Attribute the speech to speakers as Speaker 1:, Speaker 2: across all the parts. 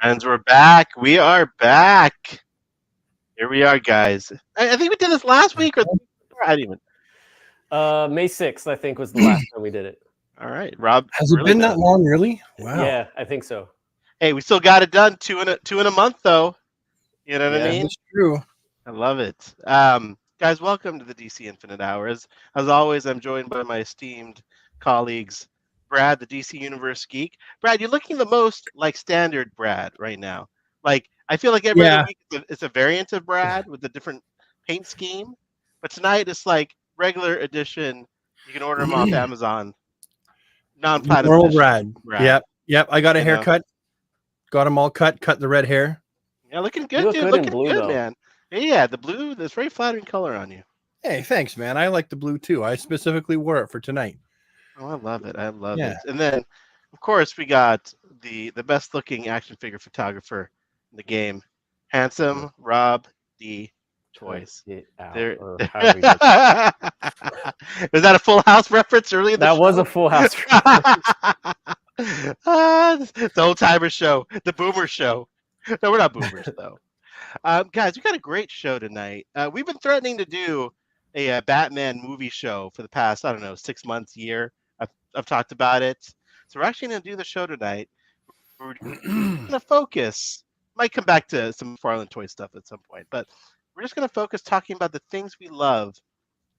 Speaker 1: Friends, we're back. We are back. Here we are, guys. I think we did this last week, or I didn't even.
Speaker 2: May 6th, I think, was the last time we did it.
Speaker 1: All right, Rob.
Speaker 3: Has it been that long, really? Wow.
Speaker 2: Yeah, I think so.
Speaker 1: Hey, we still got it done. Two in a month, though. You know what I
Speaker 2: Yeah.
Speaker 1: mean?
Speaker 3: That's true.
Speaker 1: I love it. Guys, welcome to the DC Infinite Hours. As always, I'm joined by my esteemed colleagues, Brad, the DC Universe geek. Brad, you're looking the most like standard Brad right now. Like, I feel like every other week it's a variant of Brad with a different paint scheme. But tonight it's like regular edition. You can order them off Amazon. Non-platinum
Speaker 3: Normal
Speaker 1: edition,
Speaker 3: Brad. Yep. I got a haircut. Got them all cut the red hair.
Speaker 1: Yeah, looking good,
Speaker 2: look
Speaker 1: dude.
Speaker 2: good
Speaker 1: Looking
Speaker 2: in blue,
Speaker 1: good,
Speaker 2: though.
Speaker 1: man. Yeah, the blue, that's very flattering color on you.
Speaker 3: Hey, thanks, man. I like the blue too. I specifically wore it for tonight.
Speaker 1: Oh, I love it. I love it. And then, of course, we got the best looking action figure photographer in the game, handsome Rob D. Toys.
Speaker 2: Was
Speaker 1: Was that a Full House reference earlier?
Speaker 2: That was a Full House.
Speaker 1: The Old Timer Show, the Boomer Show. No, we're not boomers though. Guys, we got a great show tonight. We've been threatening to do a Batman movie show for the past, I don't know, 6 months, year. I've talked about it. So we're actually going to do the show tonight. We're going to focus. Might come back to some McFarlane toy stuff at some point, but we're just going to focus talking about the things we love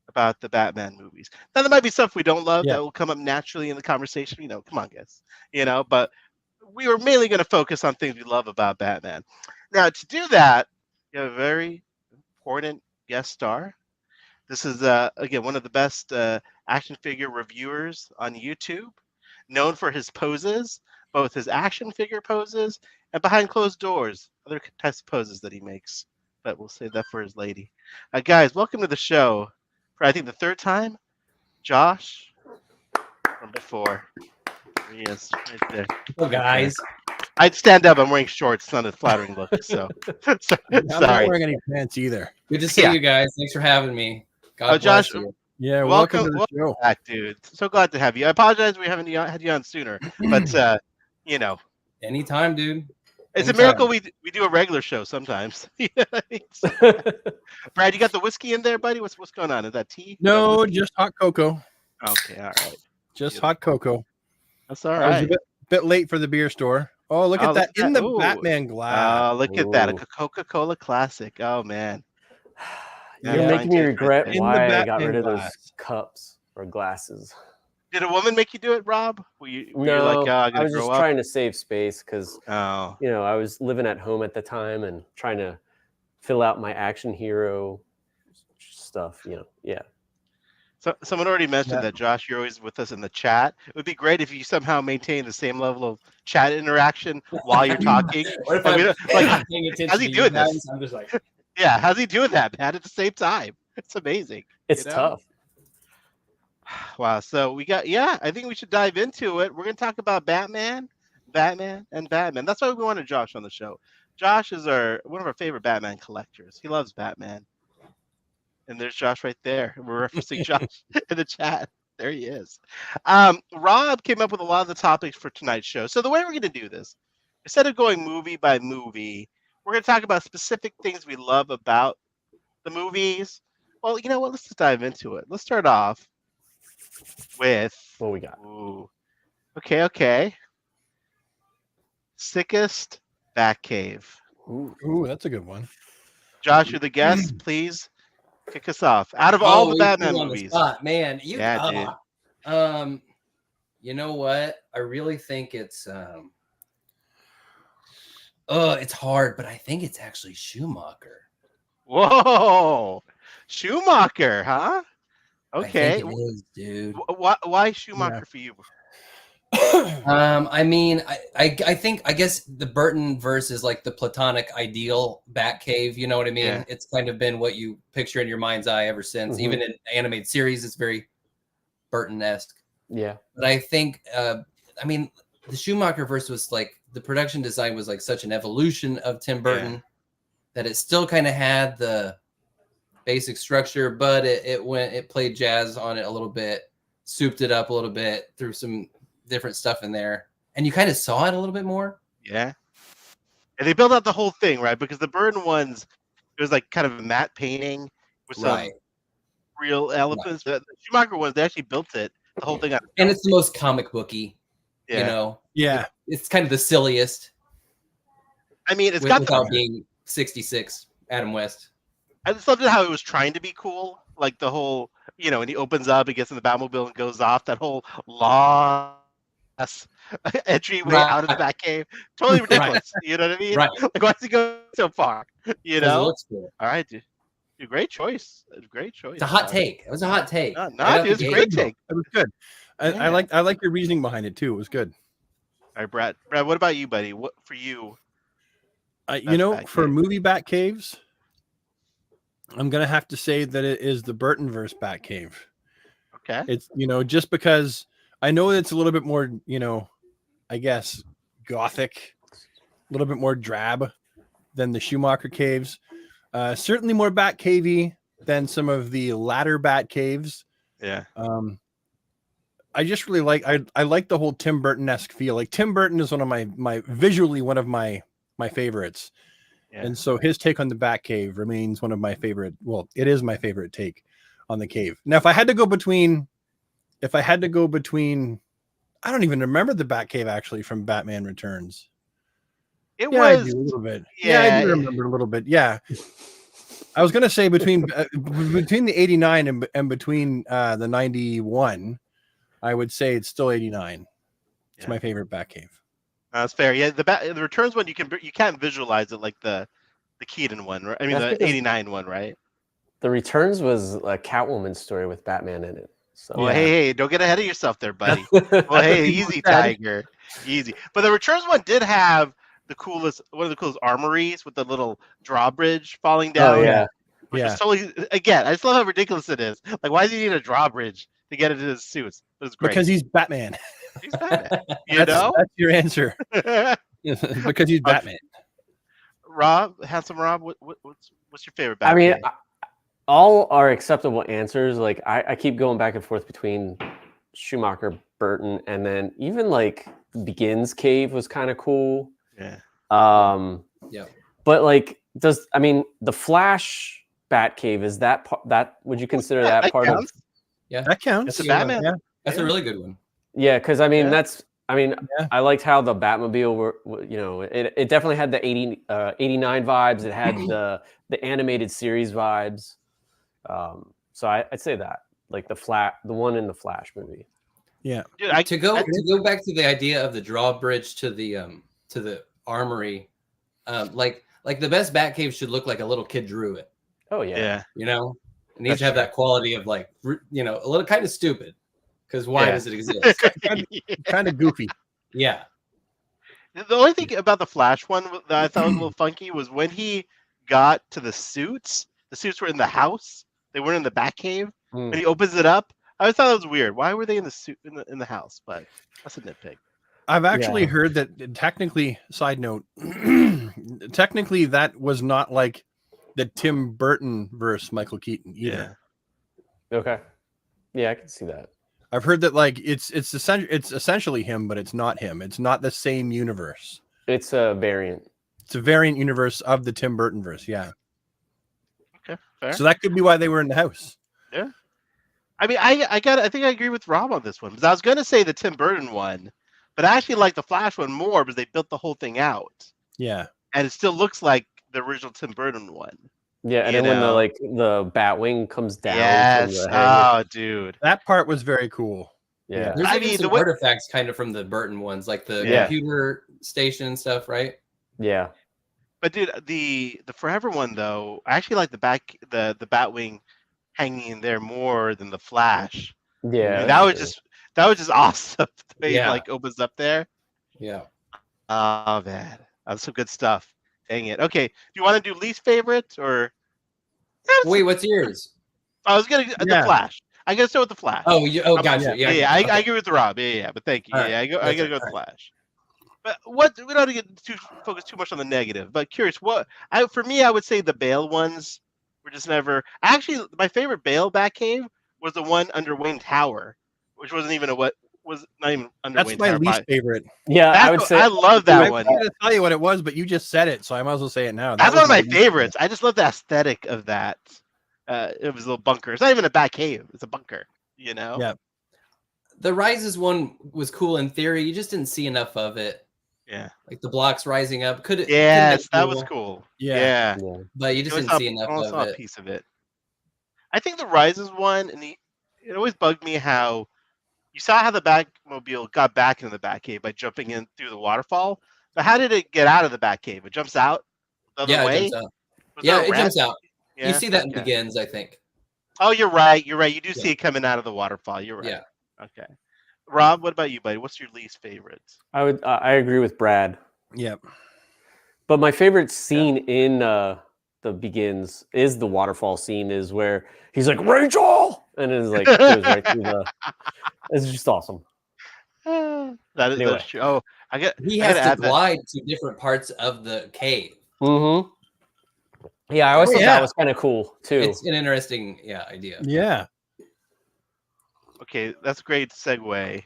Speaker 1: about the Batman movies. Now, there might be stuff we don't love that will come up naturally in the conversation. You know, come on, guys. You know, but we were mainly going to focus on things we love about Batman. Now, to do that, you have a very important guest star. This is, again, one of the best action figure reviewers on YouTube, known for his poses, both his action figure poses and behind closed doors, other types of poses that he makes. But we'll save that for his lady. Guys, welcome to the show. For, I think, the third time, Josh from before. There he is, right there.
Speaker 4: Hello, guys.
Speaker 1: I'd stand up. I'm wearing shorts. It's not a flattering look. So,
Speaker 3: I'm not wearing any pants either.
Speaker 4: Good to see you guys. Thanks for having me. God
Speaker 1: Josh,
Speaker 4: bless you.
Speaker 3: Yeah,
Speaker 1: welcome
Speaker 3: to the show.
Speaker 1: back, dude. So glad to have you. I apologize we haven't had you on sooner, but you know,
Speaker 4: anytime, dude.
Speaker 1: It's a miracle we do a regular show sometimes. Brad, you got the whiskey in there, buddy? What's going on? Is that tea?
Speaker 3: No, just hot cocoa.
Speaker 1: Okay, all right.
Speaker 3: Just hot cocoa.
Speaker 1: That's all right.
Speaker 3: I was a bit late for the beer store. Oh, look at that in the Batman glass.
Speaker 1: Oh, look at that. A Coca-Cola classic. Oh, man.
Speaker 2: You're making me regret why I got rid of
Speaker 3: glass.
Speaker 2: those cups or glasses.
Speaker 1: Did a woman make you do it, Rob? Were you
Speaker 2: No,
Speaker 1: like,
Speaker 2: I was just trying to save space because,
Speaker 1: I
Speaker 2: was living at home at the time and trying to fill out my action hero stuff, yeah.
Speaker 1: So someone already mentioned that, Josh, you're always with us in the chat. It would be great if you somehow maintain the same level of chat interaction while you're talking.
Speaker 4: What if
Speaker 1: how's he doing this?
Speaker 4: I'm just like,
Speaker 1: yeah, how's he doing that, man, at the same time? It's amazing.
Speaker 2: It's tough.
Speaker 1: Wow. So we got, I think we should dive into it. We're going to talk about Batman. That's why we wanted Josh on the show. Josh is one of our favorite Batman collectors. He loves Batman. And there's Josh right there. We're referencing Josh in the chat. There he is. Rob came up with a lot of the topics for tonight's show. So the way we're going to do this, instead of going movie by movie, we're going to talk about specific things we love about the movies. Well, you know what? Let's just dive into it. Let's start off with
Speaker 2: what we got.
Speaker 1: Okay. Sickest Batcave.
Speaker 3: Ooh, that's a good one.
Speaker 1: Josh, you're the guest. Please kick us off. Out of all the Batman movies,
Speaker 4: man, dude. You know what? I really think it's it's hard, but I think it's actually Schumacher.
Speaker 1: Whoa, Schumacher, huh? Okay,
Speaker 4: I think it is, dude.
Speaker 1: Why Schumacher for you?
Speaker 4: I mean, I guess the Burton versus like the platonic ideal Batcave, you know what I mean?
Speaker 1: Yeah.
Speaker 4: It's kind of been what you picture in your mind's eye ever since. Even in animated series, it's very Burton-esque.
Speaker 2: Yeah.
Speaker 4: But I think the Schumacher verse was like the production design was like such an evolution of Tim Burton that it still kind of had the basic structure, but it played jazz on it a little bit, souped it up a little bit, threw some different stuff in there, and you kind of saw it a little bit more.
Speaker 1: Yeah. And they built out the whole thing, right? Because the Burton ones, it was like kind of a matte painting with some
Speaker 4: Right.
Speaker 1: real elements. The Schumacher ones, they actually built it, the whole thing out of
Speaker 4: And it's the most comic booky,
Speaker 1: yeah.
Speaker 4: you know.
Speaker 3: Yeah.
Speaker 4: It's kind of the silliest
Speaker 1: I mean, it's got
Speaker 4: without
Speaker 1: the,
Speaker 4: being 66 Adam West.
Speaker 1: I just loved it how it was trying to be cool. Like the whole, you know, when he opens up, he gets in the Batmobile and goes off, that whole long entryway out of the Batcave. Totally ridiculous. You know what I mean?
Speaker 4: Right.
Speaker 1: Like, why does he go so far? You
Speaker 4: 'Cause it
Speaker 1: know?
Speaker 4: looks cool.
Speaker 1: All right, dude. Great choice. Great choice.
Speaker 4: It's a hot take. It was a hot take.
Speaker 1: No,
Speaker 4: Right
Speaker 1: dude,
Speaker 4: out
Speaker 1: it's
Speaker 4: the
Speaker 1: a
Speaker 4: gate.
Speaker 1: great take.
Speaker 3: It was good. I like your reasoning behind it too. It was good.
Speaker 1: All right, Brad. Brad, what about you, buddy? What for you?
Speaker 3: You know,
Speaker 1: Batcave.
Speaker 3: for movie Batcaves, I'm gonna have to say that it is the Burtonverse Batcave.
Speaker 1: Okay.
Speaker 3: It's, you know, just because I know it's a little bit more, you know, I guess gothic, a little bit more drab than the Schumacher caves. Certainly more Batcavey than some of the latter Batcaves.
Speaker 1: Yeah.
Speaker 3: I just really like I like the whole Tim Burton-esque feel. Like Tim Burton is one of my visually one of my favorites.
Speaker 1: Yeah.
Speaker 3: And so his take on the Batcave remains one of my favorite. Well, it is my favorite take on the cave. Now, if I had to go between, I don't even remember the Batcave actually from Batman Returns.
Speaker 1: It
Speaker 3: Yeah, I
Speaker 1: was
Speaker 3: do a little bit.
Speaker 1: yeah.
Speaker 3: I do remember a little bit. Yeah. I was gonna say between the 89 and between the 91, I would say it's still 89. It's
Speaker 1: Yeah.
Speaker 3: my favorite Batcave.
Speaker 1: That's fair. Yeah, the Returns one you can't visualize it like the Keaton one, right? I mean
Speaker 2: That's
Speaker 1: the
Speaker 2: because-
Speaker 1: 89 one, right?
Speaker 2: The Returns was a Catwoman story with Batman in it. So
Speaker 1: Well,
Speaker 3: Yeah.
Speaker 1: hey, don't get ahead of yourself there, buddy. Well, hey, easy, Tiger, easy. But the Returns one did have one of the coolest armories with the little drawbridge falling down.
Speaker 2: Oh yeah.
Speaker 1: Which
Speaker 3: Yeah.
Speaker 1: is totally, again, I just love how ridiculous it is. Like, why does he need a drawbridge to get into his suits? But it's great.
Speaker 3: Because he's Batman.
Speaker 1: He's Batman. You
Speaker 3: That's,
Speaker 1: know?
Speaker 3: that's your answer. Because he's Batman.
Speaker 1: Rob, handsome Rob, what's your favorite Batman?
Speaker 2: I mean, all are acceptable answers. Like I keep going back and forth between Schumacher, Burton, and then even like the Begins cave was kind of cool.
Speaker 1: yeah.
Speaker 4: Yeah.
Speaker 2: But like, the Flash Batcave, is that would you consider
Speaker 1: Yeah,
Speaker 2: that part of?
Speaker 1: counts.
Speaker 3: That counts.
Speaker 1: It's a Batman.
Speaker 3: Yeah.
Speaker 4: That's a really good one.
Speaker 2: Yeah, because I mean
Speaker 1: Yeah.
Speaker 3: Yeah.
Speaker 2: I liked how the Batmobile it definitely had the 89 vibes. It had the animated series vibes. So I'd say that like the one in the Flash movie.
Speaker 3: Yeah.
Speaker 1: Dude,
Speaker 4: To go back to the idea of the drawbridge to the armory, like the best Batcave should look like a little kid drew it.
Speaker 2: Oh yeah.
Speaker 1: yeah.
Speaker 4: You know, it needs
Speaker 1: That's
Speaker 4: to have
Speaker 1: true.
Speaker 4: that quality of like a little kind of stupid. Because why
Speaker 1: Yeah.
Speaker 4: does it exist?
Speaker 3: Kind of goofy.
Speaker 4: Yeah.
Speaker 1: The only thing about the Flash one that I thought was a little funky was when he got to the suits. The suits were in the house. They weren't in the Batcave.
Speaker 2: Mm.
Speaker 1: When he opens it up, I always thought it was weird. Why were they in the suit in the house? But that's a nitpick.
Speaker 3: I've actually heard that technically, side note, technically that was not like the Tim Burton versus Michael Keaton either.
Speaker 2: Okay. Yeah, I can see that.
Speaker 3: I've heard that like it's essentially him, but it's not him. It's not the same universe.
Speaker 2: It's a variant.
Speaker 3: It's a variant universe of the Tim Burton verse. Yeah.
Speaker 1: Okay, fair.
Speaker 3: So that could be why they were in the house.
Speaker 1: I mean, I think I agree with Rob on this one because I was going to say the Tim Burton one, but I actually like the Flash one more because they built the whole thing out,
Speaker 3: Yeah.
Speaker 1: and it still looks like the original Tim Burton one.
Speaker 2: Yeah, and
Speaker 1: You
Speaker 2: then when
Speaker 1: know.
Speaker 2: the Batwing comes down.
Speaker 1: Yes.
Speaker 2: From the hangar.
Speaker 1: Oh, dude.
Speaker 3: That part was very cool.
Speaker 2: Yeah.
Speaker 4: There's
Speaker 1: I
Speaker 4: even
Speaker 1: mean,
Speaker 4: some
Speaker 1: the way-
Speaker 4: artifacts kind of from the Burton ones, like the
Speaker 2: Yeah.
Speaker 4: computer station and stuff, right?
Speaker 2: Yeah.
Speaker 1: But dude, the Forever one though, I actually like the Batwing hanging in there more than the Flash.
Speaker 2: Yeah.
Speaker 1: And that was just awesome. The way
Speaker 4: Yeah.
Speaker 1: it like opens up there.
Speaker 4: Yeah.
Speaker 1: Oh man, that's some good stuff. Dang it. Okay, do you want to do least favorite or?
Speaker 4: Wait, what's yours?
Speaker 1: I was gonna the
Speaker 3: Yeah.
Speaker 1: Flash. I gotta start with the Flash.
Speaker 4: Gotcha.
Speaker 1: yeah.
Speaker 4: Yeah.
Speaker 1: I
Speaker 4: Okay.
Speaker 1: agree with Rob. Yeah. But thank you.
Speaker 4: All right.
Speaker 1: Yeah, I
Speaker 4: That's
Speaker 1: gotta
Speaker 4: it.
Speaker 1: go with
Speaker 4: All
Speaker 1: Flash. But we don't have to get focus too much on the negative. But curious, for me, I would say the Bale ones were just never. Actually, my favorite Bale Batcave was the one under Wayne Tower, which wasn't even a was not even under
Speaker 3: That's
Speaker 1: Wayne
Speaker 3: my
Speaker 1: Tower
Speaker 3: least
Speaker 1: Pie.
Speaker 3: favorite.
Speaker 2: Yeah, I would say
Speaker 1: I love that
Speaker 3: I
Speaker 1: one.
Speaker 3: was going to tell you what it was, but you just said it, so I might as well say it now.
Speaker 1: That's
Speaker 3: was
Speaker 1: one of my
Speaker 3: least
Speaker 1: favorites. I just love the aesthetic of that. It was a little bunker. It's not even a bat cave. It's a bunker. You know.
Speaker 3: Yeah.
Speaker 4: The Rises one was cool in theory. You just didn't see enough of it.
Speaker 1: Yeah.
Speaker 4: Like the blocks rising up. Could it?
Speaker 1: Yes, that was cool.
Speaker 3: Yeah.
Speaker 1: Yeah.
Speaker 4: But you just didn't see enough
Speaker 1: I saw
Speaker 4: of
Speaker 1: a
Speaker 4: it.
Speaker 1: piece of it. I think the Rises one, and it always bugged me how you saw how the Batmobile got back into the Batcave by jumping in through the waterfall. But how did it get out of the Batcave? It jumps out the other
Speaker 4: Yeah,
Speaker 1: way.
Speaker 4: it jumps out.
Speaker 1: Was
Speaker 4: Yeah,
Speaker 1: there a
Speaker 4: it
Speaker 1: ramp?
Speaker 4: jumps out.
Speaker 1: Yeah?
Speaker 4: You see that in
Speaker 1: Okay.
Speaker 4: Begins, I think.
Speaker 1: Oh, you're right. You're right. You do
Speaker 4: Yeah.
Speaker 1: see it coming out of the waterfall. You're right.
Speaker 4: Yeah.
Speaker 1: Okay. Rob, what about you, buddy? What's your least favorite?
Speaker 2: I agree with Brad.
Speaker 3: Yep.
Speaker 2: But my favorite scene in the Begins is the waterfall scene, is where he's like, Rachel, and it's like goes right through the. It's just awesome.
Speaker 1: That is
Speaker 2: Anyway.
Speaker 1: that's true. Oh,
Speaker 4: He
Speaker 1: I
Speaker 4: has
Speaker 1: gotta
Speaker 4: to
Speaker 1: add that.
Speaker 4: glide to different parts of the cave.
Speaker 2: Mm-hmm. Yeah, I always thought
Speaker 3: yeah.
Speaker 2: that was kind of cool too.
Speaker 4: It's an interesting, idea.
Speaker 3: Yeah.
Speaker 1: Okay, that's a great segue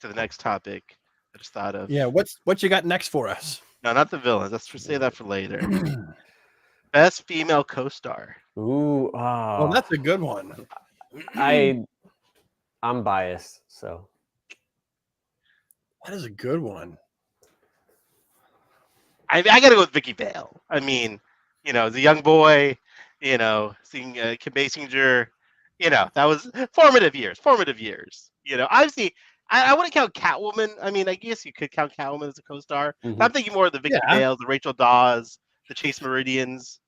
Speaker 1: to the next topic. I just thought of.
Speaker 3: Yeah. What you got next for us?
Speaker 1: No, not the villains. Let's save that for later. Best female co-star.
Speaker 2: Ooh,
Speaker 3: Well, that's a good one.
Speaker 2: I'm biased, so
Speaker 3: That is a good one.
Speaker 1: I got to go with Vicky Vale. I mean, as a young boy, seeing Kim Basinger, that was formative years. Obviously, I wouldn't count Catwoman. I mean, I guess you could count Catwoman as a co-star.
Speaker 2: Mhm.
Speaker 1: But I'm thinking more of the Vicky
Speaker 3: Yeah.
Speaker 1: Vales, the Rachel Dawes, the Chase Meridians.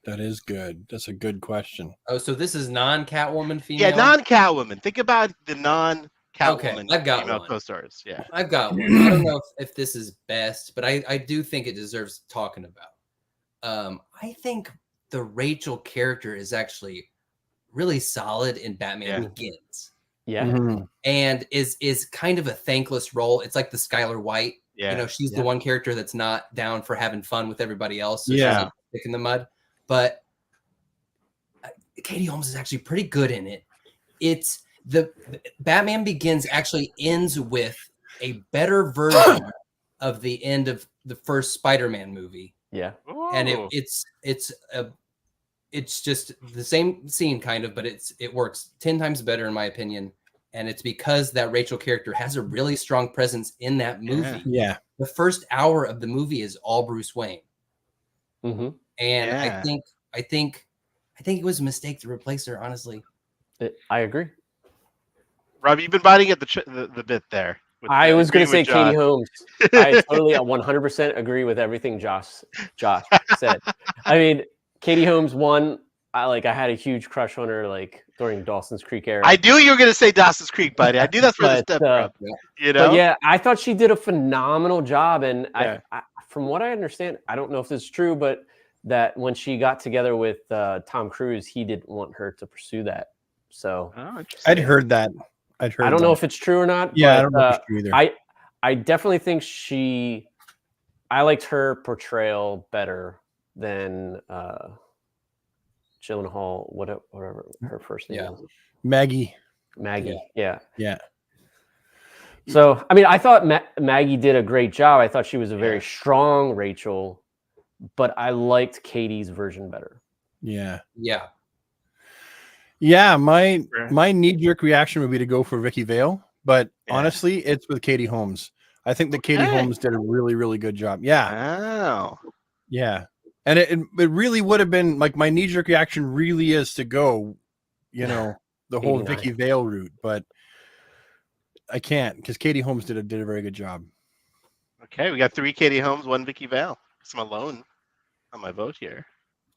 Speaker 3: That is good. That's a good question.
Speaker 4: Oh, so this is non-Catwoman female?
Speaker 1: Yeah, non-Catwoman. Think about the non-Catwoman
Speaker 4: Okay, I've got
Speaker 1: female
Speaker 4: one.
Speaker 1: co-stars. Yeah.
Speaker 4: I've got one. I don't know if this is best, but I do think it deserves talking about. I think the Rachel character is actually really solid in Batman
Speaker 1: Yeah.
Speaker 4: Begins,
Speaker 2: yeah.
Speaker 3: Mhm.
Speaker 4: and is kind of a thankless role. It's like the Skylar White.
Speaker 1: Yeah.
Speaker 4: She's
Speaker 2: Yeah.
Speaker 4: the one character that's not down for having fun with everybody else. So
Speaker 3: Yeah.
Speaker 4: she's like stick in the mud. But Katie Holmes is actually pretty good in it. It's the Batman Begins actually ends with a better version of the end of the first Spider-Man movie,
Speaker 2: Yeah.
Speaker 4: and
Speaker 1: Ooh.
Speaker 4: it's just the same scene kind of, but it works 10 times better in my opinion. And it's because that Rachel character has a really strong presence in that movie.
Speaker 3: Yeah.
Speaker 4: The first hour of the movie is all Bruce Wayne.
Speaker 2: Mm-hmm.
Speaker 4: And
Speaker 1: Yeah.
Speaker 4: I think it was a mistake to replace her, honestly.
Speaker 2: I agree.
Speaker 1: Rob, you've been biting at the bit there. with,
Speaker 2: I was going to say
Speaker 1: agreeing with
Speaker 2: Katie Holmes. I totally 100% agree with everything Josh said. I mean, Katie Holmes, I had a huge crush on her during Dawson's Creek era.
Speaker 1: I knew you were going to say Dawson's Creek, buddy. I knew that's where the
Speaker 2: But,
Speaker 1: step from.
Speaker 4: yeah.
Speaker 2: But yeah, I thought she did a phenomenal job, and
Speaker 1: Yeah.
Speaker 2: I from what I understand, I don't know if this is true, but that when she got together with Tom Cruise, he didn't want her to pursue that. So
Speaker 1: Oh, interesting.
Speaker 3: I'd heard that.
Speaker 2: I don't know if it's true or not.
Speaker 3: Yeah, I
Speaker 2: but,
Speaker 3: don't know if it's true either.
Speaker 2: I definitely think I liked her portrayal better than Gyllenhaal, whatever her first name
Speaker 4: Yeah.
Speaker 2: was.
Speaker 3: Maggie.
Speaker 2: Maggie. Yeah.
Speaker 3: Yeah.
Speaker 2: So, I mean, I thought Maggie did a great job. I thought she was a very
Speaker 1: Yeah.
Speaker 2: strong Rachel, but I liked Katie's version better.
Speaker 3: Yeah.
Speaker 4: Yeah.
Speaker 3: Yeah. My
Speaker 1: Sure.
Speaker 3: knee-jerk reaction would be to go for Vicky Vale, but
Speaker 1: Yeah.
Speaker 3: honestly, it's with Katie Holmes. I think that Katie
Speaker 1: Okay.
Speaker 3: Holmes did a really, really good job. Yeah.
Speaker 1: Oh.
Speaker 3: Yeah. And it really would have been my knee-jerk reaction really is to go, the whole
Speaker 2: 89.
Speaker 3: Vicky Vale route, but I can't because Katie Holmes did a very good job.
Speaker 1: Okay, we got 3 Katie Holmes, 1 Vicky Vale. I'm alone on my vote here.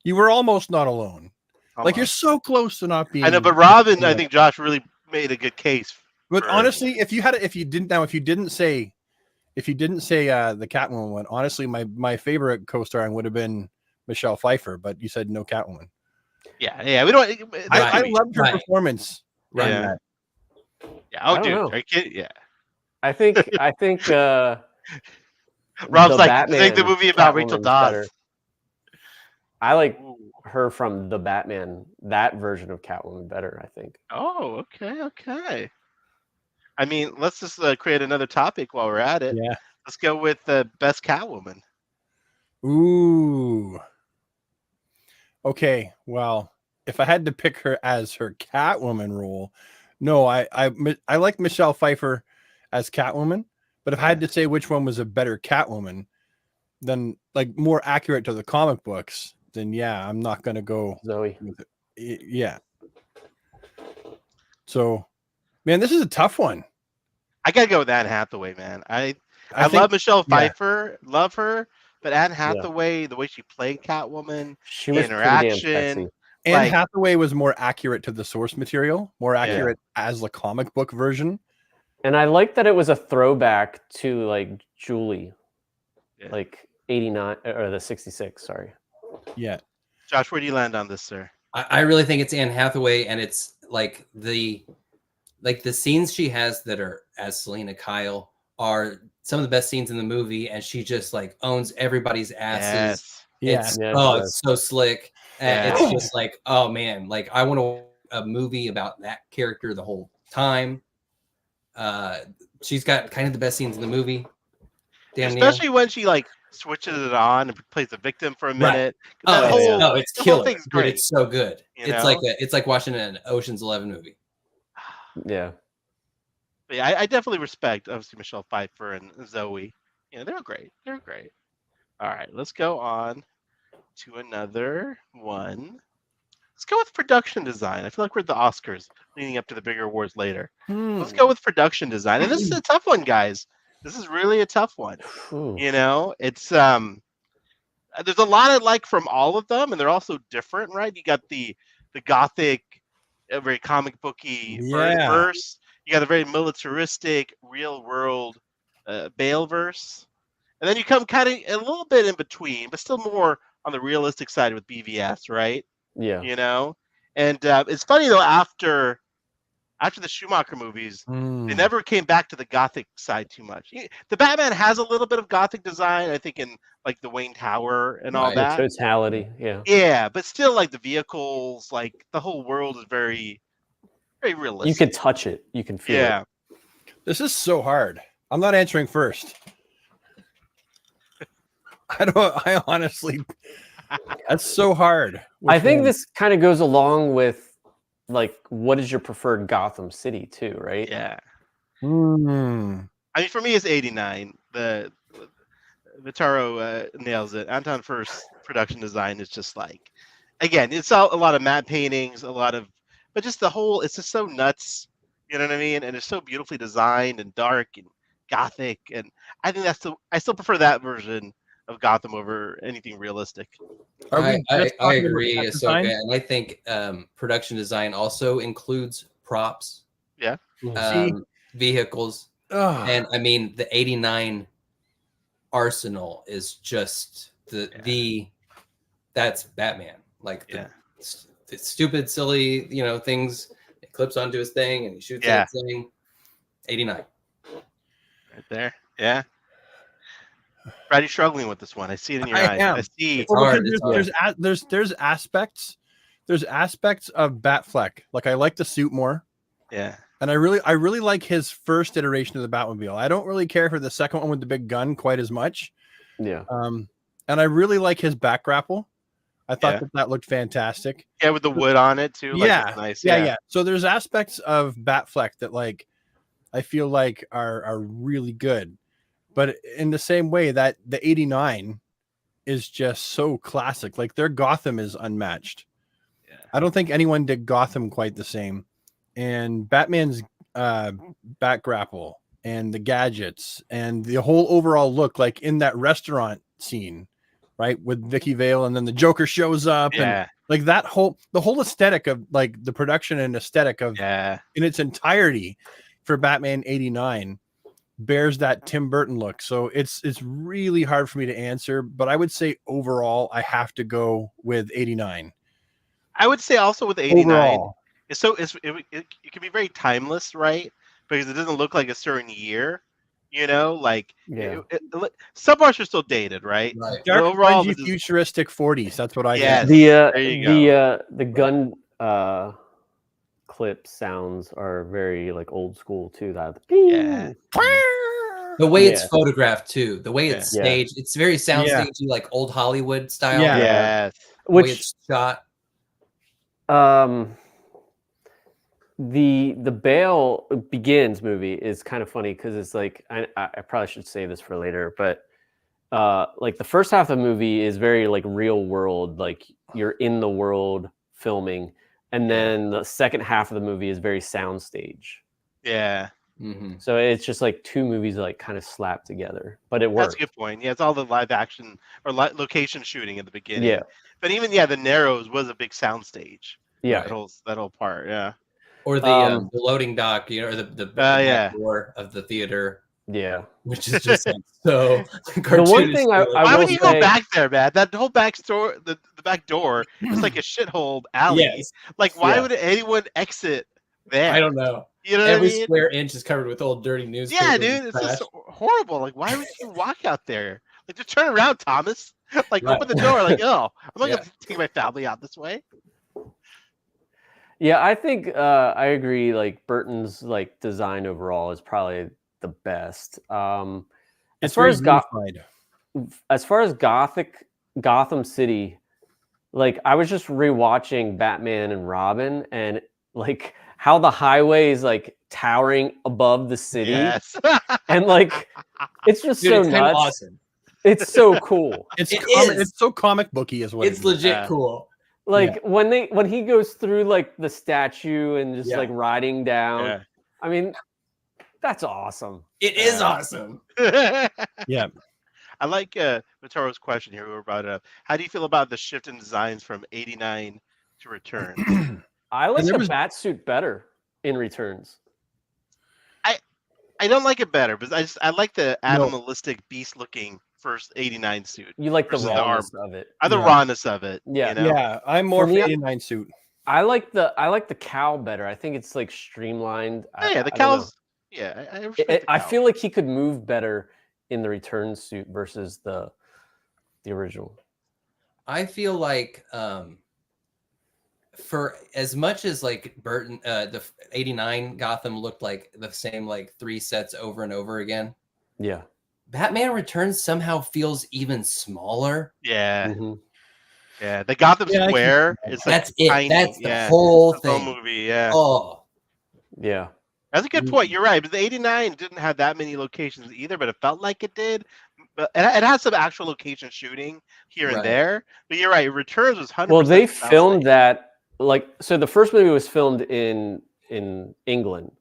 Speaker 3: You were almost not alone. Like you're
Speaker 1: Almost.
Speaker 3: so close to not being.
Speaker 1: I know, but Robin, I
Speaker 3: Yeah.
Speaker 1: think Josh really made a good case.
Speaker 3: But
Speaker 1: for-
Speaker 3: honestly, if you didn't say the Catwoman one, honestly, my favorite co-starring would have been Michelle Pfeiffer, but you said no Catwoman.
Speaker 1: Yeah, we don't.
Speaker 3: I
Speaker 4: Right.
Speaker 3: loved her
Speaker 4: Right.
Speaker 3: performance.
Speaker 1: Yeah.
Speaker 3: in that.
Speaker 1: Yeah,
Speaker 2: I
Speaker 1: oh,
Speaker 2: don't
Speaker 1: dude,
Speaker 2: know.
Speaker 1: are you kidding? Yeah.
Speaker 2: I think
Speaker 1: Rob's
Speaker 2: the
Speaker 1: like,
Speaker 2: Batman
Speaker 1: think the movie about Rachel
Speaker 2: Catwoman's
Speaker 1: Dawes.
Speaker 2: better. I like
Speaker 1: Ooh.
Speaker 2: her from the Batman, that version of Catwoman, better. I think.
Speaker 1: Oh, okay. I mean, let's just create another topic while we're at it.
Speaker 3: Yeah.
Speaker 1: Let's go with the best Catwoman.
Speaker 3: Ooh. Okay. Well, if I had to pick her as her Catwoman role, no, I like Michelle Pfeiffer as Catwoman. But if I had to say which one was a better Catwoman, then like more accurate to the comic books, then yeah, I'm not gonna go
Speaker 2: Zoe.
Speaker 3: with it. Yeah. So, man, this is a tough one.
Speaker 1: I gotta go with Anne Hathaway, man. I
Speaker 3: think-
Speaker 1: love Michelle
Speaker 3: yeah.
Speaker 1: Pfeiffer, love her, but Anne Hathaway, the way she played Catwoman,
Speaker 2: She
Speaker 1: the
Speaker 2: was pretty damn
Speaker 1: interaction.
Speaker 2: sexy.
Speaker 3: Anne
Speaker 1: like-
Speaker 3: Hathaway was more accurate to the source material, more accurate as the comic book version.
Speaker 2: And I like that it was a throwback to like Julie,
Speaker 1: Yeah.
Speaker 2: like 89 or the 66. Sorry.
Speaker 3: Yeah.
Speaker 1: Josh, where do you land on this, sir?
Speaker 4: I really think it's Anne Hathaway, and it's like the scenes she has that are as Selena Kyle are some of the best scenes in the movie, and she just like owns everybody's asses.
Speaker 1: Yes.
Speaker 4: It's
Speaker 2: Yeah,
Speaker 4: oh,
Speaker 2: she
Speaker 4: it's so slick. And
Speaker 1: Yeah.
Speaker 4: it's just like, oh man, like I want a movie about that character the whole time. She's got kind of the best scenes in the movie. Damn Neil.
Speaker 1: Especially when she like switches it on and plays the victim for a
Speaker 4: Right.
Speaker 1: minute.
Speaker 4: Oh,
Speaker 1: That
Speaker 4: it's,
Speaker 1: whole-
Speaker 4: no, it's
Speaker 1: the whole
Speaker 4: killer.
Speaker 1: thing's
Speaker 4: Dude,
Speaker 1: great.
Speaker 4: it's so good.
Speaker 1: You
Speaker 4: It's
Speaker 1: know?
Speaker 4: like watching an Ocean's 11 movie.
Speaker 2: Yeah.
Speaker 1: But yeah, I definitely respect obviously Michelle Pfeiffer and Zoe. You know, they're great. They're great. All right, let's go on to another one. Let's go with production design. I feel like we're at the Oscars leading up to the bigger awards later. Let's go with production design. And this is a tough one, guys. This is really a tough one.
Speaker 2: Whew.
Speaker 1: You know, it's there's a lot I like from all of them, and they're also different, right? You got the gothic, very comic booky
Speaker 3: Yeah.
Speaker 1: verse. You got a very militaristic, real world Bale verse, and then you come kind of a little bit in between, but still more on the realistic side with BVS, right?
Speaker 2: Yeah.
Speaker 1: You know, and it's funny though after the Schumacher movies, they never came back to the gothic side too much. The Batman has a little bit of gothic design, I think, in like the Wayne Tower and all
Speaker 4: Right.
Speaker 1: that.
Speaker 2: Totality. Yeah.
Speaker 1: Yeah, but still, like the vehicles, like the whole world is very, very realistic.
Speaker 2: You can touch it. You can feel
Speaker 1: yeah.
Speaker 2: it.
Speaker 3: This is so hard. I'm not answering first. I honestly, that's so hard.
Speaker 2: I
Speaker 3: Which
Speaker 2: think
Speaker 3: one?
Speaker 2: this kind of goes along with like what is your preferred Gotham City too, right?
Speaker 1: Yeah.
Speaker 3: Hmm.
Speaker 1: I mean, for me, it's 89. The Vitaro nails it. Anton First's production design is just like, again, it's a lot of matte paintings, but just the whole, it's just so nuts. You know what I mean? And it's so beautifully designed and dark and gothic. And I think I still prefer that version of Gotham over anything realistic.
Speaker 3: Are we
Speaker 4: I
Speaker 3: just talking about
Speaker 4: agree,
Speaker 3: set
Speaker 4: Ahsoka,
Speaker 3: design?
Speaker 4: and I think production design also includes props,
Speaker 3: See?
Speaker 4: vehicles,
Speaker 3: Ugh.
Speaker 4: and I mean the '89 arsenal is just that's Batman. Like the stupid, silly, things. It clips onto his thing and he shoots at his thing. '89.
Speaker 1: Right there. Yeah. Bradley's struggling with this one. I see it in your
Speaker 3: I
Speaker 1: eyes.
Speaker 3: am.
Speaker 1: I see.
Speaker 3: Well,
Speaker 4: hard,
Speaker 3: because
Speaker 4: it's
Speaker 3: there's aspects of Batfleck. Like I like the suit more,
Speaker 1: Yeah.
Speaker 3: and I really like his first iteration of the Batmobile. I don't really care for the second one with the big gun quite as much.
Speaker 2: Yeah.
Speaker 3: And I really like his back grapple. I thought
Speaker 1: Yeah.
Speaker 3: that looked fantastic.
Speaker 1: Yeah, with the wood on it too. Like,
Speaker 3: Yeah.
Speaker 1: it's nice.
Speaker 3: Yeah. So there's aspects of Batfleck that like I feel like are really good. But in the same way that the 89 is just so classic. Like their Gotham is unmatched.
Speaker 1: Yeah.
Speaker 3: I don't think anyone did Gotham quite the same. And Batman's back grapple and the gadgets and the whole overall look, like in that restaurant scene, right? With Vicky Vale, and then the Joker shows up, and
Speaker 1: Yeah.
Speaker 3: like the whole aesthetic of like the production and aesthetic of
Speaker 1: Yeah.
Speaker 3: in its entirety for Batman 89 bears that Tim Burton look. So it's really hard for me to answer, but I would say overall I have to go with 89.
Speaker 1: I would say also with 89,
Speaker 3: Overall.
Speaker 1: it can be very timeless, right? Because it doesn't look like a certain year. You know, like
Speaker 2: Yeah.
Speaker 1: some parts are still dated, right?
Speaker 4: Right.
Speaker 1: But
Speaker 3: Dark,
Speaker 1: overall,
Speaker 3: grungy,
Speaker 1: this is-
Speaker 3: futuristic 40s. That's what I
Speaker 1: Yes.
Speaker 3: get.
Speaker 1: There you go.
Speaker 2: The gun clip sounds are very like old school too. That
Speaker 1: Yeah.
Speaker 4: The way it's
Speaker 2: Yeah.
Speaker 4: photographed too, the way it's
Speaker 2: Yeah.
Speaker 4: staged, it's very
Speaker 3: Yeah.
Speaker 4: soundstagey, like old Hollywood style.
Speaker 3: Yeah.
Speaker 1: Yes.
Speaker 4: The way
Speaker 2: which
Speaker 4: it's shot.
Speaker 2: The Bale Begins movie is kind of funny because it's like I probably should say this for later, but like the first half of the movie is very like real world, like you're in the world filming, and then the second half of the movie is very soundstage.
Speaker 1: Yeah.
Speaker 4: Mhm.
Speaker 2: So it's just like two movies like kind of slapped together, but it works.
Speaker 1: That's a good point. Yeah, it's all the live action or location shooting at the beginning.
Speaker 2: Yeah.
Speaker 1: But even the Narrows was a big soundstage.
Speaker 2: Yeah.
Speaker 1: That whole part. Yeah.
Speaker 4: Or the loading dock, you know, or the back
Speaker 1: yeah.
Speaker 4: door of the theater,
Speaker 2: Yeah.
Speaker 4: which is just like so.
Speaker 2: The one thing I
Speaker 1: Why
Speaker 2: will
Speaker 1: would you go
Speaker 2: say-
Speaker 1: back there, man? That whole back door, the back door is like a shithole alley.
Speaker 4: Yes.
Speaker 1: Like, why
Speaker 2: Yeah.
Speaker 1: would anyone exit there?
Speaker 4: I don't know.
Speaker 1: You know
Speaker 4: Every
Speaker 1: what I mean?
Speaker 4: square inch is covered with old dirty newspapers.
Speaker 1: Yeah,
Speaker 4: and
Speaker 1: dude, it's
Speaker 4: trash.
Speaker 1: just horrible. Like, why would you walk out there? Like, just turn around, Thomas. Like,
Speaker 4: Right.
Speaker 1: open the door. Like, oh, I'm not
Speaker 4: Yeah.
Speaker 1: gonna take my family out this way.
Speaker 2: Yeah, I think I agree. Like Burton's like design overall is probably the best. As
Speaker 3: It's
Speaker 2: far
Speaker 3: very
Speaker 2: as Gotham City, like I was just rewatching Batman and Robin, and like how the highway is like towering above the city,
Speaker 1: Yes.
Speaker 2: and like it's just
Speaker 4: Dude,
Speaker 2: so
Speaker 4: it's kind of
Speaker 2: nuts.
Speaker 4: awesome.
Speaker 2: It's so cool.
Speaker 3: It's
Speaker 4: It
Speaker 3: comic,
Speaker 4: is.
Speaker 3: it's so comic booky as well.
Speaker 4: It's legit
Speaker 1: Yeah.
Speaker 4: cool.
Speaker 2: Like when he goes through like the statue and just
Speaker 4: Yeah.
Speaker 2: like riding down.
Speaker 1: Yeah.
Speaker 2: I mean, that's awesome.
Speaker 4: It is
Speaker 1: Yeah.
Speaker 4: awesome.
Speaker 3: Yeah.
Speaker 1: I like Mataro's question here. Whoever brought it up. How do you feel about the shift in designs from '89 to Return?
Speaker 2: I like
Speaker 3: there
Speaker 2: the
Speaker 3: was-
Speaker 2: bat suit better in Returns.
Speaker 1: I don't like it better, but I like the
Speaker 3: No.
Speaker 1: animalistic beast-looking first '89 suit.
Speaker 2: You like the
Speaker 1: Versus the
Speaker 2: rawness of it.
Speaker 1: The
Speaker 3: Yeah.
Speaker 1: rawness of it.
Speaker 2: Yeah.
Speaker 1: You know?
Speaker 3: Yeah, I'm more
Speaker 2: For
Speaker 3: for
Speaker 2: me,
Speaker 3: 89 suit.
Speaker 2: I like the cow better. I think it's like streamlined.
Speaker 1: Yeah, the
Speaker 2: I don't know.
Speaker 1: cows. Yeah, I respect the
Speaker 2: I
Speaker 1: cow.
Speaker 2: feel like he could move better in the Return suit versus the original.
Speaker 4: I feel like for as much as like Burton, the '89 Gotham looked like the same like three sets over and over again.
Speaker 2: Yeah.
Speaker 4: Batman Returns somehow feels even smaller.
Speaker 1: Yeah,
Speaker 2: Mhm.
Speaker 1: yeah. The Gotham
Speaker 3: Yeah, I can
Speaker 1: Square
Speaker 3: see that.
Speaker 1: is like
Speaker 4: That's it.
Speaker 1: tiny.
Speaker 4: That's the
Speaker 1: yeah.
Speaker 4: whole
Speaker 1: That's the whole
Speaker 4: thing.
Speaker 1: movie. Yeah,
Speaker 4: Oh,
Speaker 2: Yeah.
Speaker 1: that's a good point. You're right. But the '89 didn't have that many locations either, but it felt like it did. But it had some actual location shooting here and
Speaker 4: Right.
Speaker 1: there. But you're right. Returns was 100%.
Speaker 2: Well, they
Speaker 1: soundstage.
Speaker 2: filmed that like so. The first movie was filmed in England.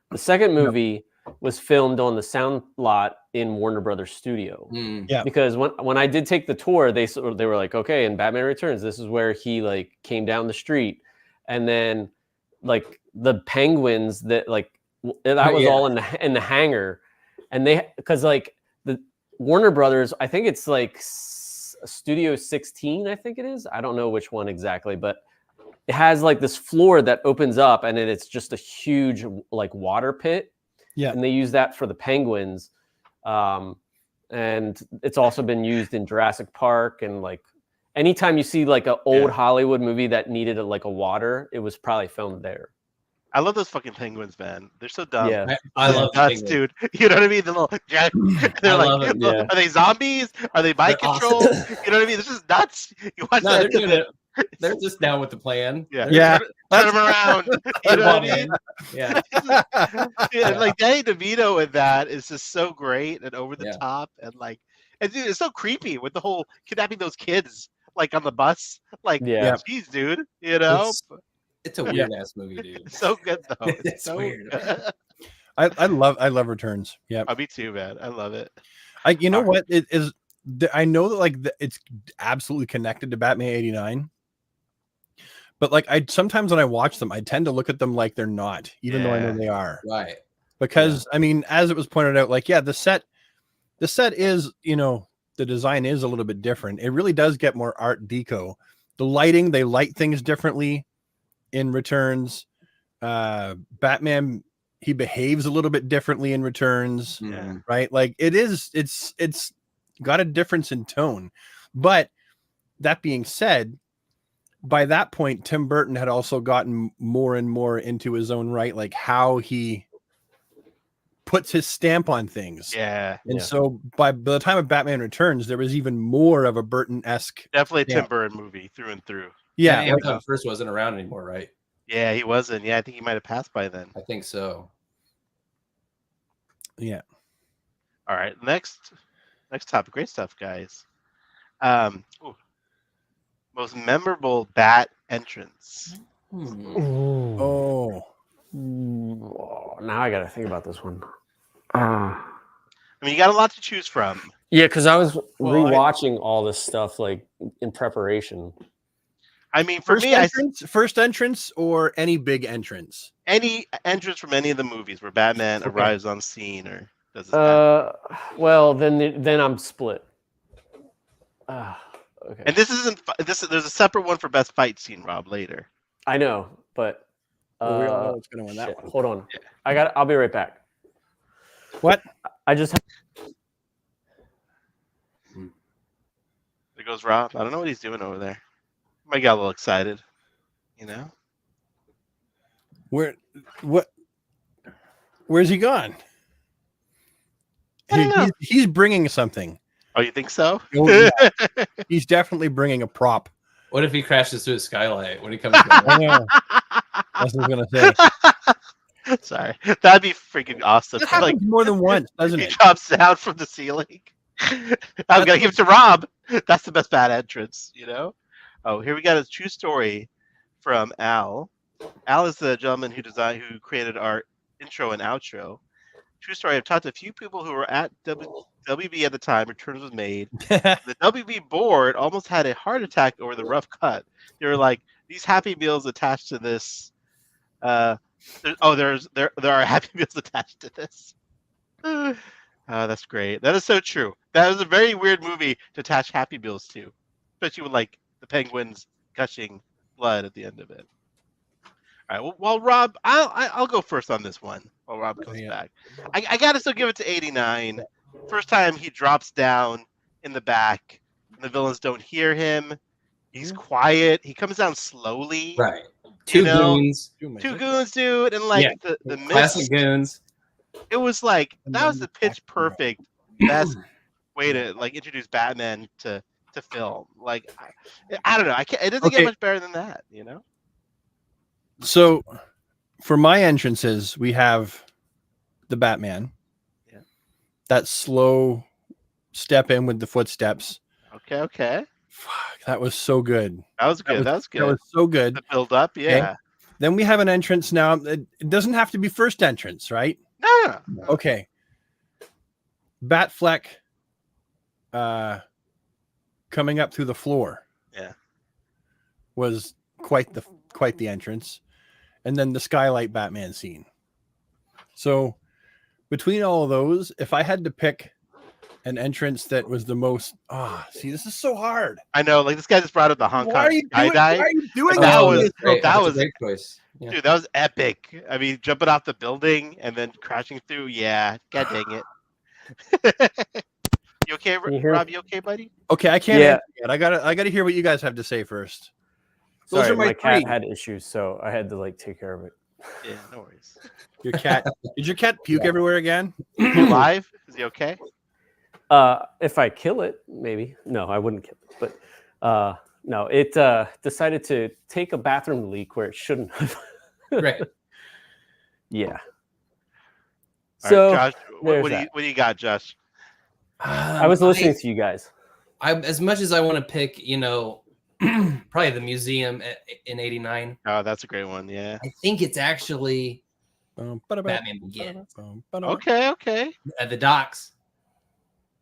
Speaker 2: The second movie was filmed on the sound lot in Warner Brothers Studio.
Speaker 4: mm,
Speaker 3: Yeah.
Speaker 2: Because when I did take the tour, they were like, okay, in Batman Returns, this is where he like came down the street, and then like the penguins that like that was
Speaker 4: yeah.
Speaker 2: all in the hangar, and they because like the Warner Brothers, I think it's like Studio 16, I think it is. I don't know which one exactly, but it has like this floor that opens up, and then it's just a huge like water pit.
Speaker 3: Yeah.
Speaker 2: And they use that for the penguins. And it's also been used in Jurassic Park, and like anytime you see like an old Hollywood movie that needed like a water, it was probably filmed there.
Speaker 1: I love those fucking penguins, man. They're so dumb.
Speaker 2: Yeah.
Speaker 4: I love the
Speaker 1: nuts,
Speaker 4: penguin.
Speaker 1: dude. You know what I mean? The little Jack. They're
Speaker 4: I
Speaker 1: like,
Speaker 4: love it,
Speaker 2: yeah.
Speaker 1: are they zombies? Are they mind
Speaker 4: They're
Speaker 1: control?
Speaker 4: awesome.
Speaker 1: You know what I mean? This is nuts. You watch
Speaker 4: No,
Speaker 1: that?
Speaker 4: they're doing it. They're just down with the plan.
Speaker 1: Yeah.
Speaker 3: Yeah.
Speaker 1: Turn them around. You know what I mean?
Speaker 4: Yeah.
Speaker 1: Yeah, like Danny DeVito in that is just so great and over the
Speaker 4: Yeah.
Speaker 1: top, and like, and dude, it's so creepy with the whole kidnapping those kids like on the bus. Like,
Speaker 2: Yeah.
Speaker 1: geez, dude, you know,
Speaker 4: It's a weird ass movie, dude.
Speaker 1: it's so good though.
Speaker 4: It's
Speaker 1: so
Speaker 4: weird.
Speaker 1: good.
Speaker 3: I love Returns. Yeah.
Speaker 1: Oh, me too, man. I love it.
Speaker 3: You know
Speaker 1: Alright.
Speaker 3: what? It is. I know that like it's absolutely connected to Batman '89, but like I sometimes when I watch them, I tend to look at them like they're not, even though I know
Speaker 1: Yeah.
Speaker 3: they are.
Speaker 4: Right.
Speaker 3: Because I mean, as it was pointed out, like the set is, you know, the design is a little bit different. It really does get more Art Deco. The lighting, they light things differently in Returns. Batman he behaves a little bit differently in Returns,
Speaker 4: Mhm.
Speaker 3: right? Like it's got a difference in tone. But that being said, by that point, Tim Burton had also gotten more and more into his own right, like how he puts his stamp on things.
Speaker 1: Yeah,
Speaker 3: And
Speaker 2: Yeah.
Speaker 3: so by the time of Batman Returns, there was even more of a Burton-esque.
Speaker 1: definitely a
Speaker 3: Yeah.
Speaker 1: Tim Burton movie through and through.
Speaker 3: Yeah,
Speaker 4: And
Speaker 3: like,
Speaker 4: Anton First wasn't around anymore, right?
Speaker 1: Yeah, he wasn't. Yeah, I think he might have passed by then.
Speaker 4: I think so.
Speaker 3: yeah.
Speaker 1: All right, next topic. Great stuff, guys. Ooh. Most memorable Bat entrance.
Speaker 4: Hmm.
Speaker 3: Oh,
Speaker 2: Now I gotta think about this one.
Speaker 1: I mean, you got a lot to choose from.
Speaker 2: Yeah, because I was
Speaker 3: Well,
Speaker 2: rewatching all this stuff like in preparation.
Speaker 1: I mean, for me,
Speaker 3: first entrance or any big entrance.
Speaker 1: any entrance from any of the movies where Batman
Speaker 3: Okay.
Speaker 1: arrives on scene or does his bat.
Speaker 2: Well, then I'm split. Okay.
Speaker 1: And this isn't. There's a separate one for best fight scene, Rob. Later.
Speaker 2: I know, but
Speaker 3: Well, we all know what's going to win that
Speaker 2: shit,
Speaker 3: one.
Speaker 2: hold on. I'll be right back.
Speaker 3: What?
Speaker 2: I just
Speaker 1: There goes Rob. I don't know what he's doing over there. Might got a little excited. You know.
Speaker 3: Where's he gone?
Speaker 1: I don't know.
Speaker 3: He's bringing something.
Speaker 1: Oh, you think so?
Speaker 3: Oh, yeah. He's definitely bringing a prop.
Speaker 4: What if he crashes through a skylight when he comes?
Speaker 3: I know. That's what I was gonna say.
Speaker 1: Sorry, that'd be freaking awesome.
Speaker 3: That happens more than once, doesn't
Speaker 1: he
Speaker 3: it?
Speaker 1: drops down from the ceiling. I'm gonna give it to Rob. That's the best bad entrance, you know. Oh, here we got a true story from Al. Al is the gentleman who created our intro and outro. True story. I've talked to a few people who were at WB at the time Returns was made. The WB board almost had a heart attack over the rough cut. They were like, these Happy Meals attached to this. There are Happy Meals attached to this. That's great. That is so true. That is a very weird movie to attach Happy Meals to, especially with like the penguins gushing blood at the end of it. All right. Well, Rob, I'll go first on this one. While Rob comes back, I gotta still give it to 89. First time he drops down in the back, and the villains don't hear him. He's quiet. He comes down slowly.
Speaker 4: Right. Two goons.
Speaker 1: Two goons, dude, and like the
Speaker 4: Classic
Speaker 1: mist.
Speaker 4: goons.
Speaker 1: It was like that was the pitch perfect best way to like introduce Batman to film. Like I don't know. It doesn't get much better than that, you know.
Speaker 3: So, for my entrances, we have the Batman.
Speaker 1: Yeah.
Speaker 3: That slow step in with the footsteps.
Speaker 1: Okay.
Speaker 3: Fuck, that was so good.
Speaker 1: That was good. That was
Speaker 3: so good.
Speaker 1: The build up, yeah.
Speaker 3: Okay. Then we have an entrance now. It doesn't have to be first entrance, right?
Speaker 1: No.
Speaker 3: Okay. Batfleck coming up through the floor.
Speaker 1: Yeah.
Speaker 3: Was quite the entrance. And then the skylight Batman scene. So between all of those, if I had to pick an entrance that was the most see, this is so hard.
Speaker 1: I know, like this guy just brought up the Hong Kong skydive.
Speaker 3: Why are you doing
Speaker 1: That
Speaker 3: that?
Speaker 1: was
Speaker 4: a great choice. Yeah.
Speaker 1: Dude, that was epic. I mean, jumping off the building and then crashing through. Yeah, god dang it. You okay, Rob? You okay, buddy?
Speaker 3: Okay, I can't answer yet. I gotta hear what you guys have to say first. Those
Speaker 2: Sorry,
Speaker 3: are my
Speaker 2: cat
Speaker 3: three.
Speaker 2: had issues, so I had to like take care of it.
Speaker 1: Yeah, no worries.
Speaker 3: Your cat did your cat puke everywhere again?
Speaker 1: Is he alive? Is he okay?
Speaker 2: If I kill it, maybe. No, I wouldn't kill it. But no, it decided to take a bathroom leak where it shouldn't have.
Speaker 4: Right.
Speaker 2: Yeah.
Speaker 1: All
Speaker 2: So
Speaker 1: right, Josh,
Speaker 2: there's
Speaker 1: what do you got, Josh?
Speaker 2: I was listening to you guys.
Speaker 4: I as much as I want to pick, probably the museum in '89.
Speaker 1: Oh, that's a great one. Yeah.
Speaker 4: I think it's actually Batman Begins.
Speaker 1: Okay.
Speaker 4: At the docks,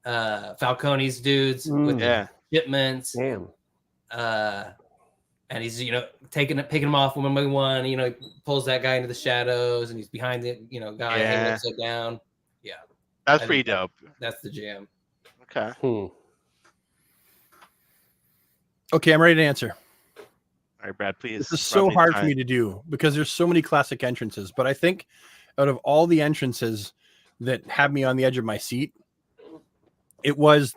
Speaker 4: Falcone's dudes with
Speaker 1: Yeah.
Speaker 4: the shipments.
Speaker 2: Damn.
Speaker 4: And he's picking them off one by one. He pulls that guy into the shadows, and he's behind the guy hanging upside down. Yeah,
Speaker 1: That's
Speaker 4: I
Speaker 1: pretty
Speaker 4: think
Speaker 1: dope.
Speaker 4: that's the jam.
Speaker 1: Okay.
Speaker 3: Okay, I'm ready to answer.
Speaker 1: All right, Brad, please.
Speaker 3: This is so hard for me to do because there's so many classic entrances, but I think out of all the entrances that had me on the edge of my seat, it was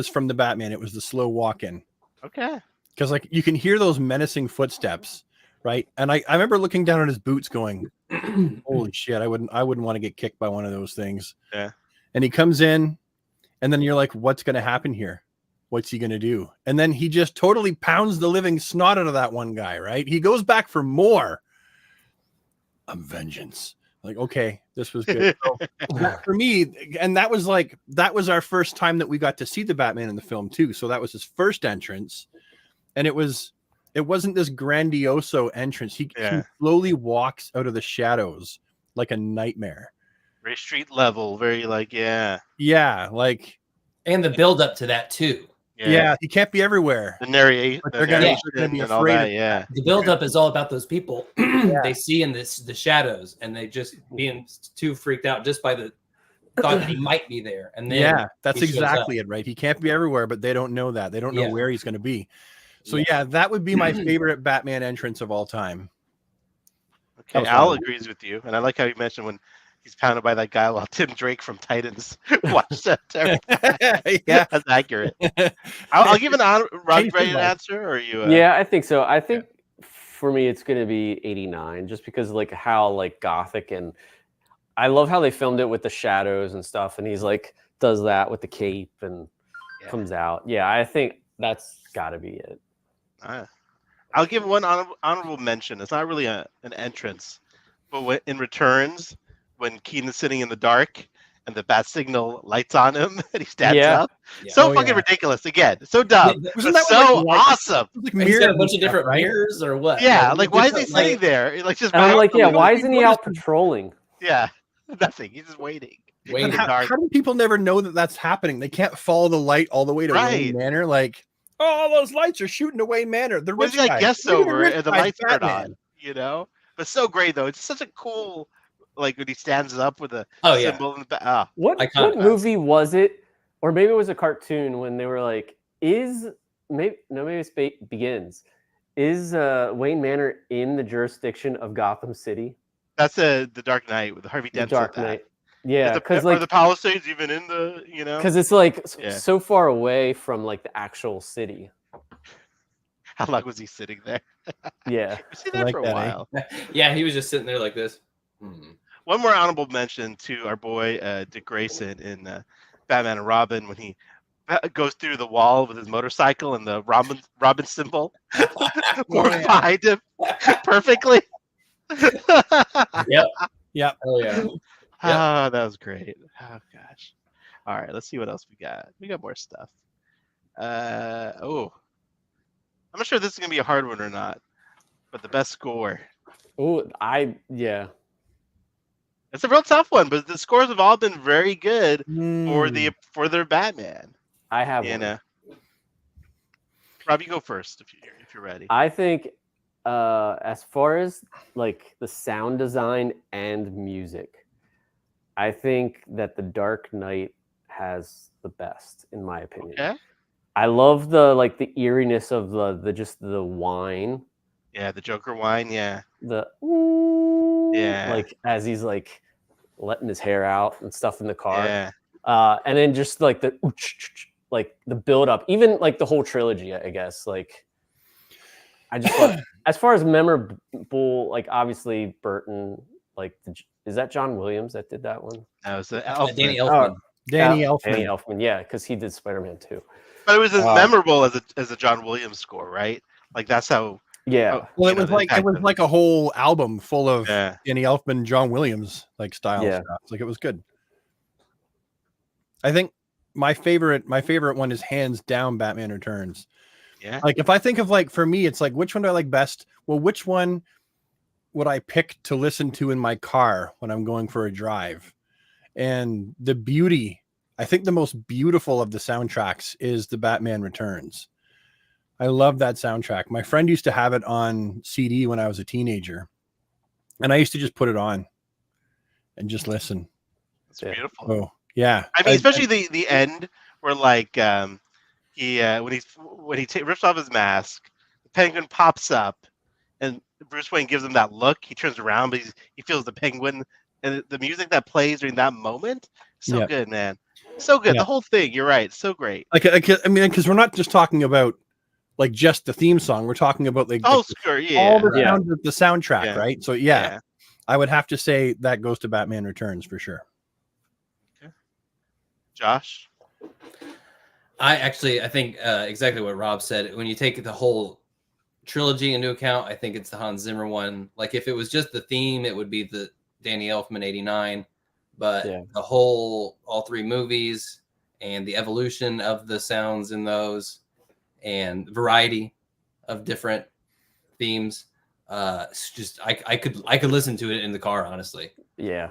Speaker 3: from the Batman. It was the slow walk in.
Speaker 1: Okay.
Speaker 3: Because like you can hear those menacing footsteps, right? And I remember looking down at his boots going, holy shit, I wouldn't want to get kicked by one of those things.
Speaker 1: Yeah.
Speaker 3: And he comes in, and then you're like, what's gonna happen here? What's he gonna do? And then he just totally pounds the living snot out of that one guy, right? He goes back for more. I'm vengeance. Like, okay, this was good. So, for me, and that was our first time that we got to see the Batman in the film too. So that was his first entrance. And it wasn't this grandioso entrance. He slowly walks out of the shadows like a nightmare.
Speaker 1: Very street level, very like,
Speaker 3: like
Speaker 4: and the build up to that too.
Speaker 3: Yeah, he can't be everywhere.
Speaker 1: The narration,
Speaker 3: they're gonna be
Speaker 1: and all that.
Speaker 3: afraid.
Speaker 1: Yeah,
Speaker 4: The build up is all about those people they see in the shadows, and they just being too freaked out just by the thought that he might be there. And then
Speaker 3: that's exactly it, right? He can't be everywhere, but they don't know that. They don't know where he's going to be. So that would be my favorite Batman entrance of all time.
Speaker 1: Okay, Al agrees with you, and I like how you mentioned when he's pounded by that guy while Tim Drake from Titans watched that.
Speaker 3: Yeah,
Speaker 1: that's accurate. I'll give an honor. Rob, ready to answer, or you?
Speaker 2: Yeah, I think so. I think for me, it's going to be 89, just because like how like gothic, and I love how they filmed it with the shadows and stuff, and he's like does that with the cape and comes out. Yeah, I think that's got to be it.
Speaker 1: I'll give one honorable mention. It's not really an entrance, but in Returns, when Keaton's sitting in the dark and the bat signal lights on him and he stands up. Yeah. So fucking ridiculous. Again, so dumb.
Speaker 3: Wasn't that
Speaker 1: so awesome.
Speaker 4: Like he's got a bunch of different mirrors or what?
Speaker 1: Yeah, like why is he sitting there? Like just.
Speaker 2: And I'm like, why isn't he out patrolling?
Speaker 1: Yeah, nothing. He's just waiting.
Speaker 3: How do people never know that that's happening? They can't follow the light all the way to Wayne Manor. Like, all those lights are shooting to Wayne Manor. The rich guy
Speaker 1: guests over and the lights turn on. You know, but so great though. It's such a cool. Like when he stands up with a symbol in the back.
Speaker 2: What movie was it? Or maybe it was a cartoon when they were like, maybe it's Begins. Is Wayne Manor in the jurisdiction of Gotham City?
Speaker 1: That's the Dark Knight with Harvey Dent.
Speaker 2: Dark Knight. Yeah,
Speaker 1: because like the Palisades even in the
Speaker 2: because it's like so far away from like the actual city.
Speaker 1: How long was he sitting there?
Speaker 2: Yeah,
Speaker 1: was he there for a while?
Speaker 4: Yeah, he was just sitting there like this.
Speaker 1: One more honorable mention to our boy Dick Grayson in Batman and Robin when he goes through the wall with his motorcycle and the Robin symbol behind him perfectly.
Speaker 4: Yep. Oh yeah.
Speaker 1: Oh, that was great. Oh gosh. All right, let's see what else we got. We got more stuff. I'm not sure if this is gonna be a hard one or not, but the best score. It's a real tough one, but the scores have all been very good for their Batman.
Speaker 2: I have one.
Speaker 1: Rob, you go first if you're ready.
Speaker 2: I think as far as like the sound design and music, I think that the Dark Knight has the best, in my opinion.
Speaker 1: Okay.
Speaker 2: I love the eeriness of the just the whine.
Speaker 1: Yeah, the Joker whine. Yeah.
Speaker 2: Like as he's like letting his hair out and stuff in the car.
Speaker 1: Yeah.
Speaker 2: And then just like the build up, even like the whole trilogy, I guess. Like I just love, as far as memorable, like obviously Burton, like is that John Williams that did that one?
Speaker 1: That was
Speaker 4: Danny Elfman.
Speaker 3: Danny
Speaker 2: Elfman, yeah, because he did Spider-Man 2.
Speaker 1: But it was as memorable as a John Williams score, right? Like that's how.
Speaker 2: Yeah.
Speaker 3: Well, it was like a whole album full of Danny Elfman, John Williams like style stuff. Like it was good. I think my favorite one is hands down Batman Returns.
Speaker 1: Yeah.
Speaker 3: Like if I think of like for me, it's like which one do I like best? Well, which one would I pick to listen to in my car when I'm going for a drive? And the beauty, I think the most beautiful of the soundtracks is the Batman Returns. I love that soundtrack. My friend used to have it on CD when I was a teenager, and I used to just put it on and just listen.
Speaker 1: It's beautiful.
Speaker 3: Oh yeah.
Speaker 1: I mean, especially the end where like when he rips off his mask, the Penguin pops up, and Bruce Wayne gives him that look. He turns around, but he feels the Penguin and the music that plays during that moment, so
Speaker 3: Yeah.
Speaker 1: good, man. So good.
Speaker 3: Yeah.
Speaker 1: The whole thing. You're right. So great.
Speaker 3: Like I mean, because we're not just talking about like just the theme song. We're talking about like
Speaker 1: Oh, sure. Yeah.
Speaker 3: all the
Speaker 2: Yeah.
Speaker 3: sound of the soundtrack,
Speaker 1: Yeah.
Speaker 3: right? So yeah, I would have to say that goes to Batman Returns for sure.
Speaker 1: Josh.
Speaker 4: I think exactly what Rob said. When you take the whole trilogy into account, I think it's the Hans Zimmer one. Like if it was just the theme, it would be the Danny Elfman 89. But the whole, all three movies and the evolution of the sounds in those and variety of different themes, it's just I could listen to it in the car, honestly.
Speaker 2: Yeah.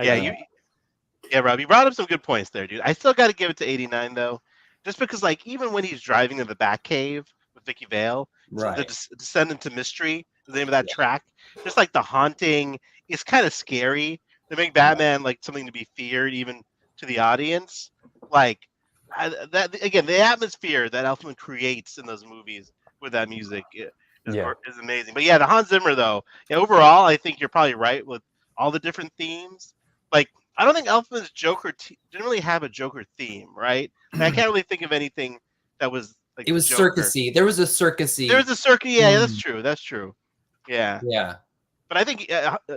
Speaker 1: Yeah, Rob, you brought up some good points there, dude. I still got to give it to 89 though, just because like even when he's driving to the Batcave with Vicky Vale,
Speaker 4: Right.
Speaker 1: the Descent into Mystery, the name of that track, just like the haunting, it's kind of scary. They make Batman like something to be feared, even to the audience. Like that again, the atmosphere that Elfman creates in those movies with that music is amazing. But yeah, the Hans Zimmer though, overall, I think you're probably right with all the different themes. Like I don't think Elfman's Joker didn't really have a Joker theme, right? I can't really think of anything that was like
Speaker 4: it was
Speaker 1: Joker.
Speaker 4: circusy. There was a circusy.
Speaker 1: There was a circus. Yeah, that's true. That's true. Yeah.
Speaker 4: Yeah.
Speaker 1: But I think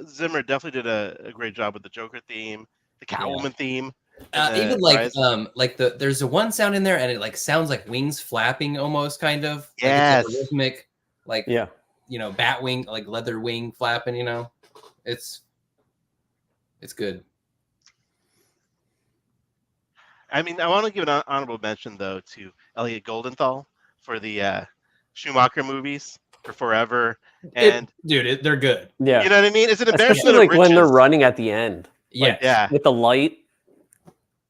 Speaker 1: Zimmer definitely did a great job with the Joker theme, the Catwoman theme.
Speaker 4: Even like there's a one sound in there and it like sounds like wings flapping almost kind of.
Speaker 1: Yes.
Speaker 4: Like it's like a rhythmic, like bat wing, like leather wing flapping, It's good.
Speaker 1: I mean, I want to give an honorable mention though to Elliot Goldenthal for the Schumacher movies for Forever, and
Speaker 4: they're good.
Speaker 2: Yeah,
Speaker 1: you know what I mean. It's an embarrassment
Speaker 2: especially like
Speaker 1: of
Speaker 2: when they're
Speaker 1: riches.
Speaker 2: running at the end.
Speaker 4: Yeah,
Speaker 2: with the light.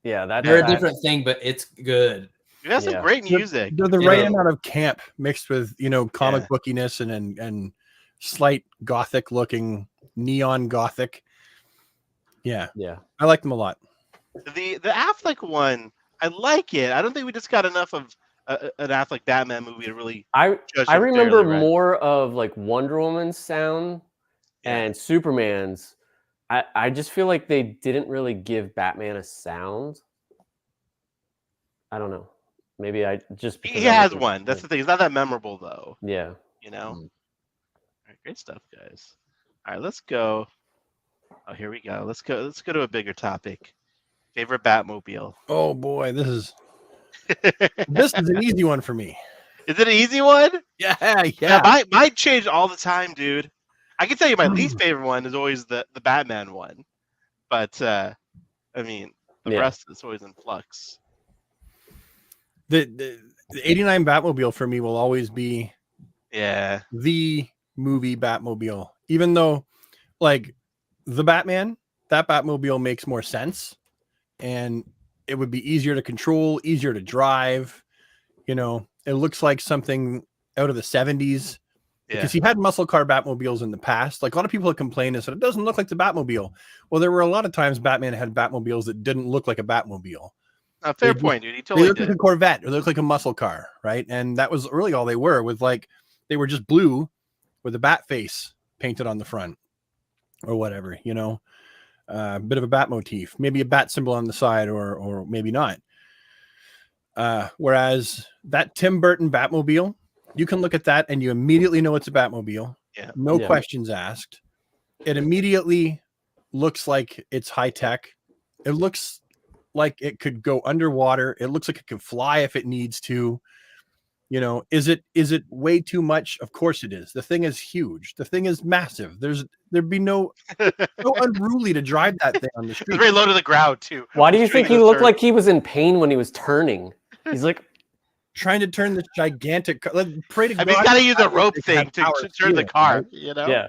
Speaker 2: Yeah,
Speaker 4: they're a different thing, but it's good.
Speaker 1: You have some great music.
Speaker 3: They're the right amount of camp mixed with comic bookiness and slight gothic looking neon gothic. Yeah, I like them a lot.
Speaker 1: The Affleck one, I like it. I don't think we just got enough of an Affleck Batman movie to really.
Speaker 2: I remember
Speaker 1: fairly, right?
Speaker 2: more of like Wonder Woman's sound and Superman's. I just feel like they didn't really give Batman a sound. I don't know. Maybe I just
Speaker 1: he has one. That's the thing. It's not that memorable though.
Speaker 2: Yeah.
Speaker 1: All right, great stuff, guys. All right, let's go. Oh, here we go. Let's go to a bigger topic. Favorite Batmobile.
Speaker 3: Oh boy, this is an easy one for me.
Speaker 1: Is it an easy one?
Speaker 3: Yeah.
Speaker 1: Mine change all the time, dude. I can tell you my least favorite one is always the Batman one, but I mean the rest is always in flux.
Speaker 3: The 89 Batmobile for me will always be the movie Batmobile, even though like the Batman, that Batmobile makes more sense and it would be easier to control, easier to drive. It looks like something out of the 70s because he had muscle car Batmobiles in the past. Like a lot of people have complained and said it doesn't look like the Batmobile. Well, there were a lot of times Batman had Batmobiles that didn't look like a Batmobile.
Speaker 1: Fair point, dude. He totally
Speaker 3: they look
Speaker 1: did.
Speaker 3: like a Corvette or they look like a muscle car, right? And that was really all they were. With like they were just blue with a bat face painted on the front or whatever. A bit of a bat motif, maybe a bat symbol on the side, or maybe not. Whereas that Tim Burton Batmobile, you can look at that and you immediately know it's a Batmobile.
Speaker 1: Yeah.
Speaker 3: No questions asked. It immediately looks like it's high tech. It looks like it could go underwater. It looks like it can fly if it needs to. Is it way too much? Of course it is. The thing is huge. The thing is massive. There'd be no unruly to drive that thing on the street.
Speaker 1: It's very low to the ground too.
Speaker 2: Why do you think he looked like he was in pain when he was turning? He's like
Speaker 3: trying to turn this gigantic car. Pray to God.
Speaker 1: He's got to use a rope thing to turn the car.
Speaker 2: Yeah.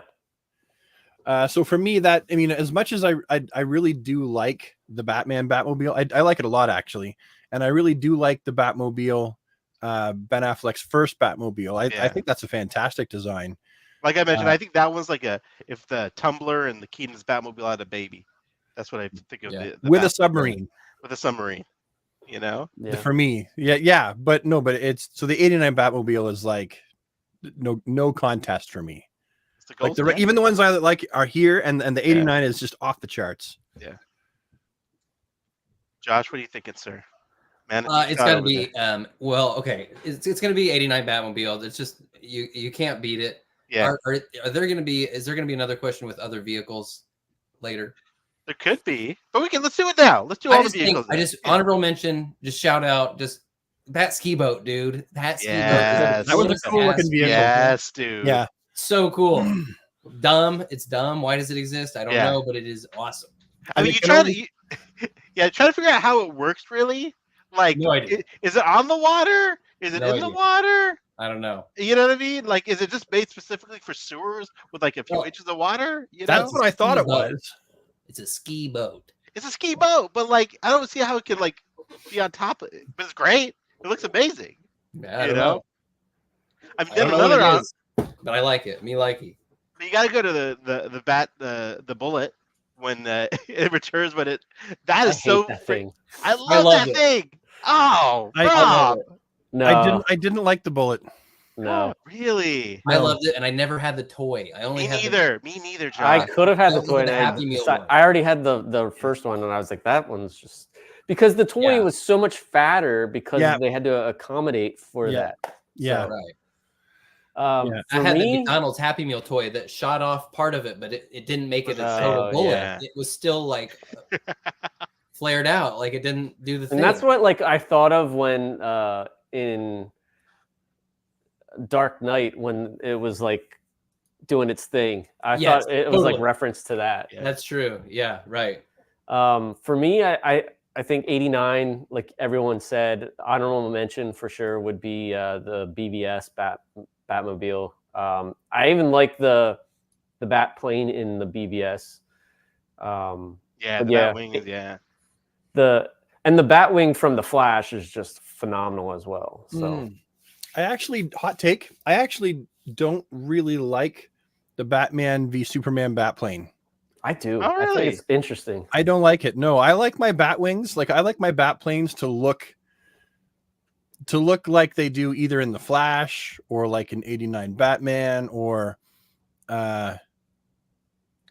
Speaker 3: So for me, that as much as I really do like the Batman Batmobile, I like it a lot actually, and I really do like the Batmobile, Ben Affleck's first Batmobile. I think that's a fantastic design.
Speaker 1: Like I mentioned, I think that one's like if the Tumbler and the Keaton's Batmobile had a baby. That's what I think of
Speaker 3: with a submarine.
Speaker 1: With a submarine,
Speaker 3: For me, but it's so the 89 Batmobile is like no contest for me.
Speaker 1: a gold
Speaker 3: Like the
Speaker 1: standard.
Speaker 3: even the ones I like are here, and the 89 is just off the charts.
Speaker 1: Josh, what are you thinking, sir? Man,
Speaker 4: It's got to be well, okay. It's going to be 89 Batmobile. It's just you can't beat it.
Speaker 1: Yeah,
Speaker 4: Are there going to be? Is there going to be another question with other vehicles later?
Speaker 1: there could be, but let's do it now. Let's do all the vehicles.
Speaker 4: I just honorable mention, just shout out, just that ski boat, dude. That ski
Speaker 1: Yes.
Speaker 4: boat.
Speaker 3: That was a cool looking vehicle.
Speaker 1: Yes, dude.
Speaker 3: Yeah.
Speaker 4: So cool. Dumb. It's dumb. Why does it exist? I don't
Speaker 1: Yeah.
Speaker 4: know, but it is awesome.
Speaker 1: I mean,
Speaker 3: it
Speaker 1: you
Speaker 3: can
Speaker 1: try
Speaker 3: only-
Speaker 1: try to figure out how it works. Really, like,
Speaker 4: No idea.
Speaker 1: is it on the water? Is it
Speaker 4: No
Speaker 1: in the
Speaker 4: idea.
Speaker 1: water?
Speaker 4: I don't know.
Speaker 1: You know what I mean? Like, is it just made specifically for sewers with like a few
Speaker 4: Well,
Speaker 1: inches of water? You know,
Speaker 3: That's what I thought it
Speaker 4: boat.
Speaker 3: was.
Speaker 4: It's a ski boat.
Speaker 1: it's a ski boat, but like, I don't see how it can like be on top of it. But it's great. It looks amazing.
Speaker 4: I
Speaker 1: You
Speaker 4: don't
Speaker 1: know?
Speaker 4: know.
Speaker 1: I mean,
Speaker 4: I
Speaker 1: then
Speaker 4: don't know what
Speaker 1: another
Speaker 4: it is, but I like it. Me likey.
Speaker 1: you got to go to the bullet when it returns. But that
Speaker 2: I
Speaker 1: is so
Speaker 2: hate that thing.
Speaker 1: I love
Speaker 4: love
Speaker 1: that
Speaker 4: it.
Speaker 1: thing. Oh,
Speaker 3: I
Speaker 1: Rob.
Speaker 2: No,
Speaker 3: I didn't like the bullet.
Speaker 2: no.
Speaker 1: Really?
Speaker 4: I
Speaker 3: No.
Speaker 4: loved it, and I never had the toy. I only
Speaker 1: Me
Speaker 4: had
Speaker 1: neither. Me neither, Josh.
Speaker 2: I could have had
Speaker 4: That
Speaker 2: the
Speaker 4: was
Speaker 2: toy.
Speaker 4: the
Speaker 2: And
Speaker 4: Happy Meal one.
Speaker 2: I already had the first one, and I was like, that one's just because the toy
Speaker 4: Yeah.
Speaker 2: was so much fatter because
Speaker 3: Yeah.
Speaker 2: they had to accommodate for
Speaker 3: Yeah.
Speaker 2: that.
Speaker 3: Yeah.
Speaker 4: right.
Speaker 3: Yeah.
Speaker 2: For
Speaker 4: I had the
Speaker 2: me,
Speaker 4: McDonald's Happy Meal toy that shot off part of it, but it didn't make it a
Speaker 1: Oh,
Speaker 4: total bullet.
Speaker 1: yeah.
Speaker 4: It was still like flared out, like it didn't do the thing.
Speaker 2: and that's what like I thought of when in Dark Knight when it was like doing its thing. I
Speaker 4: Yes,
Speaker 2: thought it was like
Speaker 4: totally.
Speaker 2: reference to that.
Speaker 1: Yeah.
Speaker 4: That's true. Yeah, right.
Speaker 2: For me, I think 89, like everyone said, honorable mention for sure would be the BBS Batmobile. I even like the Bat plane in the BBS.
Speaker 1: Yeah,
Speaker 2: But
Speaker 1: the
Speaker 2: yeah,
Speaker 1: Batwing is
Speaker 2: the Batwing from the Flash is just phenomenal as well. So
Speaker 3: Mm. I actually hot take. I actually don't really like the Batman v Superman Batplane.
Speaker 2: I do.
Speaker 1: Oh,
Speaker 2: I
Speaker 1: really?
Speaker 2: think it's interesting.
Speaker 3: I don't like it. No, I like my Batwings. Like I like my Batplanes to look like they do either in the Flash or like an 89 Batman or in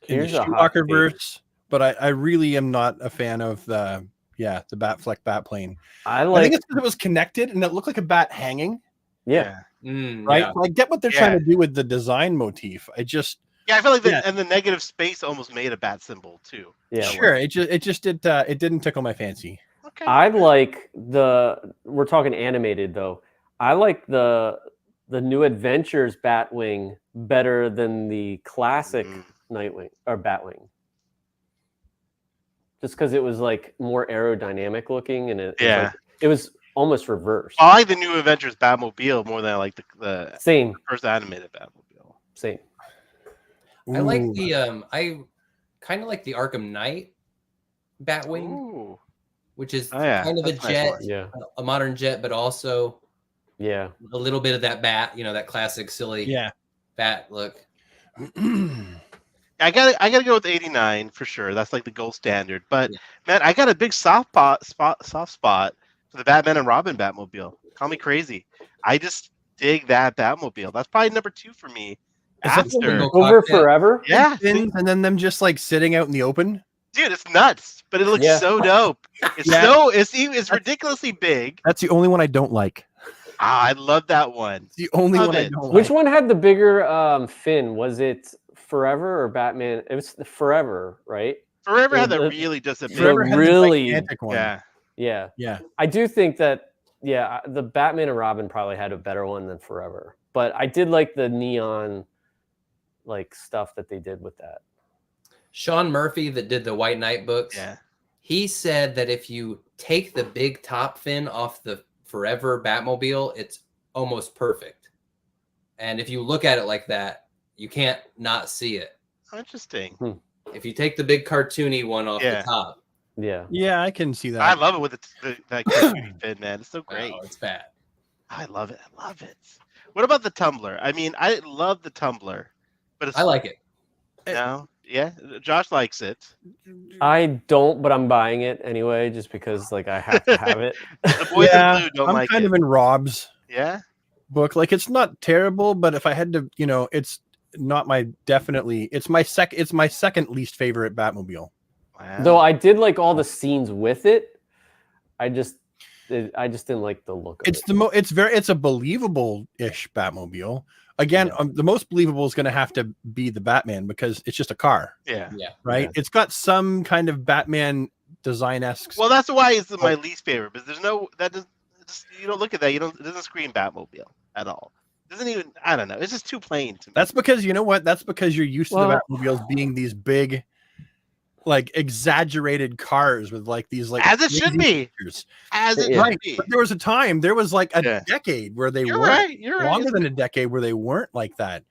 Speaker 2: Here's
Speaker 3: the
Speaker 2: a hot
Speaker 3: Schumacher
Speaker 2: take.
Speaker 3: verse. But I really am not a fan of the Batfleck Batplane.
Speaker 2: I
Speaker 3: I
Speaker 2: like,
Speaker 3: think it's because it was connected and it looked like a bat hanging,
Speaker 2: yeah.
Speaker 3: right?
Speaker 4: Yeah.
Speaker 3: So I get what they're trying to do with the design motif. I just
Speaker 1: Yeah, I feel like
Speaker 3: Yeah.
Speaker 1: and the negative space almost made a bat symbol too.
Speaker 2: Yeah.
Speaker 3: sure it just did it didn't tickle my fancy.
Speaker 1: Okay.
Speaker 2: I like we're talking animated though. I like the New Adventures Batwing better than the classic
Speaker 1: Mhm.
Speaker 2: Nightwing or Batwing. Just because it was like more aerodynamic looking and it was almost reversed.
Speaker 1: I like the New Adventures Batmobile more than I like the
Speaker 2: Same,
Speaker 1: first animated Batmobile.
Speaker 2: same.
Speaker 4: I like
Speaker 3: Ooh.
Speaker 4: the I kind of like the Arkham Knight Batwing,
Speaker 1: Ooh.
Speaker 4: which is
Speaker 1: Oh, yeah.
Speaker 4: kind of a
Speaker 1: That's a nice
Speaker 4: jet,
Speaker 1: one.
Speaker 2: Yeah,
Speaker 4: a modern jet, but also
Speaker 2: yeah.
Speaker 4: a little bit of that bat, that classic silly
Speaker 3: Yeah.
Speaker 4: bat look.
Speaker 1: I gotta go with 89 for sure. That's like the gold standard. But
Speaker 4: Yeah.
Speaker 1: man, I got a big soft spot for the Batman and Robin Batmobile. Call me crazy. I just dig that Batmobile. That's probably number 2 for me.
Speaker 3: Is that
Speaker 1: After,
Speaker 4: single-
Speaker 2: Over
Speaker 4: cockpit.
Speaker 2: Forever.
Speaker 1: yeah,
Speaker 3: Fins and then them just like sitting out in the open.
Speaker 1: dude, it's nuts, but it looks
Speaker 2: Yeah.
Speaker 1: so dope. It's
Speaker 3: Yeah.
Speaker 1: it's ridiculously big.
Speaker 3: That's the only one I don't like.
Speaker 1: I love that one.
Speaker 3: It's the only
Speaker 1: Love
Speaker 3: one I
Speaker 1: it.
Speaker 3: don't
Speaker 2: Which
Speaker 3: like.
Speaker 2: one had the bigger fin? Was it Forever or Batman? It was the Forever, right?
Speaker 1: Forever had
Speaker 2: The-
Speaker 1: the really just a big.
Speaker 3: Forever had the
Speaker 2: really-
Speaker 3: gigantic one.
Speaker 1: Yeah,
Speaker 2: Yeah.
Speaker 3: Yeah.
Speaker 2: I do think that, the Batman and Robin probably had a better one than Forever. But I did like the neon like stuff that they did with that.
Speaker 4: Sean Murphy that did the White Knight books.
Speaker 1: yeah.
Speaker 4: He said that if you take the big top fin off the Forever Batmobile, it's almost perfect. And if you look at it like that, you can't not see it.
Speaker 1: Interesting.
Speaker 4: If you take the big cartoony one off
Speaker 1: Yeah.
Speaker 4: the top,
Speaker 2: Yeah.
Speaker 3: Yeah, I can see that.
Speaker 1: I love it with that cartoony fin, man. It's so great.
Speaker 4: oh, it's bad.
Speaker 1: I love it. I love it. What about the Tumbler? I mean, I love the Tumbler, but it's
Speaker 4: I like it.
Speaker 1: Yeah, Josh likes it.
Speaker 2: I don't, but I'm buying it anyway, just because like I have to have it.
Speaker 1: The boys
Speaker 3: Yeah,
Speaker 1: in blue don't
Speaker 3: I'm
Speaker 1: like
Speaker 3: kind
Speaker 1: it.
Speaker 3: of in Rob's
Speaker 1: Yeah,
Speaker 3: book. Like it's not terrible, but if I had to, it's not my definitely. It's my second least favorite Batmobile.
Speaker 1: Wow.
Speaker 2: Though I did like all the scenes with it, I just didn't like the look of
Speaker 3: It's
Speaker 2: it.
Speaker 3: it's a believable-ish Batmobile. Again, the most believable is going to have to be the Batman because it's just a car,
Speaker 1: yeah.
Speaker 3: right?
Speaker 2: Yeah.
Speaker 3: It's got some kind of Batman design-esque.
Speaker 1: Well, that's why it's my least favorite. Because there's no that does just, you don't look at that. It doesn't scream Batmobile at all. It doesn't even. I don't know. It's just too plain to me.
Speaker 3: That's because you know what? That's because you're used to the Batmobiles being these big, like exaggerated cars with like these like
Speaker 1: as it should be.
Speaker 3: features.
Speaker 1: As it
Speaker 2: Yeah.
Speaker 1: should be.
Speaker 3: But there was a time, there was like a
Speaker 1: Yeah.
Speaker 3: decade where they
Speaker 1: You're
Speaker 3: weren't.
Speaker 1: right. You're right.
Speaker 3: Longer than a decade where they weren't like that.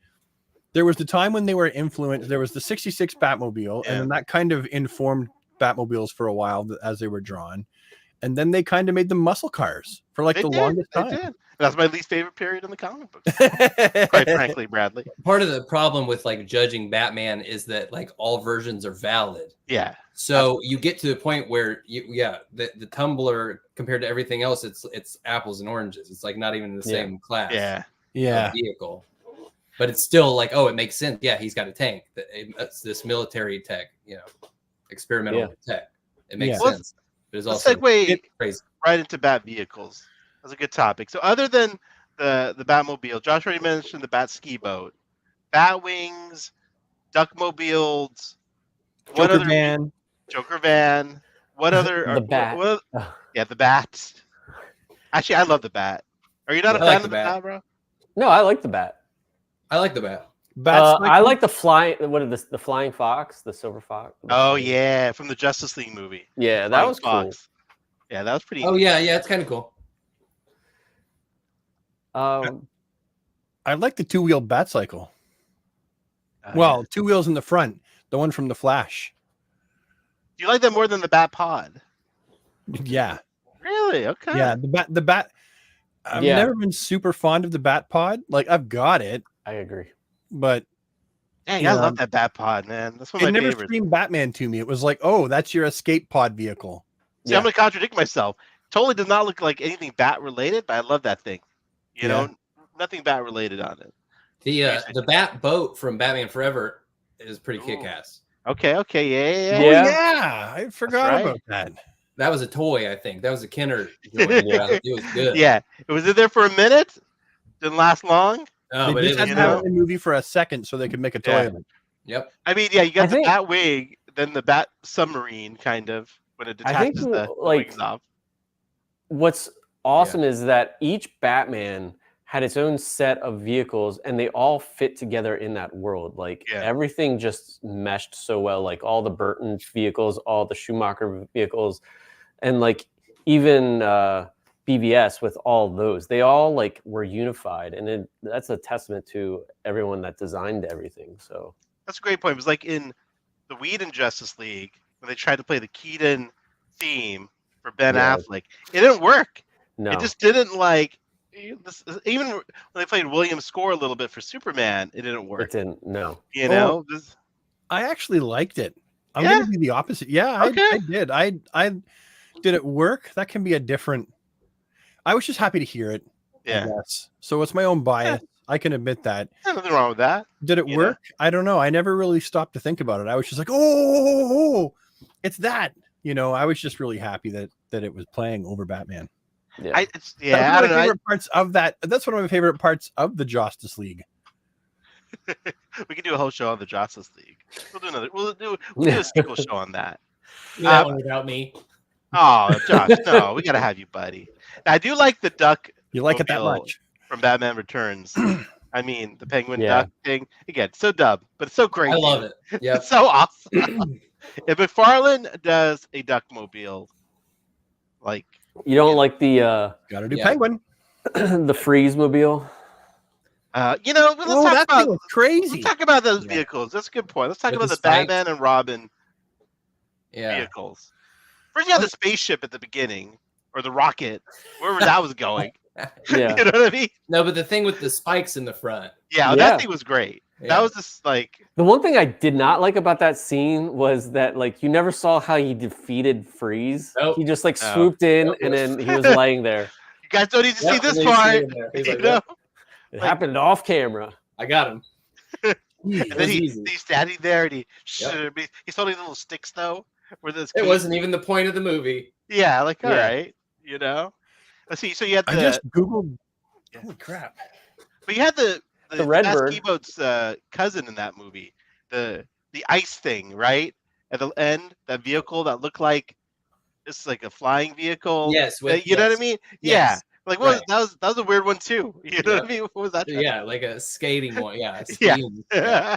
Speaker 3: There was the time when they were influenced. There was the 66 Batmobile,
Speaker 1: Yeah.
Speaker 3: and then that kind of informed Batmobiles for a while as they were drawn. And then they kind of made them muscle cars for like
Speaker 1: They
Speaker 3: the
Speaker 1: did,
Speaker 3: longest
Speaker 1: they
Speaker 3: time.
Speaker 1: did. That's my least favorite period in the comic books. Quite frankly, Bradley.
Speaker 4: Part of the problem with like judging Batman is that like all versions are valid.
Speaker 1: Yeah.
Speaker 4: So you get to the point where the Tumbler compared to everything else, it's apples and oranges. It's like not even in the same class
Speaker 1: Yeah.
Speaker 3: Yeah.
Speaker 4: of vehicle. But it's still like, oh, it makes sense. Yeah, he's got a tank. It's this military tech, experimental tech. It makes
Speaker 3: Yeah.
Speaker 4: sense. But it's
Speaker 1: Let's
Speaker 4: also
Speaker 1: segue
Speaker 4: crazy.
Speaker 1: right into Bat vehicles. That's a good topic. So other than the Batmobile, Josh already mentioned the Bat ski boat, Bat wings, Duckmobiles, what
Speaker 3: Joker
Speaker 1: other
Speaker 3: van.
Speaker 1: Joker van? What other
Speaker 2: The Bat.
Speaker 1: yeah, the Bat. Actually, I love the Bat. Are you not a
Speaker 4: I like
Speaker 1: fan
Speaker 4: the
Speaker 1: of the
Speaker 4: Bat.
Speaker 1: Bat, bro?
Speaker 2: No, I like the Bat.
Speaker 4: I like the Bat.
Speaker 2: I like the flying. What is this? The flying fox, the silver fox.
Speaker 1: Oh yeah, from the Justice League movie.
Speaker 2: Yeah, that
Speaker 1: Flying
Speaker 2: was cool.
Speaker 1: Fox. Yeah, that was pretty.
Speaker 4: Oh yeah, it's kind of cool.
Speaker 3: I like the two-wheel bat cycle.
Speaker 1: Uh,
Speaker 3: Well, two wheels in the front, the one from the Flash.
Speaker 1: do you like that more than the Bat Pod?
Speaker 3: Yeah.
Speaker 1: Really? Okay.
Speaker 3: Yeah. The bat. I've
Speaker 2: Yeah.
Speaker 3: never been super fond of the Bat Pod. Like I've got it,
Speaker 2: I agree.
Speaker 3: but
Speaker 1: Dang,
Speaker 3: Yeah.
Speaker 1: I love that Bat Pod, man. That's one
Speaker 3: it
Speaker 1: of my
Speaker 3: never
Speaker 1: favorites.
Speaker 3: screamed Batman to me. It was like, oh, that's your escape pod vehicle.
Speaker 1: See,
Speaker 2: Yeah.
Speaker 1: I'm gonna contradict myself. Totally does not look like anything Bat related, but I love that thing. You know, nothing Bat related on it.
Speaker 4: The Bat boat from Batman Forever is pretty
Speaker 1: Ooh.
Speaker 4: kick-ass.
Speaker 1: Okay, yeah.
Speaker 3: Oh,
Speaker 2: Yeah.
Speaker 3: yeah. I forgot
Speaker 1: right.
Speaker 3: about that.
Speaker 4: That was a toy, I think. That was a Kenner joint. It was good.
Speaker 1: Yeah, it was in there for a minute. Didn't last long.
Speaker 4: No,
Speaker 3: They
Speaker 4: but
Speaker 3: just
Speaker 4: it
Speaker 3: had
Speaker 4: was
Speaker 3: to have
Speaker 1: know.
Speaker 3: it in the movie for a second so they could make a toy
Speaker 1: Yeah.
Speaker 3: of it.
Speaker 4: Yep.
Speaker 1: I mean, yeah, you got
Speaker 2: I
Speaker 1: the
Speaker 2: think-
Speaker 1: Bat wing, then the Bat submarine, kind of when it
Speaker 2: I think,
Speaker 1: detaches the
Speaker 2: like,
Speaker 1: wings off.
Speaker 2: What's awesome is that each Batman had its own set of vehicles and they all fit together in that world. Like
Speaker 1: Yeah.
Speaker 2: everything just meshed so well. Like all the Burton vehicles, all the Schumacher vehicles, and like even BVS with all those, they all like were unified, and that's a testament to everyone that designed everything. So
Speaker 1: That's a great point. It was like in the Whedon Justice League when they tried to play the Keaton theme for Ben
Speaker 2: Yeah.
Speaker 1: Affleck. It didn't work.
Speaker 2: no,
Speaker 1: It just didn't like. Even when they played Williams' score a little bit for Superman, it didn't
Speaker 2: it
Speaker 1: work.
Speaker 2: didn't. No,
Speaker 1: You know, This-
Speaker 3: I actually liked it. I'm
Speaker 1: Yeah?
Speaker 3: gonna be the opposite. Yeah,
Speaker 1: Okay.
Speaker 3: I did. I did it work? That can be a different. I was just happy to hear it. I
Speaker 1: yeah,
Speaker 3: guess. So it's my own bias. I can admit that.
Speaker 1: There's nothing wrong with that.
Speaker 3: Did it
Speaker 1: You know?
Speaker 3: work? I don't know. I never really stopped to think about it. I was just like, oh, it's that. You know, I was just really happy that it was playing over Batman.
Speaker 2: yeah,
Speaker 1: I
Speaker 3: That's
Speaker 1: don't
Speaker 3: one of my
Speaker 1: know.
Speaker 3: favorite parts of that. That's one of my favorite parts of the Justice League.
Speaker 1: We could do a whole show on the Justice League. We'll do another. We'll do a sequel show on that.
Speaker 4: That one without me.
Speaker 1: Oh, Josh, no, we gotta have you, buddy. I do like the duck
Speaker 3: You like it that
Speaker 1: Mobile.
Speaker 3: much?
Speaker 1: from Batman Returns. I mean, the penguin
Speaker 2: Yeah.
Speaker 1: duck thing. Again, so dumb, but it's so great.
Speaker 4: I love it. Yep.
Speaker 1: It's so awesome. If McFarlane does a Duckmobile, like
Speaker 2: you don't like the
Speaker 3: Got to do
Speaker 4: Yeah.
Speaker 3: Penguin.
Speaker 2: the Freeze mobile.
Speaker 1: you know, let's
Speaker 3: Oh,
Speaker 1: talk
Speaker 3: that thing
Speaker 1: about
Speaker 3: was crazy.
Speaker 1: let's talk about those
Speaker 2: Yeah.
Speaker 1: vehicles. That's a good point. Let's talk
Speaker 4: With
Speaker 1: about
Speaker 4: the
Speaker 1: the
Speaker 4: spikes.
Speaker 1: Batman and Robin
Speaker 4: Yeah.
Speaker 1: vehicles. First, you had the spaceship at the beginning, or the rocket, wherever that was going.
Speaker 2: Yeah,
Speaker 1: You know what I mean?
Speaker 4: No, but the thing with the spikes in the front.
Speaker 1: Yeah,
Speaker 2: Yeah.
Speaker 1: that thing was great.
Speaker 4: Yeah.
Speaker 1: That was just like,
Speaker 2: the one thing I did not like about that scene was that like you never saw how he defeated Freeze.
Speaker 4: Nope.
Speaker 2: He just like
Speaker 1: No.
Speaker 2: swooped in
Speaker 4: Nope.
Speaker 2: and then he was laying there.
Speaker 1: you guys don't need to see
Speaker 4: Yep,
Speaker 1: this
Speaker 4: and then you see
Speaker 1: part.
Speaker 4: him there. He's
Speaker 1: You
Speaker 4: like,
Speaker 1: know?
Speaker 4: "Yep,
Speaker 2: It
Speaker 1: Like-
Speaker 2: happened off camera.
Speaker 4: I got him.
Speaker 1: And
Speaker 4: It
Speaker 1: then
Speaker 4: was easy.
Speaker 1: he's standing there and
Speaker 4: Yep.
Speaker 1: he's holding little sticks though. Where this
Speaker 4: It wasn't even the point of the movie.
Speaker 1: Yeah, like all
Speaker 2: Yeah.
Speaker 1: right, you know. Let's see. So you had
Speaker 3: I just Googled. Holy crap.
Speaker 1: but you had the
Speaker 2: Redbird.
Speaker 1: Skiboat's cousin in that movie, the ice thing, right? At the end, that vehicle that looked like it's like a flying vehicle.
Speaker 4: Yes, with
Speaker 1: You know what I
Speaker 4: yes.
Speaker 1: mean?
Speaker 4: Yes.
Speaker 1: Yeah. Like what
Speaker 4: Right.
Speaker 1: that was a weird one too. You know what I
Speaker 4: Yep.
Speaker 1: mean? What was that?
Speaker 4: Yeah, like a skating one. Yeah,
Speaker 1: Yeah.
Speaker 4: skiing. Yeah.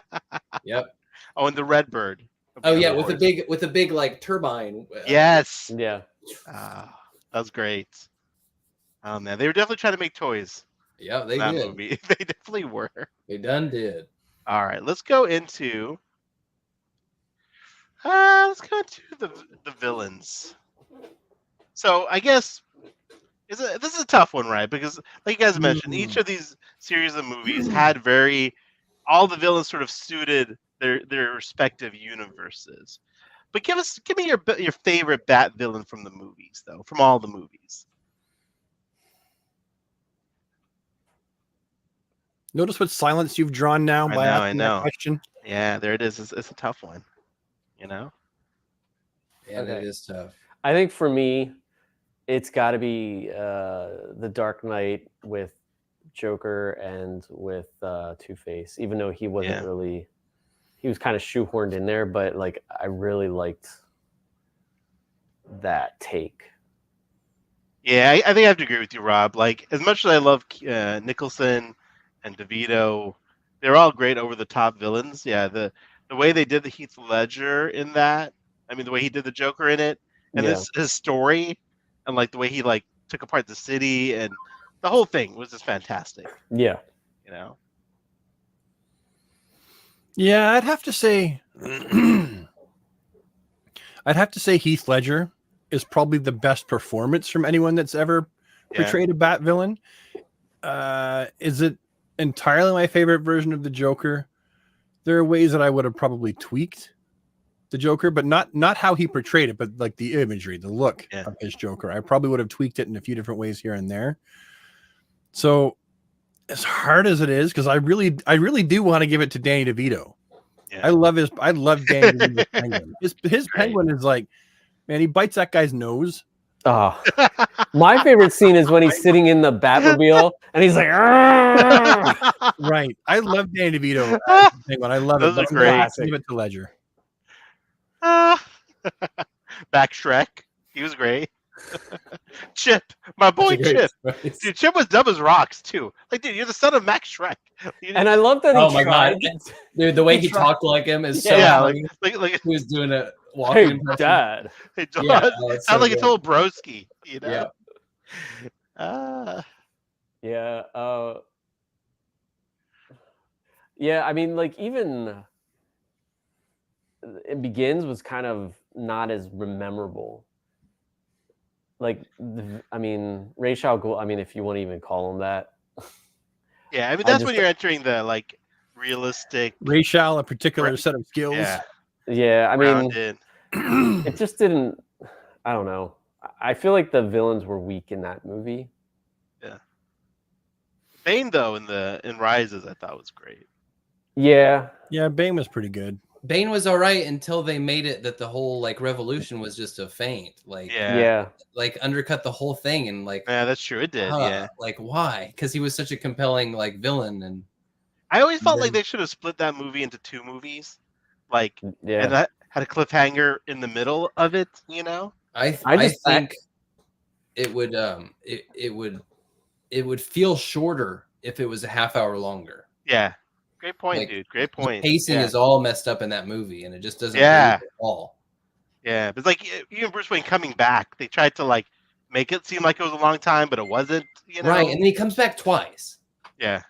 Speaker 4: Yep.
Speaker 1: Oh, and the Redbird.
Speaker 4: Oh yeah,
Speaker 1: Of
Speaker 4: with
Speaker 1: course.
Speaker 4: a big like turbine.
Speaker 1: Yes.
Speaker 2: Yeah.
Speaker 1: Ah, that was great. Oh man, they were definitely trying to make toys.
Speaker 4: Yeah, they
Speaker 1: in that
Speaker 4: did.
Speaker 1: movie. They definitely were.
Speaker 4: They done did.
Speaker 1: All right, let's go into the villains. So I guess this is a tough one, right? Because like you guys mentioned, each of these series of movies had all the villains sort of suited their respective universes. But give me your favorite Bat villain from the movies, though, from all the movies.
Speaker 3: Notice what silence you've drawn now by asking that question.
Speaker 1: Yeah, there it is. It's a tough one, you know.
Speaker 4: Yeah,
Speaker 2: Okay.
Speaker 4: that is tough.
Speaker 2: I think for me, it's got to be the Dark Knight with Joker and with Two-Face. Even though he wasn't really, he was kind of shoehorned in there, but like I really liked that take.
Speaker 1: Yeah, I think I have to agree with you, Rob. Like as much as I love Nicholson and DeVito, they're all great over the top villains. Yeah, the way they did the Heath Ledger in that, I mean the way he did the Joker in it, and his story, and like the way he like took apart the city and the whole thing was just fantastic.
Speaker 2: Yeah.
Speaker 1: You know.
Speaker 3: Yeah, I'd have to say Heath Ledger is probably the best performance from anyone that's ever portrayed a Bat villain. Is it entirely my favorite version of the Joker? There are ways that I would have probably tweaked the Joker, but not how he portrayed it, but like the imagery, the look of his Joker. I probably would have tweaked it in a few different ways here and there. So as hard as it is, because I really do want to give it to Danny DeVito. Yeah. I love Danny DeVito's penguin. His penguin is like, man, he bites that guy's nose.
Speaker 2: Oh, my favorite scene is when he's sitting in the Batmobile and he's like,
Speaker 3: right. I love Danny DeVito. Penguin. I love
Speaker 1: it.
Speaker 3: But
Speaker 1: great.
Speaker 3: Give it to Ledger.
Speaker 1: Back Shrek. He was great. Chip, my boy Chip. Dude, Chip was dumb as rocks too. Like, dude, you're the son of Max Shrek.
Speaker 2: And I love that.
Speaker 4: Oh my god, dude, the way he talked like him is so funny.
Speaker 1: like
Speaker 4: he was doing a walking.
Speaker 2: Hey, Dad.
Speaker 1: Hey, Dad. Sound like a total broski. You know.
Speaker 2: Yeah. Yeah. I mean, like even It Begins was kind of not as memorable. Like, I mean, Ra's al Ghul, I mean, if you want to even call him that.
Speaker 1: Yeah, I mean, that's when you're entering the, like, realistic...
Speaker 3: Ra's al, a particular set of skills.
Speaker 2: Yeah, I mean, it just didn't... I don't know. I feel like the villains were weak in that movie.
Speaker 1: Yeah. Bane, though, in Rises, I thought was great.
Speaker 2: Yeah.
Speaker 3: Yeah, Bane was pretty good.
Speaker 4: Bane was all right until they made it that the whole like revolution was just a feint. Like like undercut the whole thing and like
Speaker 1: that's true. It did.
Speaker 4: Like why? Because he was such a compelling like villain. And
Speaker 1: I always felt like they should have split that movie into two movies. Like and that had a cliffhanger in the middle of it, you know?
Speaker 4: I think it would it would feel shorter if it was a half hour longer.
Speaker 1: Yeah. Great point, like, dude. Great point.
Speaker 4: The pacing is all messed up in that movie, and it just doesn't
Speaker 1: at
Speaker 4: all.
Speaker 1: Yeah, but it's like even Bruce Wayne coming back, they tried to like make it seem like it was a long time, but it wasn't. You know?
Speaker 4: Right, and then he comes back twice.
Speaker 1: Yeah,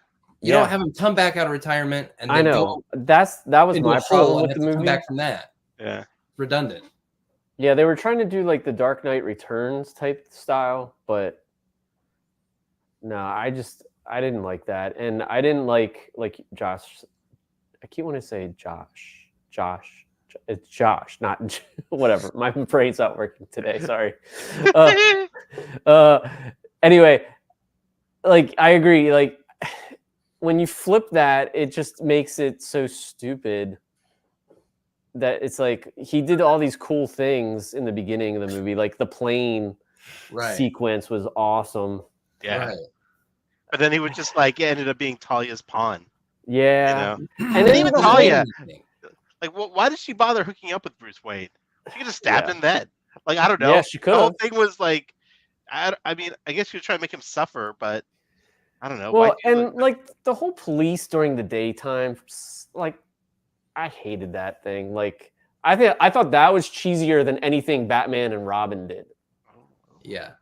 Speaker 4: you don't have him come back out of retirement, and then
Speaker 2: I know that was my problem with the movie.
Speaker 4: Come back from that.
Speaker 1: Yeah,
Speaker 4: redundant.
Speaker 2: Yeah, they were trying to do like the Dark Knight Returns type style, but no, I didn't like that, and I didn't like Josh. I keep wanting to say Josh. It's Josh, not whatever. My brain's not working today. Sorry. Anyway, like I agree. Like when you flip that, it just makes it so stupid that it's like he did all these cool things in the beginning of the movie, like the plane
Speaker 4: Right.
Speaker 2: sequence was awesome.
Speaker 1: Yeah.
Speaker 4: Right.
Speaker 1: But then he was just like, it ended up being Talia's pawn.
Speaker 2: Yeah.
Speaker 1: You know?
Speaker 2: And then
Speaker 1: even
Speaker 2: the
Speaker 1: Talia,
Speaker 4: Anything.
Speaker 1: like, why did she bother hooking up with Bruce Wayne? She could have stabbed
Speaker 2: Yeah.
Speaker 1: him then. Like, I don't know.
Speaker 2: Yeah, she
Speaker 1: The whole
Speaker 2: could.
Speaker 1: thing was like, I mean, I guess she was trying to make him suffer, but I don't know.
Speaker 2: Well,
Speaker 1: Why'd you
Speaker 2: and like the whole police during the daytime, like I hated that thing. Like I thought that was cheesier than anything Batman and Robin did.
Speaker 4: Yeah.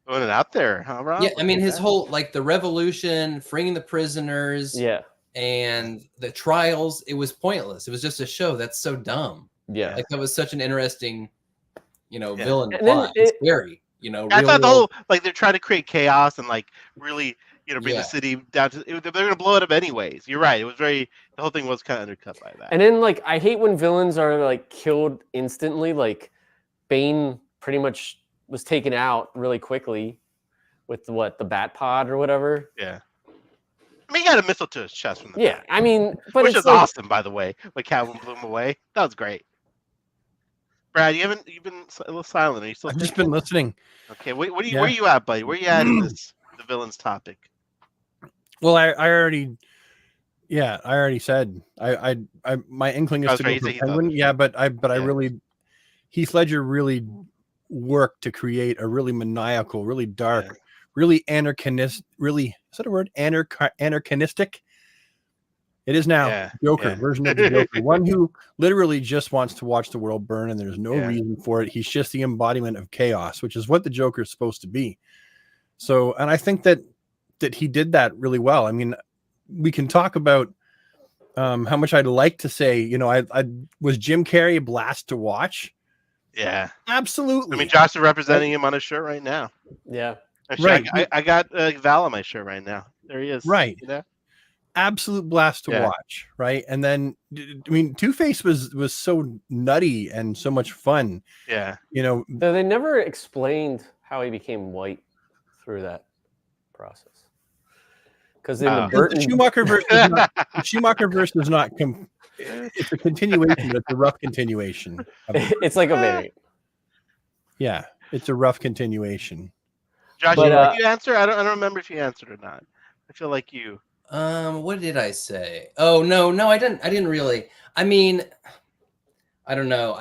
Speaker 1: Throwing it out there, huh, Rob?
Speaker 4: Yeah. I mean,
Speaker 1: Look at
Speaker 4: his
Speaker 1: that.
Speaker 4: whole like the revolution, freeing the prisoners,
Speaker 2: Yeah.
Speaker 4: and the trials. It was pointless. It was just a show. That's so dumb.
Speaker 2: Yeah.
Speaker 4: Like that was such an interesting,
Speaker 1: Yeah.
Speaker 4: villain
Speaker 2: And then
Speaker 4: plot. It's scary.
Speaker 1: I
Speaker 4: real
Speaker 1: thought the
Speaker 4: world-
Speaker 1: whole like they're trying to create chaos and like really bring
Speaker 4: Yeah.
Speaker 1: the city down to. They're going to blow it up anyways. You're right. It was the whole thing was kind of undercut by that.
Speaker 2: And then like I hate when villains are like killed instantly. Like Bane pretty much was taken out really quickly with the Bat Pod or whatever.
Speaker 1: Yeah. I mean, he got a missile to his chest from the
Speaker 2: Yeah,
Speaker 1: back,
Speaker 2: I mean, but
Speaker 1: which
Speaker 2: it's
Speaker 1: is
Speaker 2: like,
Speaker 1: awesome, by the way. When Catwoman blew him away, that was great. Brad, you've been a little silent. Are you still?
Speaker 3: I've just
Speaker 1: thinking?
Speaker 3: been listening.
Speaker 1: Okay, where
Speaker 3: Yeah.
Speaker 1: you at, buddy? Where you at in the villains topic?
Speaker 3: Well, I already said I my inkling is
Speaker 1: Oh,
Speaker 3: to
Speaker 1: sorry,
Speaker 3: go
Speaker 1: you
Speaker 3: for
Speaker 1: said you thought-
Speaker 3: Penguin. Yeah, but I
Speaker 1: Yeah.
Speaker 3: really Heath Ledger really worked to create a really maniacal, really dark,
Speaker 1: Yeah.
Speaker 3: really anarchistic. Really, is that a word? Anarchistic. It is now.
Speaker 1: Yeah,
Speaker 3: Joker
Speaker 1: yeah.
Speaker 3: version of the Joker, one who literally just wants to watch the world burn, and there's no
Speaker 1: Yeah.
Speaker 3: reason for it. He's just the embodiment of chaos, which is what the Joker is supposed to be. So, and I think that he did that really well. I mean, we can talk about how much I'd like to say. I was Jim Carrey a blast to watch.
Speaker 1: Yeah.
Speaker 3: Absolutely.
Speaker 1: I mean, Josh is representing him on his shirt right now.
Speaker 2: yeah.
Speaker 1: Actually,
Speaker 3: Right.
Speaker 1: I got Val on my shirt right now. There he is.
Speaker 3: Right.
Speaker 1: You know?
Speaker 3: Absolute blast to
Speaker 1: Yeah.
Speaker 3: watch, right? And then I mean, Two-Face was so nutty and so much fun.
Speaker 1: Yeah.
Speaker 2: Though they never explained how he became white through that process. Because in
Speaker 1: Oh.
Speaker 2: the
Speaker 3: The
Speaker 2: Burton,
Speaker 3: Schumacher verse is not, the Schumacher verse is not it's a continuation, but it's a rough continuation. of it.
Speaker 2: it's like a variant.
Speaker 3: Yeah, it's a rough continuation.
Speaker 1: Josh,
Speaker 2: But,
Speaker 1: did you answer? I don't remember if you answered or not. I feel like you.
Speaker 4: What did I say? Oh no, I didn't really. I mean, I don't know.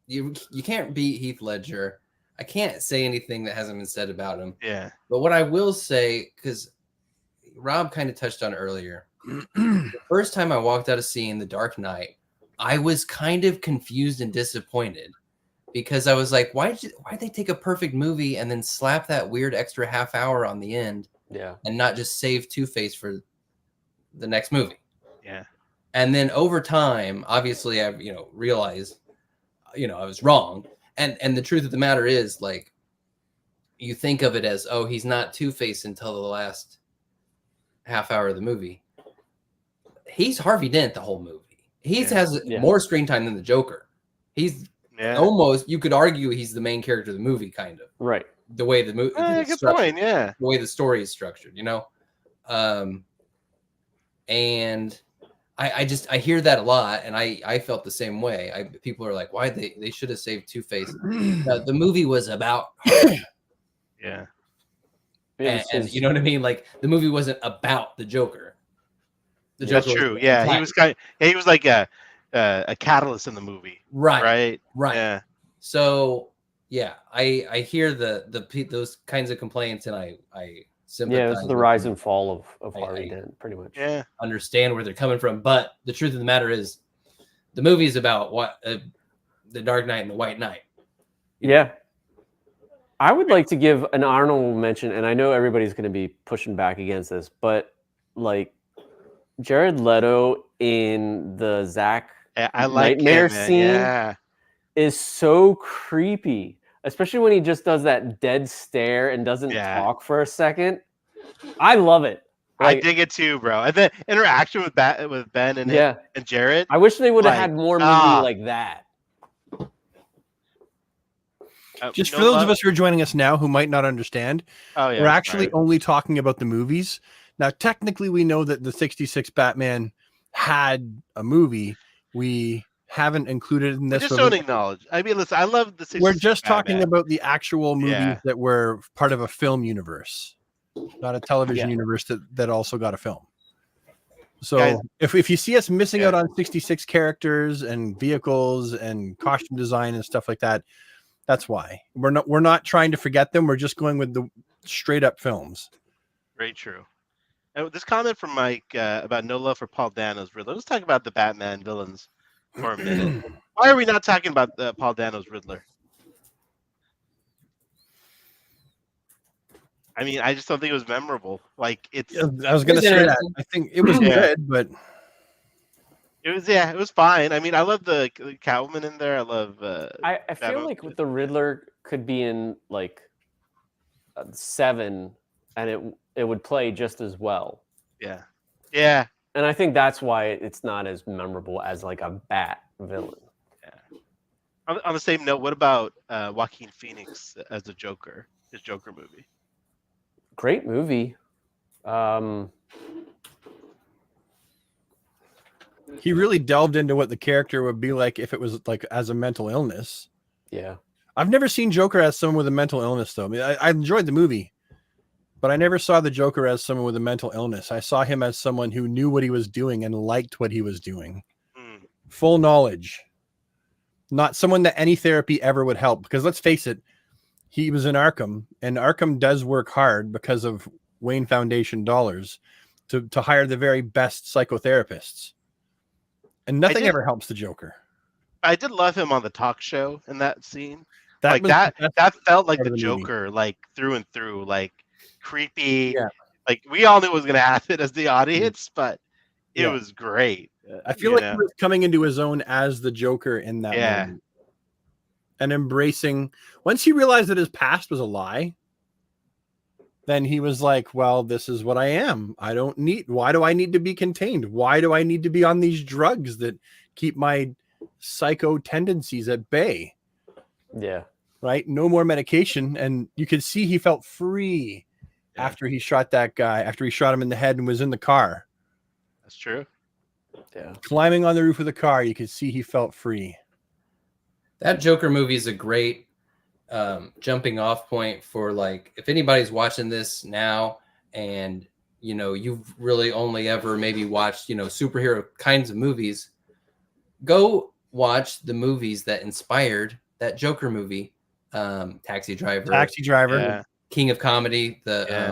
Speaker 4: You can't beat Heath Ledger. I can't say anything that hasn't been said about him.
Speaker 1: Yeah.
Speaker 4: But what I will say, because Rob kind of touched on earlier, the first time I walked out of seeing The Dark Knight, I was kind of confused and disappointed because I was like, why'd they take a perfect movie and then slap that weird extra half hour on the end
Speaker 2: Yeah.
Speaker 4: and not just save Two-Face for the next movie?
Speaker 1: Yeah.
Speaker 4: And then over time, obviously, I've realized, I was wrong. And the truth of the matter is, like, you think of it as, oh, he's not Two-Face until the last half hour of the movie. He's Harvey Dent the whole movie. He has more screen time than the Joker. He's almost, you could argue, he's the main character of the movie, kind of.
Speaker 2: Right.
Speaker 4: The way the movie,
Speaker 1: Good point. Yeah.
Speaker 4: the way the story is structured, and I hear that a lot, and I felt the same way. People are like, why they should have saved Two-Face. The movie was about Harvey.
Speaker 1: Yeah.
Speaker 4: And you know what I mean? Like the movie wasn't about the Joker. The
Speaker 1: That's
Speaker 4: Joker was
Speaker 1: true. Yeah. He was he was like a catalyst in the movie.
Speaker 4: right.
Speaker 1: Right. Yeah.
Speaker 4: So yeah, I hear those kinds of complaints, and I sympathize.
Speaker 2: Yeah, this is the
Speaker 4: with
Speaker 2: rise
Speaker 4: them.
Speaker 2: and fall of
Speaker 4: I-
Speaker 2: Harvey
Speaker 4: I-
Speaker 2: Dent, pretty much.
Speaker 1: Yeah.
Speaker 4: Understand where they're coming from, but the truth of the matter is, the movie is about what the Dark Knight and the White Knight.
Speaker 2: Yeah. I would like to give an honorable mention, and I know everybody's going to be pushing back against this, but like Jared Leto in the Zack
Speaker 1: I like
Speaker 2: Nightmare
Speaker 1: him, man.
Speaker 2: scene
Speaker 1: Yeah.
Speaker 2: is so creepy, especially when he just does that dead stare and doesn't talk for a second. I love it.
Speaker 1: I dig it too, bro. And the interaction with Ben and Jared.
Speaker 2: I wish they would have
Speaker 1: like,
Speaker 2: had more movie like that.
Speaker 3: Just for those of us who are joining us now who might not understand,
Speaker 1: Oh, yeah,
Speaker 3: we're actually
Speaker 1: right.
Speaker 3: only talking about the movies. Now, technically, we know that the 66 Batman had a movie. We haven't included in
Speaker 1: We
Speaker 3: this.
Speaker 1: just
Speaker 3: but
Speaker 1: don't acknowledge. I mean, listen, I love the 66
Speaker 3: we're just talking
Speaker 1: Batman.
Speaker 3: about the actual movies
Speaker 1: Yeah.
Speaker 3: that were part of a film universe, not a television
Speaker 2: Yeah.
Speaker 3: universe that also got a film. So
Speaker 1: Guys-
Speaker 3: if you see us missing
Speaker 1: Yeah.
Speaker 3: out on 66 characters and vehicles and costume design and stuff like that, that's why. We're not trying to forget them. We're just going with the straight up films.
Speaker 1: Very true. And this comment from Mike about no love for Paul Dano's Riddler. Let's talk about the Batman villains for a minute. Why are we not talking about Paul Dano's Riddler? I mean, I just don't think it was memorable. Like it's,
Speaker 3: I was going to
Speaker 4: It was
Speaker 3: say that.
Speaker 4: interesting.
Speaker 3: I think it was
Speaker 1: Yeah.
Speaker 3: good, but
Speaker 1: it was fine. I mean, I love the Catwoman in there. I love.
Speaker 2: I feel
Speaker 1: Batman-
Speaker 2: like with the Riddler could be in like 7, and it would play just as well.
Speaker 1: Yeah, yeah.
Speaker 2: And I think that's why it's not as memorable as like a Bat villain.
Speaker 1: On the same note, what about Joaquin Phoenix as the Joker? His Joker movie.
Speaker 2: Great movie.
Speaker 3: he really delved into what the character would be like if it was like as a mental illness.
Speaker 2: Yeah.
Speaker 3: I've never seen Joker as someone with a mental illness, though. I mean, I enjoyed the movie, but I never saw the Joker as someone with a mental illness. I saw him as someone who knew what he was doing and liked what he was doing.
Speaker 1: Hmm.
Speaker 3: Full knowledge. Not someone that any therapy ever would help. Because let's face it, he was in Arkham, and Arkham does work hard because of Wayne Foundation dollars to hire the very best psychotherapists. And nothing
Speaker 1: did-
Speaker 3: ever helps the Joker.
Speaker 1: I did love him on the talk show in that scene.
Speaker 3: That
Speaker 1: Like
Speaker 3: was
Speaker 1: that.
Speaker 3: the best
Speaker 1: That felt like
Speaker 3: part
Speaker 1: the
Speaker 3: of the movie.
Speaker 1: Joker, like through and through, like creepy.
Speaker 3: Yeah.
Speaker 1: Like we all knew it was gonna happen as the audience, but it
Speaker 3: Yeah.
Speaker 1: was great.
Speaker 3: I feel
Speaker 1: you
Speaker 3: like
Speaker 1: know?
Speaker 3: he was coming into his own as the Joker in that
Speaker 1: Yeah.
Speaker 3: moment. And embracing, once he realized that his past was a lie, then he was like, well, this is what I am. Why do I need to be contained? Why do I need to be on these drugs that keep my psycho tendencies at bay?
Speaker 2: Yeah.
Speaker 3: Right? No more medication. And you could see he felt free
Speaker 1: Yeah.
Speaker 3: after he shot that guy, after he shot him in the head and was in the car.
Speaker 1: That's true.
Speaker 2: Yeah.
Speaker 3: Climbing on the roof of the car, you could see he felt free.
Speaker 4: That Joker movie is a great jumping off point for, like, if anybody's watching this now and you've really only ever maybe watched superhero kinds of movies, go watch the movies that inspired that Joker movie. Taxi Driver,
Speaker 1: Yeah.
Speaker 4: King of Comedy, the
Speaker 1: Yeah.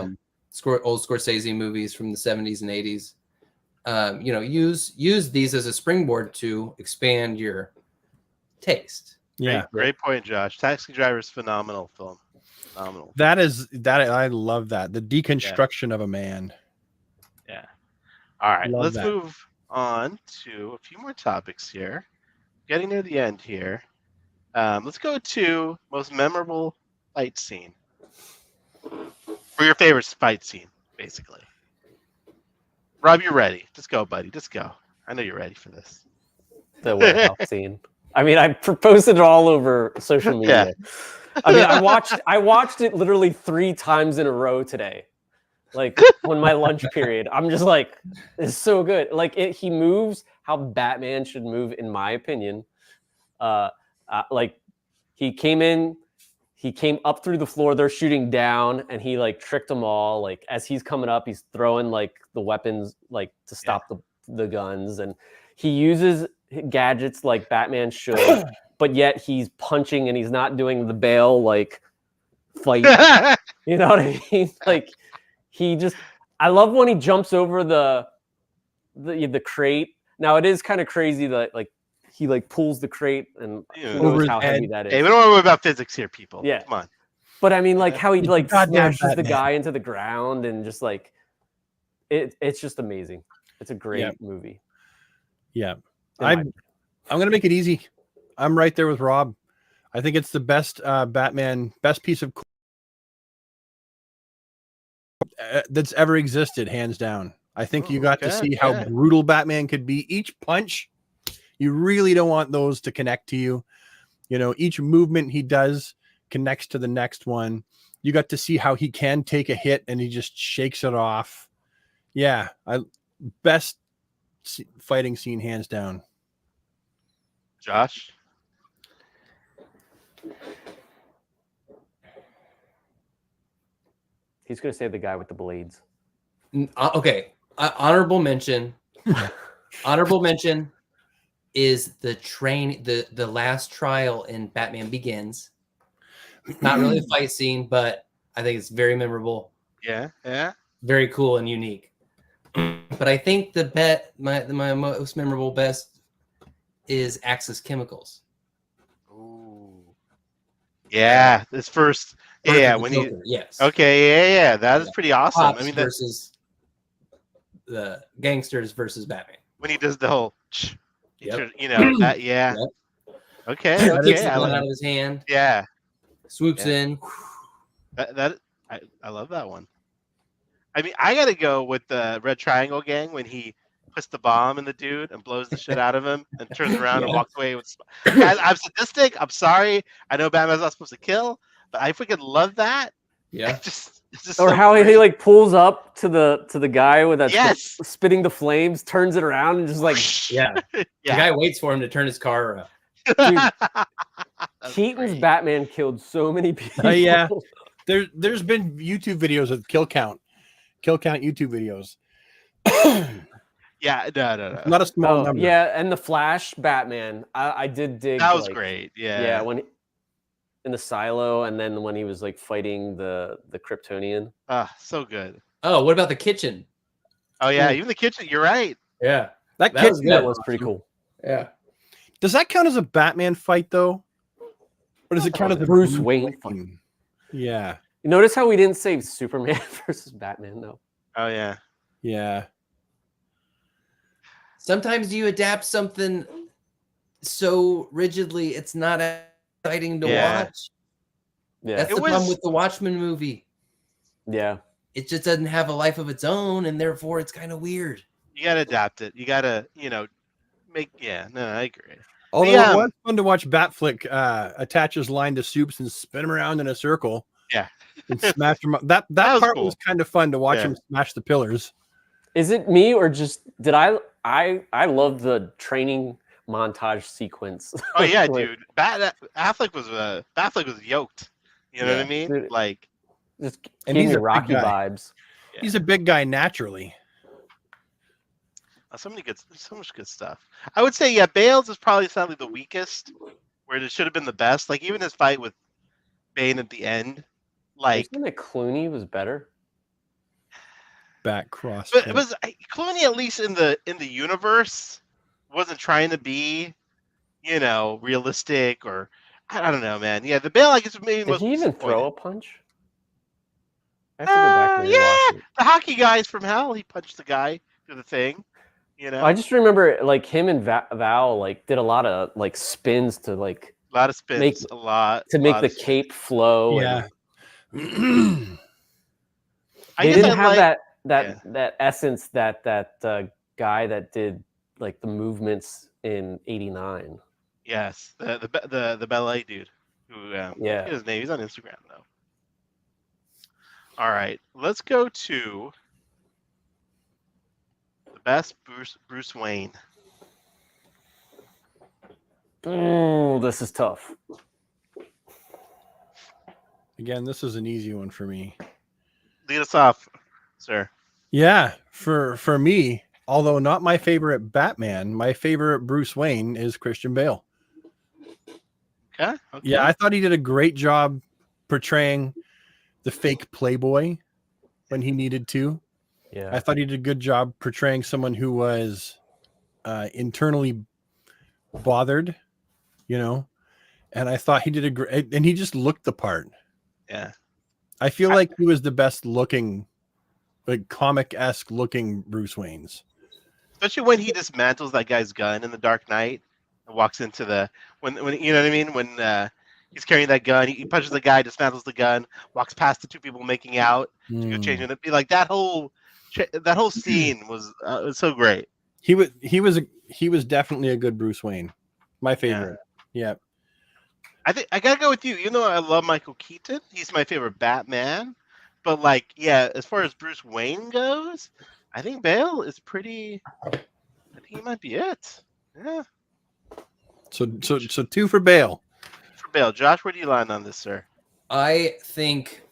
Speaker 4: old Scorsese movies from the 70s and 80s. Use these as a springboard to expand your taste.
Speaker 3: Yeah.
Speaker 1: Great point, Josh. Taxi Driver is phenomenal film. Phenomenal.
Speaker 3: That I love that. The deconstruction of a man.
Speaker 1: Yeah. All right.
Speaker 3: Love
Speaker 1: Let's
Speaker 3: that.
Speaker 1: move on to a few more topics here. Getting near the end here. Let's go to most memorable fight scene. For your favorite fight scene, basically. Rob, you're ready. Just go, buddy. Just go. I know you're ready for this.
Speaker 2: The warehouse scene. I mean, I posted it all over social media. I mean, I watched it literally 3 times in a row today. Like on my lunch period. I'm just like, it's so good. Like he moves how Batman should move, in my opinion. Like he came up through the floor, they're shooting down, and he like tricked them all. Like as he's coming up, he's throwing like the weapons like to stop the guns, and he uses gadgets like Batman should, but yet he's punching and he's not doing the Bale like fight. You know what I mean? Like I love when he jumps over the crate. Now it is kind of crazy that like he like pulls the crate and
Speaker 1: Yeah.
Speaker 2: who
Speaker 3: Over
Speaker 2: knows
Speaker 3: his
Speaker 2: how heavy
Speaker 3: head.
Speaker 2: that is.
Speaker 1: Hey, we don't worry about physics here, people.
Speaker 2: Yeah.
Speaker 1: Come on.
Speaker 2: But I mean, like how he like
Speaker 3: Goddamn
Speaker 2: smashes the
Speaker 3: Batman.
Speaker 2: guy into the ground and just like it's just amazing. It's a great
Speaker 3: Yep.
Speaker 2: movie.
Speaker 3: Yeah.
Speaker 2: in my
Speaker 3: I'm going to make it easy. I'm right there with Rob. I think it's the best Batman, best piece of that's ever existed, hands down. I think you got to
Speaker 1: Okay,
Speaker 3: see how
Speaker 1: yeah.
Speaker 3: brutal Batman could be. Each punch, you really don't want those to connect to you. Each movement he does connects to the next one. You got to see how he can take a hit and he just shakes it off. Yeah, best fighting scene hands down.
Speaker 1: Josh.
Speaker 2: He's gonna say the guy with the blades.
Speaker 4: Okay. Honorable mention. Honorable mention is the last trial in Batman Begins. Not really a fight scene, but I think it's very memorable,
Speaker 1: Yeah, yeah.
Speaker 4: very cool and unique. But I think my most memorable best is Axis Chemicals.
Speaker 1: Ooh. Yeah, this first.
Speaker 4: Birth of
Speaker 1: Yeah,
Speaker 4: the
Speaker 1: when he.
Speaker 4: Joker, yes.
Speaker 1: Okay, yeah. That is pretty awesome.
Speaker 4: Cops
Speaker 1: I mean, that,
Speaker 4: versus the gangsters versus Batman.
Speaker 1: when he does the whole,
Speaker 4: Yep.
Speaker 1: you know, that. Yeah.
Speaker 4: Yep.
Speaker 1: Okay.
Speaker 3: That
Speaker 1: Okay.
Speaker 4: Takes the
Speaker 1: I
Speaker 4: gun
Speaker 1: like,
Speaker 4: out of his hand,
Speaker 1: yeah.
Speaker 4: swoops
Speaker 1: Yeah.
Speaker 4: in.
Speaker 1: I love that one. I mean, I gotta go with the Red Triangle Gang when he puts the bomb in the dude and blows the shit out of him and turns around and
Speaker 4: Yeah.
Speaker 1: walks away with. Guys, I'm sadistic. I'm sorry. I know Batman's not supposed to kill, but I freaking love that.
Speaker 4: Yeah.
Speaker 1: It's just
Speaker 2: Or
Speaker 1: so
Speaker 2: how he
Speaker 1: great.
Speaker 2: like pulls up to the guy with that
Speaker 1: Yes.
Speaker 2: spitting the flames, turns it around, and just like
Speaker 4: Yeah. The
Speaker 1: Yeah.
Speaker 4: guy waits for him to turn his car around.
Speaker 1: That's
Speaker 2: Keaton's
Speaker 1: great.
Speaker 2: Batman killed so many people.
Speaker 3: Yeah. There's been YouTube videos of kill count YouTube videos.
Speaker 1: Yeah, no.
Speaker 3: Not a small
Speaker 2: Oh,
Speaker 3: number.
Speaker 2: yeah, and the Flash Batman, I did dig.
Speaker 1: That was
Speaker 2: like,
Speaker 1: great.
Speaker 2: Yeah,
Speaker 1: Yeah.
Speaker 2: when in the silo, and then when he was like fighting the Kryptonian.
Speaker 1: So good.
Speaker 4: Oh, what about the kitchen?
Speaker 1: Oh yeah,
Speaker 2: Mm.
Speaker 1: even the kitchen. You're right.
Speaker 4: Yeah.
Speaker 3: that
Speaker 4: That
Speaker 3: kid
Speaker 4: was
Speaker 2: That
Speaker 4: good.
Speaker 2: was pretty cool.
Speaker 4: Yeah.
Speaker 3: Does that count as a Batman fight though? Or does it count as a
Speaker 2: Bruce Wayne fight.
Speaker 3: Yeah.
Speaker 2: You notice how we didn't say Superman versus Batman though?
Speaker 1: Oh yeah.
Speaker 3: Yeah.
Speaker 4: Sometimes you adapt something so rigidly it's not exciting to
Speaker 1: Yeah.
Speaker 4: watch.
Speaker 2: Yeah,
Speaker 4: That's
Speaker 1: It
Speaker 4: the problem
Speaker 1: was-
Speaker 4: with the Watchmen movie.
Speaker 2: yeah.
Speaker 4: It just doesn't have a life of its own, and therefore it's kind of weird.
Speaker 1: You gotta adapt it. You gotta, make. Yeah. No, I agree.
Speaker 3: Although
Speaker 1: Yeah.
Speaker 3: it was fun to watch Batflick attach his line to Soups and spin him around in a circle.
Speaker 1: Yeah.
Speaker 3: And smash him up. That
Speaker 1: That was
Speaker 3: part
Speaker 1: cool.
Speaker 3: was kind of fun to watch
Speaker 1: Yeah.
Speaker 3: him smash the pillars.
Speaker 2: Is it me or just did I love the training montage sequence?
Speaker 1: Oh yeah,
Speaker 2: Like,
Speaker 1: dude. Affleck was yoked. You know what I mean?
Speaker 2: Dude.
Speaker 1: Like,
Speaker 2: Just
Speaker 3: And
Speaker 2: gave
Speaker 3: he's
Speaker 2: me
Speaker 3: a big
Speaker 2: Rocky
Speaker 3: guy.
Speaker 2: vibes.
Speaker 3: He's a big guy naturally.
Speaker 1: so much good stuff. I would say, yeah, Bales is probably sadly the weakest, where it should have been the best. Like even his fight with Bane at the end, like,
Speaker 2: Wasn't it Clooney was better?
Speaker 3: Back cross.
Speaker 1: but it was Clooney at least in the universe wasn't trying to be, realistic or I don't know, man. Yeah, the Bale I guess maybe
Speaker 2: Did
Speaker 1: most
Speaker 2: he even throw
Speaker 1: disappointing.
Speaker 2: a punch? I have to go back and
Speaker 1: Yeah,
Speaker 2: rewatch it.
Speaker 1: the hockey guys from hell. He punched the guy through the thing.
Speaker 2: I just remember like him and Val like did a lot of like spins to like
Speaker 1: a lot of spins,
Speaker 2: make-
Speaker 1: a lot
Speaker 2: to make
Speaker 1: lot
Speaker 2: the
Speaker 1: of spins.
Speaker 2: cape flow.
Speaker 3: Yeah.
Speaker 2: And
Speaker 1: I
Speaker 2: they
Speaker 1: guess
Speaker 2: didn't
Speaker 1: I
Speaker 2: have
Speaker 1: like-
Speaker 2: that essence that guy that did like the movements in '89.
Speaker 1: Yes, the ballet dude who
Speaker 2: Yeah.
Speaker 1: I forget his name. He's on Instagram though. All right, let's go to the best Bruce Wayne.
Speaker 2: Oh, this is tough.
Speaker 3: Again, this is an easy one for me.
Speaker 1: Lead us off, sir.
Speaker 3: Yeah, for me, although not my favorite Batman, my favorite Bruce Wayne is Christian Bale.
Speaker 1: Okay.
Speaker 3: Yeah, I thought he did a great job portraying the fake playboy when he needed to.
Speaker 2: Yeah.
Speaker 3: I thought he did a good job portraying someone who was internally bothered, and I thought he did a great, and he just looked the part.
Speaker 1: Yeah.
Speaker 3: I feel like he was the best looking, like comic-esque looking Bruce Wayne's.
Speaker 1: Especially when he dismantles that guy's gun in the Dark Knight and walks into the when you know what I mean when he's carrying that gun, he punches the guy, dismantles the gun, walks past the two people making out, to go
Speaker 3: Mm.
Speaker 1: changing it. Be like that whole scene was so great.
Speaker 3: He was definitely a good Bruce Wayne. My favorite. Yeah.
Speaker 1: I think I gotta go with you. You know, I love Michael Keaton. He's my favorite Batman. But as far as Bruce Wayne goes, I think Bale is pretty. I think he might be it. Yeah,
Speaker 3: So 2 for Bale.
Speaker 1: for Bale. Josh, where do you line on this, sir?
Speaker 4: I think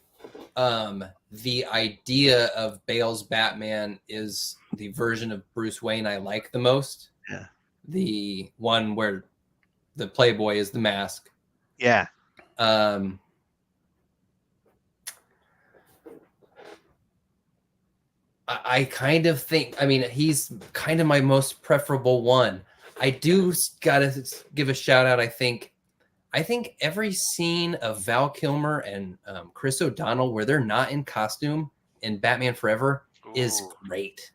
Speaker 4: the idea of Bale's Batman is the version of Bruce Wayne I like the most.
Speaker 1: Yeah.
Speaker 4: The one where the Playboy is the mask.
Speaker 1: Yeah.
Speaker 4: I kind of think, I mean, he's kind of my most preferable one. I do gotta give a shout out. I think every scene of Val Kilmer and Chris O'Donnell where they're not in costume in Batman Forever is
Speaker 1: Ooh.
Speaker 4: great.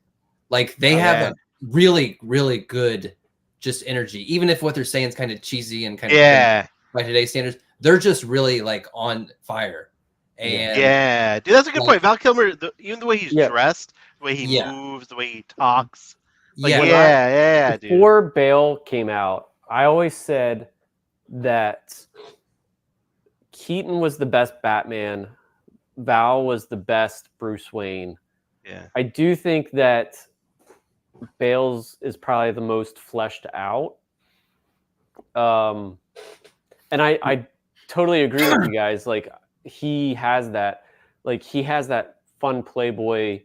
Speaker 4: Like they have a really, really good just energy, even if what they're saying is kind of cheesy and kind of
Speaker 1: Yeah.
Speaker 4: by today's standards. They're just really like on fire. And
Speaker 1: Yeah, dude, that's a good
Speaker 4: like-
Speaker 1: point. Val Kilmer, even the way he's
Speaker 2: Yeah.
Speaker 1: dressed, the way he
Speaker 4: Yeah.
Speaker 1: moves, the way he talks. Like,
Speaker 4: yeah,
Speaker 1: yeah, dude.
Speaker 2: Before Bale came out, I always said that Keaton was the best Batman, Val was the best Bruce Wayne.
Speaker 1: Yeah.
Speaker 2: I do think that Bale's is probably the most fleshed out. And I totally agree with you guys. Like he has that fun playboy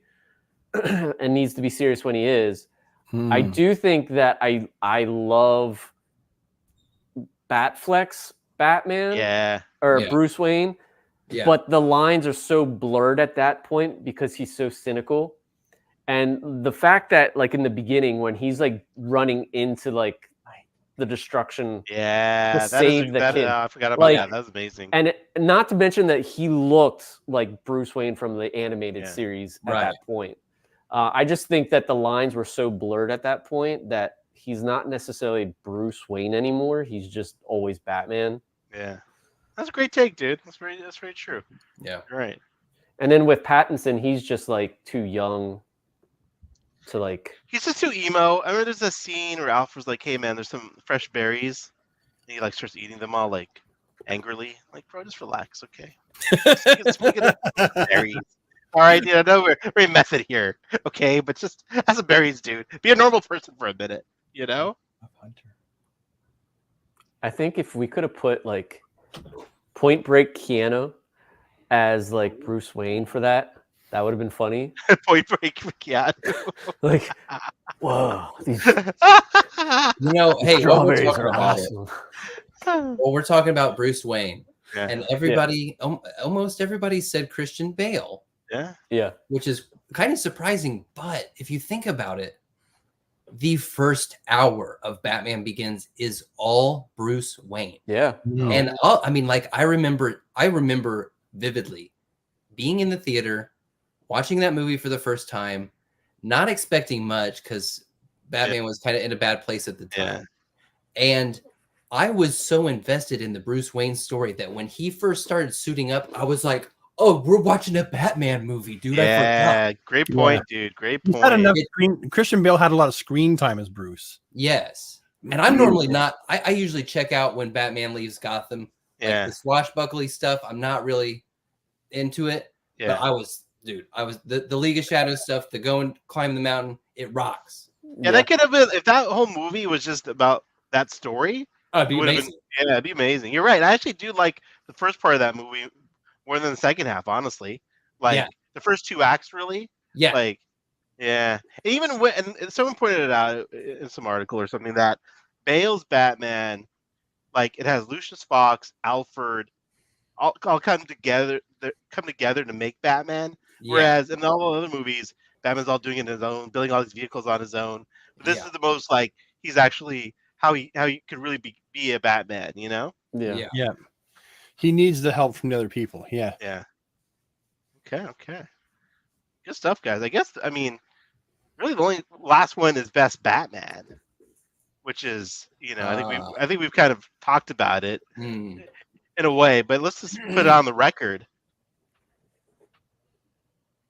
Speaker 2: and needs to be serious when he is. I do think that I love Batflex Batman
Speaker 1: Yeah.
Speaker 2: or
Speaker 4: Yeah.
Speaker 2: Bruce Wayne,
Speaker 4: yeah.
Speaker 2: but the lines are so blurred at that point because he's so cynical. And the fact that like in the beginning when he's like running into like the destruction,
Speaker 1: Yeah.
Speaker 2: To save the kid.
Speaker 1: I forgot about
Speaker 2: Like-
Speaker 1: that. That was amazing.
Speaker 2: and not to mention that he looked like Bruce Wayne from the animated
Speaker 1: Yeah.
Speaker 2: series at
Speaker 4: Right.
Speaker 2: that point. I just think that the lines were so blurred at that point that he's not necessarily Bruce Wayne anymore. He's just always Batman.
Speaker 1: Yeah. That's a great take, dude. That's very true.
Speaker 4: Yeah.
Speaker 1: You're right.
Speaker 2: And then with Pattinson, he's just like too young to like.
Speaker 1: He's just too emo. I remember there's a scene where Alfred's like, "Hey man, there's some fresh berries," and he like starts eating them all like angrily. Like, bro, just relax, okay? Speaking of berries. All right, dude. I know we're very method here, okay? But just have some berries, dude. Be a normal person for a minute, you know?
Speaker 2: I think if we could have put like Point Break Keanu as like Bruce Wayne for that would have been funny.
Speaker 1: Point Break, yeah.
Speaker 2: Like, whoa, these
Speaker 4: You know, hey, while we're
Speaker 2: strawberries
Speaker 4: talking
Speaker 2: are
Speaker 4: about it,
Speaker 2: awesome.
Speaker 4: well, we're talking about Bruce Wayne,
Speaker 1: Yeah.
Speaker 4: and everybody, almost everybody said Christian Bale,
Speaker 1: Yeah.
Speaker 2: Yeah,
Speaker 4: which is kind of surprising. But if you think about it, the first hour of Batman Begins is all Bruce Wayne.
Speaker 2: yeah.
Speaker 4: And I mean, like I remember vividly being in the theater, watching that movie for the first time, not expecting much because Batman was kind of in a bad place at the time. And I was so invested in the Bruce Wayne story that when he first started suiting up, I was like, "Oh, we're watching a Batman movie, dude!" I forgot.
Speaker 1: Yeah, great point, dude. Great
Speaker 3: He's
Speaker 1: point.
Speaker 3: had enough Christian Bale had a lot of screen time as Bruce.
Speaker 4: Yes, and I'm normally not. I usually check out when Batman leaves Gotham.
Speaker 1: Yeah,
Speaker 4: Like the swashbuckly stuff, I'm not really into it.
Speaker 1: yeah.
Speaker 4: But I was the League of Shadows stuff, the go and climb the mountain, it rocks.
Speaker 1: Yeah, that could have been if that whole movie was just about that story.
Speaker 4: Oh, it'd be
Speaker 1: It would have
Speaker 4: amazing.
Speaker 1: been, yeah, it'd be amazing. You're right. I actually do like the first part of that movie more than the second half, honestly. Like
Speaker 4: Yeah.
Speaker 1: the first two acts, really.
Speaker 4: Yeah,
Speaker 1: Like, yeah. And even when and someone pointed it out in some article or something that Bale's Batman, like it has Lucius Fox, Alfred, all come together. Come together to make Batman.
Speaker 4: yeah,
Speaker 1: Whereas in all the other movies, Batman's all doing it on his own, building all these vehicles on his own. But this
Speaker 4: Yeah.
Speaker 1: is the most like he's actually how he could really be a Batman, you know?
Speaker 2: yeah.
Speaker 4: yeah.
Speaker 3: He needs the help from the other people. Yeah.
Speaker 1: Yeah. Okay. Good stuff, guys. I guess really the only last one is Best Batman, which is I think we've kind of talked about it
Speaker 4: Hmm.
Speaker 1: in a way, but let's just put it on the record.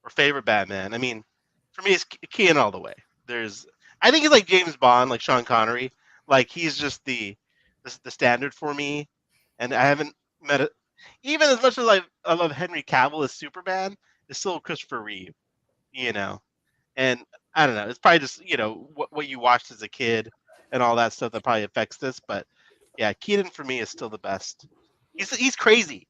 Speaker 1: Or favorite Batman. I mean, for me, it's Keanu all the way. I think he's like James Bond, like Sean Connery. Like he's just the standard for me. And I haven't met it. Even as much as I love Henry Cavill as Superman, it's still Christopher Reeve. You know, and I don't know. It's probably just what you watched as a kid and all that stuff that probably affects this. But yeah, Keaton for me is still the best. He's crazy.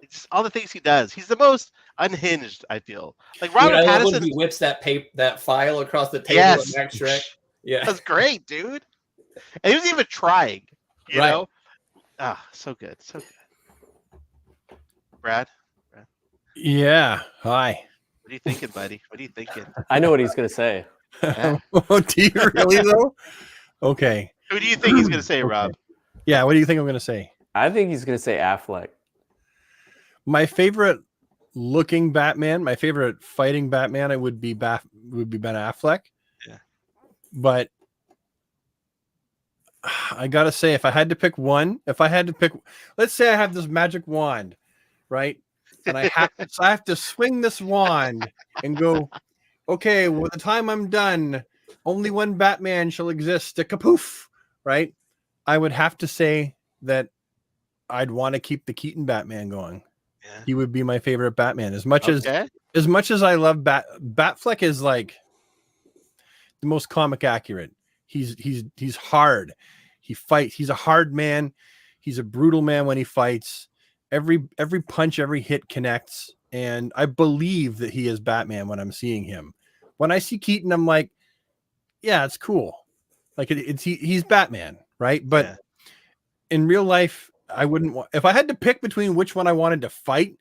Speaker 1: It's just all the things he does. He's the most unhinged. I feel like
Speaker 4: Dude,
Speaker 1: Robert
Speaker 4: I love when
Speaker 1: Pattinson.
Speaker 4: he whips that file across the table
Speaker 1: Yes.
Speaker 4: at Max Shrek. Yeah,
Speaker 1: That's great, dude. And he was even trying. You
Speaker 4: Right.
Speaker 1: know. Ah, so good, so good. Brad,
Speaker 3: Yeah. Hi.
Speaker 1: what are you thinking, buddy? What are you thinking?
Speaker 2: I know what he's gonna say.
Speaker 1: Yeah.
Speaker 3: Oh, do you really though? Okay.
Speaker 1: Who do you think he's gonna say, Rob?
Speaker 3: Yeah. What do you think I'm going to say?
Speaker 2: I think he's gonna say Affleck.
Speaker 3: My favorite looking Batman, my favorite fighting Batman, it would be Ben Affleck.
Speaker 1: Yeah.
Speaker 3: But I gotta say, if I had to pick one, let's say I have this magic wand, right? And I have to swing this wand and go, okay, well, the time I'm done, only one Batman shall exist. A kapoof, right? I would have to say that I'd want to keep the Keaton Batman going.
Speaker 1: Yeah.
Speaker 3: He would be my favorite Batman. As much
Speaker 1: Okay.
Speaker 3: as I love Batfleck is like the most comic accurate. He's hard. He fights. He's a hard man. He's a brutal man when he fights. Every punch, every hit connects. And I believe that he is Batman when I'm seeing him. When I see Keaton, I'm like, yeah, it's cool. Like he's Batman, right? But
Speaker 1: Yeah.
Speaker 3: in real life, I wouldn't want, if I had to pick between which one I wanted to fight.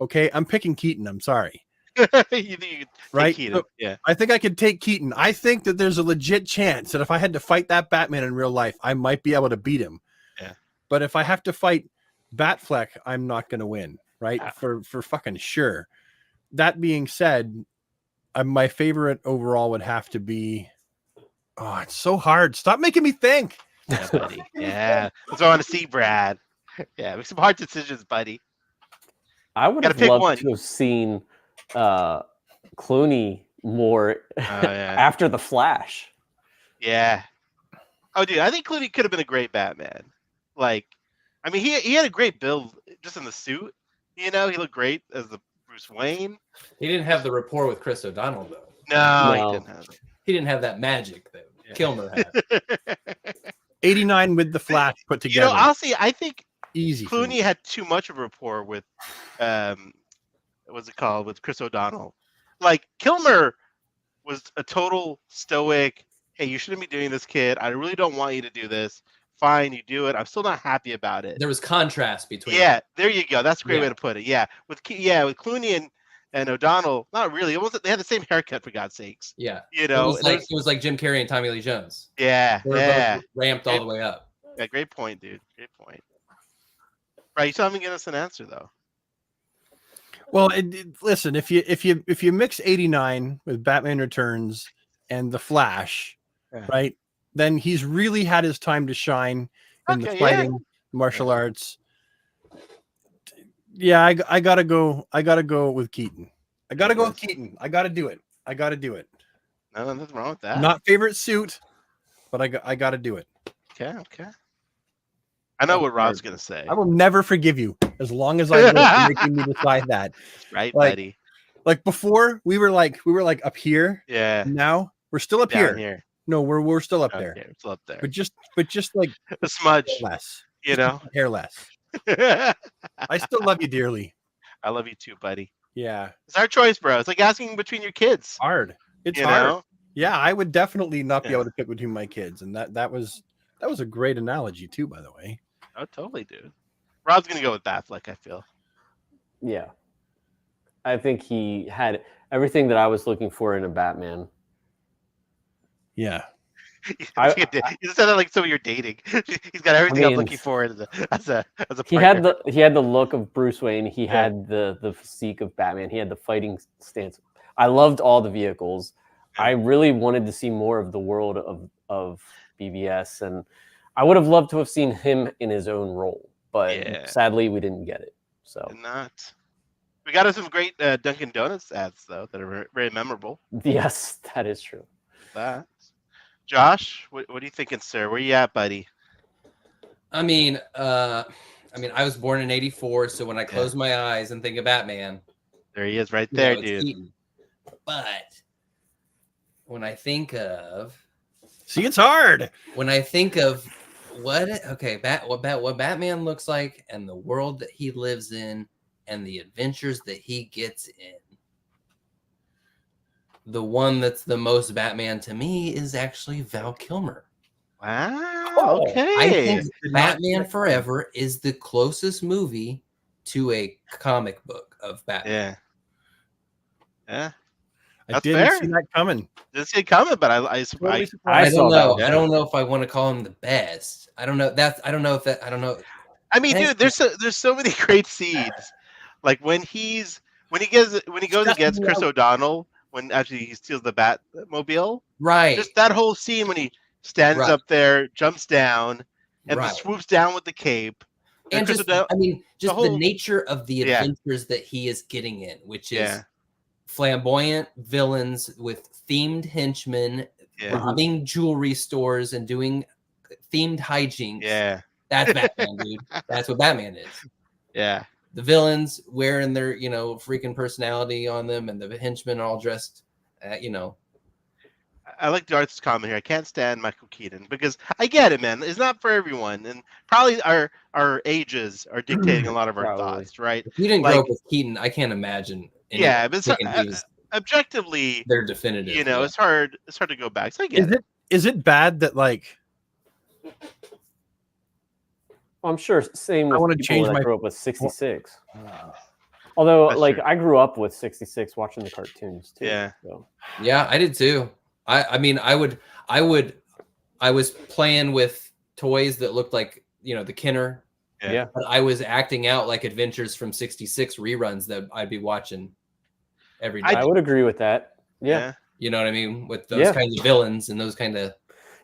Speaker 3: Okay, I'm picking Keaton. I'm sorry.
Speaker 1: You think you could
Speaker 3: Right?
Speaker 1: take Keaton?
Speaker 3: So-
Speaker 1: Yeah.
Speaker 3: I think I could take Keaton. I think that there's a legit chance that if I had to fight that Batman in real life, I might be able to beat him.
Speaker 1: Yeah.
Speaker 3: But if I have to fight Batfleck, I'm not going to win, right?
Speaker 1: Ah.
Speaker 3: For fucking sure. That being said, my favorite overall would have to be. Oh, it's so hard. Stop making me think.
Speaker 1: Yeah, buddy. Yeah. That's what I want to see, Brad. Yeah, make some hard decisions, buddy.
Speaker 2: I would
Speaker 1: Gotta
Speaker 2: have
Speaker 1: pick
Speaker 2: loved
Speaker 1: one.
Speaker 2: to have seen Clooney more
Speaker 1: yeah.
Speaker 2: after the Flash.
Speaker 1: Yeah. Oh, dude, I think Clooney could have been a great Batman. Like, I mean, he had a great build just in the suit. You know, he looked great as the Bruce Wayne.
Speaker 4: he didn't have the rapport with Chris O'Donnell though.
Speaker 1: No,
Speaker 2: No.
Speaker 1: he didn't have
Speaker 4: He didn't have that magic that
Speaker 1: Yeah.
Speaker 4: Kilmer had.
Speaker 1: it.
Speaker 3: 89 with the Flash put
Speaker 1: You
Speaker 3: together.
Speaker 1: know, honestly, I think
Speaker 3: Easy. for me.
Speaker 1: Clooney had too much of a rapport with, what's it called, with Chris O'Donnell. Like Kilmer was a total stoic. Hey, you shouldn't be doing this, kid. I really don't want you to do this. Fine, you do it. I'm still not happy about it.
Speaker 4: There was contrast between
Speaker 1: Yeah, there you go. That's a great
Speaker 4: Yeah.
Speaker 1: way to put it. Yeah, with Clooney and O'Donnell, not really. Almost they had the same haircut for God's sakes.
Speaker 4: Yeah.
Speaker 1: You
Speaker 4: It
Speaker 1: know,
Speaker 4: was like Jim Carrey and Tommy Lee Jones.
Speaker 1: yeah,
Speaker 4: They were
Speaker 1: yeah,
Speaker 4: both ramped all the way up.
Speaker 1: yeah. Great point, dude. Great point. Right, you still haven't given us an answer though.
Speaker 3: Well, listen, if you mix 89 with Batman Returns and The Flash,
Speaker 1: Yeah.
Speaker 3: right? Then he's really had his time to shine in the
Speaker 1: Okay, yeah.
Speaker 3: fighting, martial arts. Yeah, I gotta go. I gotta go with Keaton. I gotta go with Keaton. I gotta do it. I gotta do it.
Speaker 1: No, nothing wrong with that.
Speaker 3: Not favorite suit, but I gotta do it.
Speaker 1: Okay, okay. I know what Rob's gonna say.
Speaker 3: I will never forgive you as long as I live for making me decide that.
Speaker 1: Right,
Speaker 3: like-
Speaker 1: buddy.
Speaker 3: Like before, we were like up here.
Speaker 1: Yeah.
Speaker 3: Now we're still up
Speaker 1: Down
Speaker 3: here.
Speaker 1: here.
Speaker 3: No, we're still up
Speaker 1: Okay,
Speaker 3: there.
Speaker 1: it's up there.
Speaker 3: But just like
Speaker 1: A smudge,
Speaker 3: less.
Speaker 1: you know.
Speaker 3: Hair less.
Speaker 1: I
Speaker 3: I still love you dearly.
Speaker 1: love you too, buddy.
Speaker 3: Yeah.
Speaker 1: It's our choice, bro. It's like asking between your kids.
Speaker 3: Hard. It's
Speaker 1: You
Speaker 3: hard.
Speaker 1: know?
Speaker 3: Yeah, I would definitely not be
Speaker 1: Yeah.
Speaker 3: able to pick between my kids. And that was a great analogy too, by the way.
Speaker 1: Oh, totally, dude. Rob's gonna go with Batfleck, I feel.
Speaker 2: Yeah. I think he had everything that I was looking for in a Batman.
Speaker 3: Yeah.
Speaker 1: You said that like so you're dating. He's got everything I'm
Speaker 2: mean,
Speaker 1: looking for as a
Speaker 2: He
Speaker 1: partner.
Speaker 2: had the look of Bruce Wayne. He
Speaker 1: Yeah.
Speaker 2: had the physique of Batman. He had the fighting stance. I loved all the vehicles. I really wanted to see more of the world of BVS, and I would have loved to have seen him in his own role, but
Speaker 1: Yeah.
Speaker 2: sadly we didn't get it. So
Speaker 1: Did not. We got us some great Dunkin' Donuts ads though that are very, very memorable.
Speaker 2: yes, that is true.
Speaker 1: That. Josh, what are you thinking, sir? Where you at, buddy?
Speaker 4: I mean, I was born in '84, so when I close my eyes and think of Batman,
Speaker 1: There he is, right
Speaker 4: you
Speaker 1: there,
Speaker 4: know, it's
Speaker 1: dude.
Speaker 4: Keaton. But when I think of
Speaker 3: See, it's hard.
Speaker 4: what what Batman looks like and the world that he lives in and the adventures that he gets in. The one that's the most Batman to me is actually Val Kilmer.
Speaker 1: Wow.
Speaker 3: Oh,
Speaker 1: Okay.
Speaker 4: I think
Speaker 3: Did not-
Speaker 4: Batman Forever is the closest movie to a comic book of Batman.
Speaker 1: Yeah.
Speaker 3: I
Speaker 1: That's
Speaker 3: didn't
Speaker 1: fair.
Speaker 3: see that coming.
Speaker 1: Didn't see it coming, but I
Speaker 3: Totally
Speaker 4: I
Speaker 3: surprised.
Speaker 4: don't
Speaker 2: saw that
Speaker 4: know.
Speaker 2: one.
Speaker 4: I don't know if I want to call him the best. I don't know. I don't know.
Speaker 1: I mean,
Speaker 4: Thank
Speaker 1: dude, there's so many great seeds. Like when he goes and gets Chris O'Donnell when actually he steals the Batmobile.
Speaker 4: Right.
Speaker 1: Just that whole scene when he stands
Speaker 4: Right.
Speaker 1: up there, jumps down, and
Speaker 4: right.
Speaker 1: just swoops down with the cape.
Speaker 4: And
Speaker 1: Chris
Speaker 4: just,
Speaker 1: O'Donnell-
Speaker 4: I mean, just the
Speaker 1: whole-
Speaker 4: nature of the
Speaker 1: Yeah.
Speaker 4: adventures that he is getting in, which is
Speaker 1: Yeah.
Speaker 4: flamboyant villains with themed henchmen,
Speaker 1: Yeah.
Speaker 4: robbing jewelry stores and doing themed hijinks.
Speaker 1: Yeah.
Speaker 4: That's Batman, dude. That's what Batman is.
Speaker 1: Yeah.
Speaker 4: The villains wearing their, freaking personality on them, and the henchmen all dressed,
Speaker 1: I like Darth's comment here. I can't stand Michael Keaton because I get it, man. It's not for everyone, and probably our ages are dictating a lot of our
Speaker 2: Probably.
Speaker 1: thoughts, right?
Speaker 4: If you didn't grow
Speaker 1: Like-
Speaker 4: up with Keaton, I can't imagine.
Speaker 1: Yeah, but it's,
Speaker 4: thinking he was
Speaker 1: objectively,
Speaker 4: their definitive. yeah.
Speaker 1: it's hard. It's hard to go back. So I get it.
Speaker 3: Is it bad that like
Speaker 2: Well, I'm sure same
Speaker 3: I
Speaker 2: with
Speaker 3: wanna
Speaker 2: people
Speaker 3: change
Speaker 2: that
Speaker 3: my-
Speaker 2: grew up with 66. Although,
Speaker 1: That's
Speaker 2: like,
Speaker 1: true.
Speaker 2: I grew up with 66 watching the cartoons too.
Speaker 1: Yeah.
Speaker 2: So.
Speaker 4: Yeah, I did too. I mean, I was playing with toys that looked like, the Kenner,
Speaker 2: Yeah.
Speaker 4: but I was acting out like Adventures from 66 reruns that I'd be watching every day.
Speaker 2: I would agree with that. Yeah.
Speaker 4: You know what I mean? With those
Speaker 2: Yeah.
Speaker 4: kinds of villains and those kind of,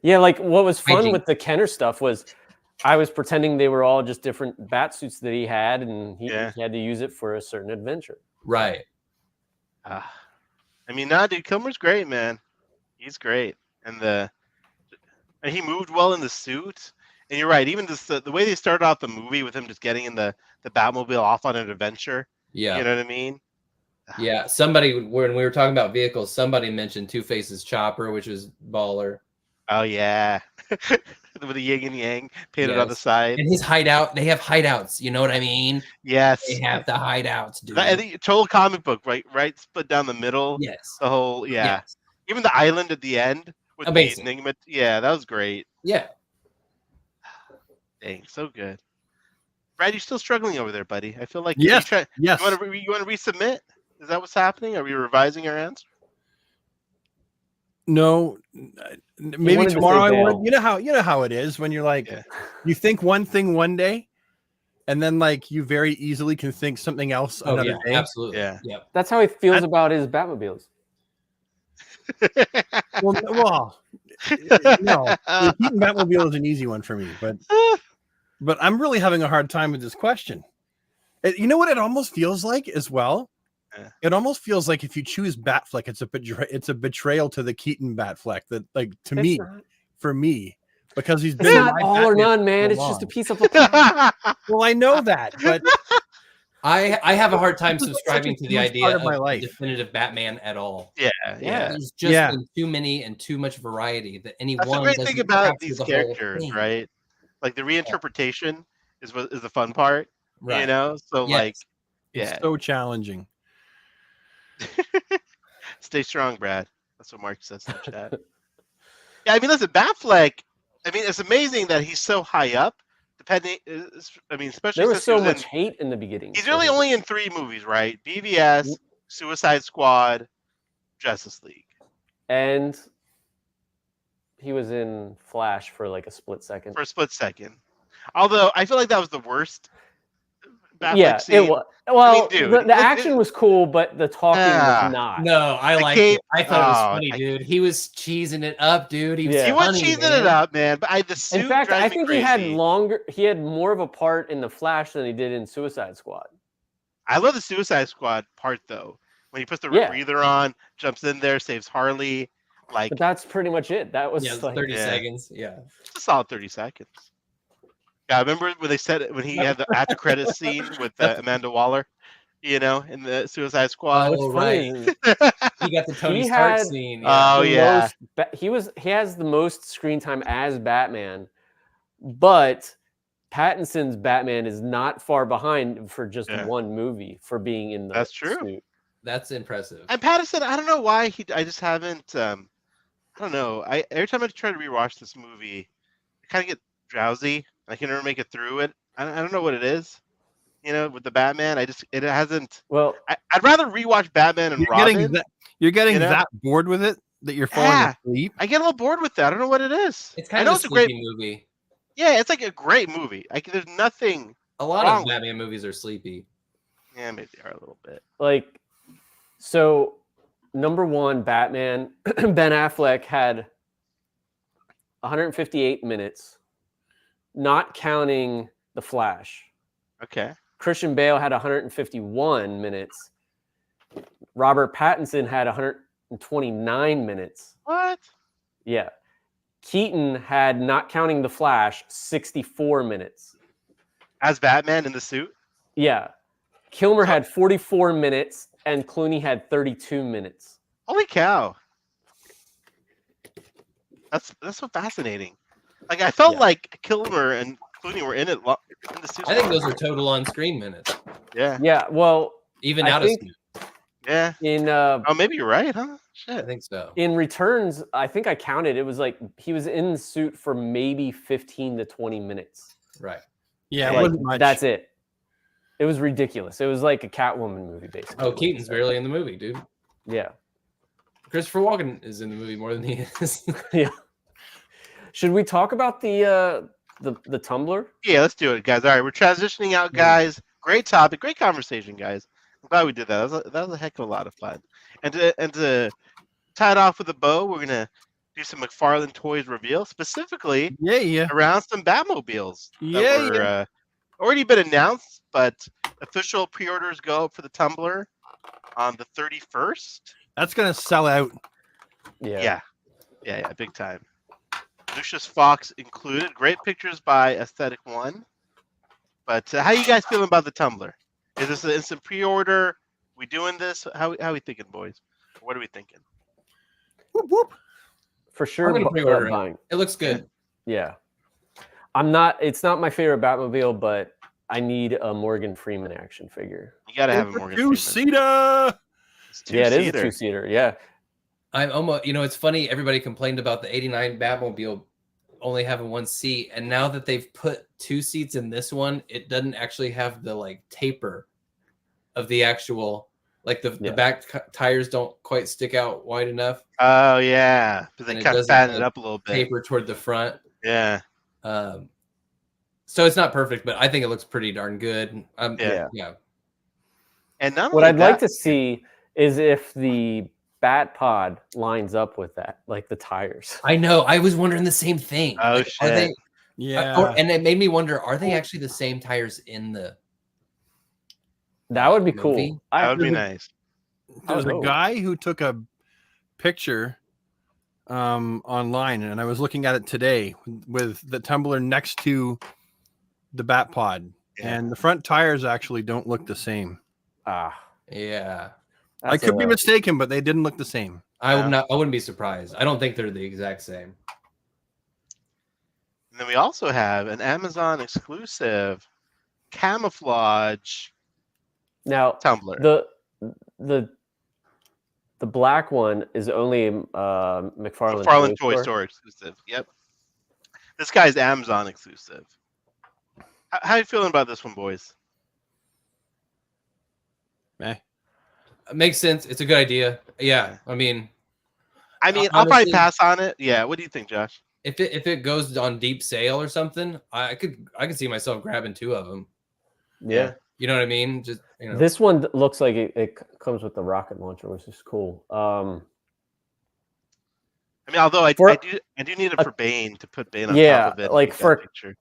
Speaker 2: Yeah, like what was fun
Speaker 4: Hijinks.
Speaker 2: with the Kenner stuff was I was pretending they were all just different bat suits that he had, and he had to use it for a certain adventure.
Speaker 4: right.
Speaker 1: I mean, nah, dude, Kilmer's great, man. He's great, and he moved well in the suit. And you're right. Even just the way they started off the movie with him just getting in the Batmobile off on an adventure.
Speaker 4: Yeah.
Speaker 1: You know what I mean?
Speaker 4: Yeah. Somebody, when we were talking about vehicles, somebody mentioned Two-Face's chopper, which was baller.
Speaker 1: Oh yeah, with the yin and yang painted on the
Speaker 4: Yes.
Speaker 1: side.
Speaker 4: And his hideout, they have hideouts. You know what I mean?
Speaker 1: Yes,
Speaker 4: They have the hideouts, dude.
Speaker 1: I think total comic book, right? Split down the middle.
Speaker 4: Yes.
Speaker 1: The whole, yeah.
Speaker 4: Yes.
Speaker 1: Even the island at the end with
Speaker 4: Amazing.
Speaker 1: the Enigma. Yeah, that was great.
Speaker 4: Yeah.
Speaker 1: Dang, so good. Brad, you're still struggling over there, buddy. I feel like
Speaker 3: Yes.
Speaker 1: You
Speaker 3: yes.
Speaker 1: want to resubmit? Is that what's happening? Are we revising our answer?
Speaker 3: No, maybe
Speaker 2: wanted to
Speaker 3: tomorrow I
Speaker 2: say
Speaker 3: would.
Speaker 2: bail.
Speaker 3: You know how it is when you're like,
Speaker 1: Yeah.
Speaker 3: you think one thing one day, and then like you very easily can think something else
Speaker 4: Oh,
Speaker 3: another
Speaker 4: yeah.
Speaker 3: day.
Speaker 4: Absolutely.
Speaker 1: Yeah.
Speaker 4: Yep.
Speaker 2: That's how he feels about his Batmobiles.
Speaker 3: Well, no, the Keaton Batmobile is an easy one for me, but I'm really having a hard time with this question. You know what it almost feels like as well?
Speaker 1: Yeah.
Speaker 3: It almost feels like if you choose Batfleck, it's a betrayal to the Keaton Batfleck. That, like, to me, for me, because he's
Speaker 2: It's
Speaker 3: been
Speaker 2: not
Speaker 3: my
Speaker 2: all or
Speaker 3: Batman
Speaker 2: none,
Speaker 3: for
Speaker 2: man.
Speaker 3: so
Speaker 2: It's just a
Speaker 3: long.
Speaker 2: piece of a
Speaker 3: Well, I know that, but
Speaker 4: I have a hard time
Speaker 3: This is such
Speaker 4: subscribing
Speaker 3: a
Speaker 4: to the
Speaker 3: huge
Speaker 4: idea
Speaker 3: part
Speaker 4: of
Speaker 3: of my life.
Speaker 4: definitive Batman at all.
Speaker 1: yeah.
Speaker 4: There's just
Speaker 3: Yeah.
Speaker 4: been too many and too much variety that any
Speaker 1: That's the
Speaker 4: one
Speaker 1: great
Speaker 4: doesn't
Speaker 1: thing about
Speaker 4: capture
Speaker 1: these
Speaker 4: the whole
Speaker 1: characters,
Speaker 4: thing.
Speaker 1: right? Like the reinterpretation is the fun part.
Speaker 4: Right.
Speaker 1: You know, so
Speaker 4: Yes.
Speaker 1: like,
Speaker 3: it's
Speaker 1: yeah.
Speaker 3: so challenging.
Speaker 1: Stay strong, Brad. That's what Mark says in the chat. Yeah, I mean, listen, Batfleck. I mean, it's amazing that he's so high up. Depending, I mean, especially
Speaker 2: There was
Speaker 1: since
Speaker 2: so
Speaker 1: he was
Speaker 2: much
Speaker 1: in-
Speaker 2: hate in the beginning.
Speaker 1: He's
Speaker 2: for
Speaker 1: really
Speaker 2: him.
Speaker 1: only in 3 movies, right? BVS, Suicide Squad, Justice League.
Speaker 2: And he was in Flash for like a split second.
Speaker 1: For a split second. Although I feel like that was the worst Batfleck
Speaker 2: Yeah,
Speaker 1: scene.
Speaker 2: it was. Well,
Speaker 1: dude,
Speaker 2: the
Speaker 1: it-
Speaker 2: action was cool, but the talking
Speaker 1: Ah.
Speaker 2: was not.
Speaker 4: No, I
Speaker 1: The
Speaker 4: liked
Speaker 1: cape-
Speaker 4: it. I thought it was
Speaker 1: oh,
Speaker 4: funny, dude. He was cheesing it up, dude. He was,
Speaker 2: Yeah.
Speaker 1: He was
Speaker 4: funny,
Speaker 1: cheesing
Speaker 4: man.
Speaker 1: it up, man. But the suit
Speaker 2: In fact,
Speaker 1: drives
Speaker 2: I
Speaker 1: me
Speaker 2: think
Speaker 1: crazy.
Speaker 2: he had more of a part in the Flash than he did in Suicide Squad.
Speaker 1: I love the Suicide Squad part though. When he puts the
Speaker 2: Yeah.
Speaker 1: breather on, jumps in there, saves Harley. Like,
Speaker 2: But that's pretty much it. That was
Speaker 4: Yeah, it was
Speaker 2: like
Speaker 4: 30
Speaker 1: Yeah.
Speaker 4: seconds. Yeah.
Speaker 1: just a solid 30 seconds. Yeah, I remember when they said it when he had the after credit scene with Amanda Waller. You know, in the Suicide Squad.
Speaker 2: What's
Speaker 4: Oh,
Speaker 2: funny
Speaker 4: right.
Speaker 2: is
Speaker 4: He got the Tony
Speaker 2: He
Speaker 4: Stark
Speaker 2: had-
Speaker 4: scene. Yeah.
Speaker 1: Oh
Speaker 2: the
Speaker 1: yeah,
Speaker 2: he has the most screen time as Batman, but Pattinson's Batman is not far behind for just
Speaker 1: Yeah.
Speaker 2: one movie for being in the
Speaker 1: That's true.
Speaker 2: suit.
Speaker 4: That's impressive.
Speaker 1: and Pattinson. I don't know why he. I just haven't. I don't know. I every time I try to rewatch this movie, I kind of get drowsy. I can never make it through it. I don't know what it is. You know, with the Batman, it hasn't.
Speaker 2: Well,
Speaker 1: I'd rather rewatch Batman and
Speaker 3: You're
Speaker 1: Robin.
Speaker 3: getting that. You're getting
Speaker 1: you know?
Speaker 3: that bored with it that you're falling
Speaker 1: Yeah.
Speaker 3: asleep.
Speaker 1: I get a little bored with that. I don't know what it is.
Speaker 4: It's
Speaker 1: I
Speaker 4: kind
Speaker 1: know
Speaker 4: of a
Speaker 1: it's a great.
Speaker 4: sleepy movie.
Speaker 1: Yeah, it's like a great movie. Like there's nothing.
Speaker 4: A lot
Speaker 1: Wrong
Speaker 4: of
Speaker 1: with
Speaker 4: Batman movies are sleepy.
Speaker 1: Yeah, maybe they are a little bit.
Speaker 2: like, so number one, Batman, Ben Affleck had 158 minutes, not counting The Flash.
Speaker 1: Okay.
Speaker 2: Christian Bale had 151 minutes. Robert Pattinson had 129 minutes.
Speaker 1: What?
Speaker 2: Yeah. Keaton had, not counting The Flash, 64 minutes.
Speaker 1: As Batman in the suit?
Speaker 2: Yeah. Kilmer had 44 minutes and Clooney had 32 minutes.
Speaker 1: Holy cow. That's so fascinating. Like I felt
Speaker 2: Yeah.
Speaker 1: like Kilmer and Clooney were in it in the suit.
Speaker 4: I think those are total on-screen minutes,
Speaker 1: Yeah.
Speaker 2: Yeah, well,
Speaker 4: even
Speaker 2: I
Speaker 4: out of
Speaker 2: think-
Speaker 4: suit.
Speaker 1: Yeah.
Speaker 2: in
Speaker 1: Oh, maybe you're right, huh?
Speaker 4: I
Speaker 1: Shit.
Speaker 4: think so.
Speaker 2: in Returns, I think I counted. It was like he was in the suit for maybe 15 to 20 minutes.
Speaker 4: Right.
Speaker 3: Yeah, it
Speaker 2: Like,
Speaker 3: wasn't much.
Speaker 2: that's it. It was ridiculous. It was like a Catwoman movie, basically.
Speaker 4: Oh, Keaton's barely in the movie, dude.
Speaker 2: Yeah.
Speaker 4: Christopher Walken is in the movie more than he is.
Speaker 2: Yeah. Should we talk about the Tumblr?
Speaker 1: Yeah, let's do it, guys. All right, we're transitioning out, guys. Great topic, great conversation, guys. I'm glad we did that. That was a heck of a lot of fun. And to tie it off with a bow, we're gonna do some McFarlane Toys reveal, specifically
Speaker 3: Yeah.
Speaker 1: around some Batmobiles that
Speaker 3: Yeah,
Speaker 1: were already been announced, but official pre-orders go up for the Tumblr on the 31st.
Speaker 3: That's gonna sell out.
Speaker 2: Yeah.
Speaker 1: Yeah, big time. Lucius Fox included. Great pictures by Aesthetic One. But how you guys feeling about the Tumblr? Is this an instant pre-order? We doing this? How we thinking, boys? What are we thinking?
Speaker 3: Whoop, whoop.
Speaker 2: For sure.
Speaker 4: I'm gonna pre-order it.
Speaker 2: buying.
Speaker 4: It looks good.
Speaker 2: Yeah. It's not my favorite Batmobile, but I need a Morgan Freeman action figure.
Speaker 1: You gotta have a
Speaker 3: It's
Speaker 1: Morgan Freeman.
Speaker 3: two-seater.
Speaker 1: It's
Speaker 2: Yeah, it is a
Speaker 1: two-seater.
Speaker 2: two-seater. Yeah.
Speaker 4: I'm almost, it's funny. Everybody complained about the 89 Batmobile only having one seat. And now that they've put two seats in this one, it doesn't actually have the like taper of the actual, like the
Speaker 2: Yeah.
Speaker 4: back tires don't quite stick out wide enough.
Speaker 1: Oh yeah, but they
Speaker 4: And it
Speaker 1: kind of
Speaker 4: doesn't
Speaker 1: fatten it
Speaker 4: have
Speaker 1: up a little bit.
Speaker 4: Taper toward the front.
Speaker 1: Yeah,
Speaker 4: So it's not perfect, but I think it looks pretty darn good.
Speaker 1: Yeah.
Speaker 4: Yeah.
Speaker 1: and not
Speaker 2: What
Speaker 1: only
Speaker 2: I'd like
Speaker 1: that-
Speaker 2: to see is if the Bat Pod lines up with that, like the tires.
Speaker 4: I know. I was wondering the same thing.
Speaker 1: Oh,
Speaker 4: Like, are they?
Speaker 1: shit.
Speaker 3: Yeah.
Speaker 4: And it made me wonder: are they actually the same tires in the?
Speaker 2: That would be cool.
Speaker 4: Movie?
Speaker 1: that would be
Speaker 3: there's a-
Speaker 1: nice.
Speaker 3: There's
Speaker 2: Oh.
Speaker 3: a guy who took a picture online, and I was looking at it today with the tumbler next to the Bat Pod,
Speaker 1: Yeah.
Speaker 3: and the front tires actually don't look the same.
Speaker 2: Ah,
Speaker 4: Yeah.
Speaker 3: I could be mistaken, but they didn't look the same.
Speaker 4: I would
Speaker 1: Yeah.
Speaker 4: not. I wouldn't be surprised. I don't think they're the exact same.
Speaker 1: And then we also have an Amazon exclusive camouflage
Speaker 2: Now
Speaker 1: tumbler.
Speaker 2: the black one is only McFarlane
Speaker 1: McFarlane Toy Store exclusive. Yep. This guy's Amazon exclusive. How you feeling about this one, boys?
Speaker 3: Eh.
Speaker 4: It makes sense. It's a good idea. Yeah. I mean,
Speaker 1: I mean, I'll probably
Speaker 4: honestly-
Speaker 1: pass on it. Yeah. What do you think, Josh?
Speaker 4: if it goes on deep sale or something, I could see myself grabbing two of them.
Speaker 2: Yeah.
Speaker 4: You know what I mean? Just
Speaker 2: This one looks like it comes with the rocket launcher, which is cool.
Speaker 1: I mean, although I
Speaker 2: For-
Speaker 1: do need it for Bane to put Bane on
Speaker 2: Yeah,
Speaker 1: top of it. and
Speaker 2: like
Speaker 1: make that
Speaker 2: for-
Speaker 1: picture.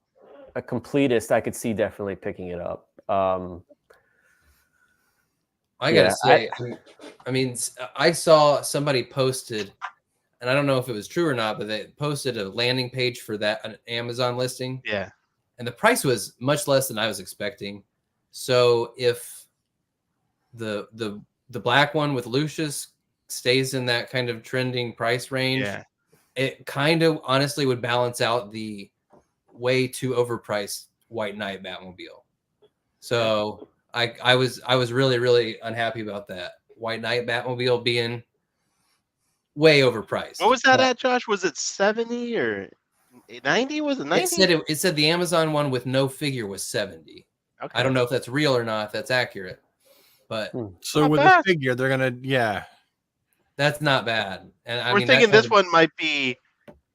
Speaker 2: A completist, I could see definitely picking it up.
Speaker 4: I gotta
Speaker 2: Yeah,
Speaker 4: say, I mean, I saw somebody posted, and I don't know if it was true or not, but they posted a landing page for that an Amazon listing,
Speaker 1: Yeah.
Speaker 4: and the price was much less than I was expecting. So if the black one with Lucius stays in that kind of trending price range.
Speaker 1: Yeah.
Speaker 4: It kind of honestly would balance out the way too overpriced White Knight Batmobile. So I was really, really unhappy about that White Knight Batmobile being way overpriced.
Speaker 1: What was that at, Josh? Was it 70 or 90? Was it 90?
Speaker 4: It said the Amazon one with no figure was 70.
Speaker 1: Okay.
Speaker 4: I don't know if that's real or not, if that's accurate. But
Speaker 3: So
Speaker 1: Not
Speaker 3: with
Speaker 1: bad.
Speaker 3: the figure, they're gonna
Speaker 4: that's not bad. And I
Speaker 1: We're
Speaker 4: mean,
Speaker 1: thinking
Speaker 4: that's
Speaker 1: this one might be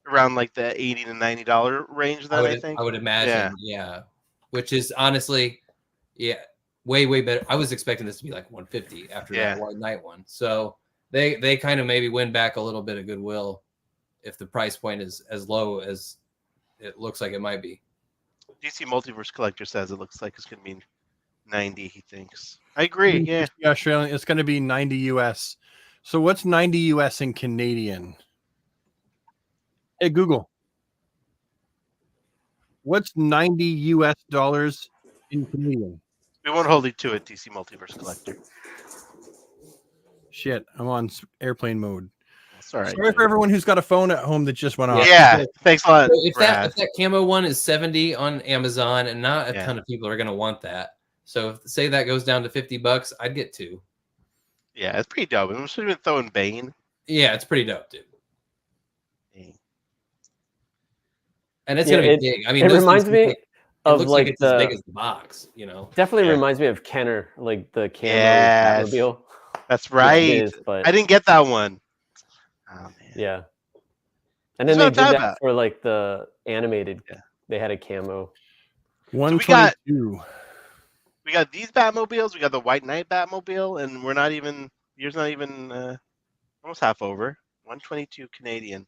Speaker 1: around like the $80 to $90 range. Then I think.
Speaker 4: I would imagine, yeah. Which is honestly, way better. I was expecting this to be like 150 after that White Knight one. So they kind of maybe win back a little bit of goodwill if the price point is as low as it looks like it might be.
Speaker 1: DC Multiverse Collector says it looks like it's going to be 90. He thinks. I agree. Yeah.
Speaker 3: Australian. It's gonna be 90 US. So what's 90 US in Canadian? Hey Google. What's 90 US dollars in Canadian?
Speaker 1: We won't hold you to it, DC Multiverse Collector.
Speaker 3: Shit, I'm on airplane mode.
Speaker 1: That's all right.
Speaker 3: Sorry for everyone who's got a phone at home that just went off.
Speaker 1: Yeah. Thanks a lot.
Speaker 4: So if
Speaker 1: Brad.
Speaker 4: that camo one is 70 on Amazon, and not a
Speaker 1: Yeah.
Speaker 4: ton of people are going to want that. So if say that goes down to $50, I'd get 2.
Speaker 1: Yeah, it's pretty dope. I'm just even throwing Bane.
Speaker 4: Yeah, it's pretty dope, dude.
Speaker 1: Bane.
Speaker 4: And it's
Speaker 2: Yeah,
Speaker 4: going to be big. I mean,
Speaker 2: It
Speaker 4: those
Speaker 2: reminds
Speaker 4: things
Speaker 2: me
Speaker 4: look
Speaker 2: of
Speaker 4: looks
Speaker 2: like
Speaker 4: it's as big
Speaker 2: the
Speaker 4: as the box, you know.
Speaker 2: definitely
Speaker 1: Yeah.
Speaker 2: reminds me of Kenner, like the camo
Speaker 1: Yes.
Speaker 2: Batmobile.
Speaker 1: That's
Speaker 2: Yeah,
Speaker 1: right.
Speaker 2: it is, but
Speaker 1: I didn't get that one. Oh man.
Speaker 2: yeah. And then
Speaker 1: That's
Speaker 2: they
Speaker 1: what I'm
Speaker 2: did
Speaker 1: talking
Speaker 2: that
Speaker 1: about.
Speaker 2: for like the animated.
Speaker 1: Yeah.
Speaker 2: They had a camo.
Speaker 3: 122.
Speaker 1: We got these Batmobiles. We got the White Knight Batmobile, and we're not even. Yours not even almost half over. 122 Canadian.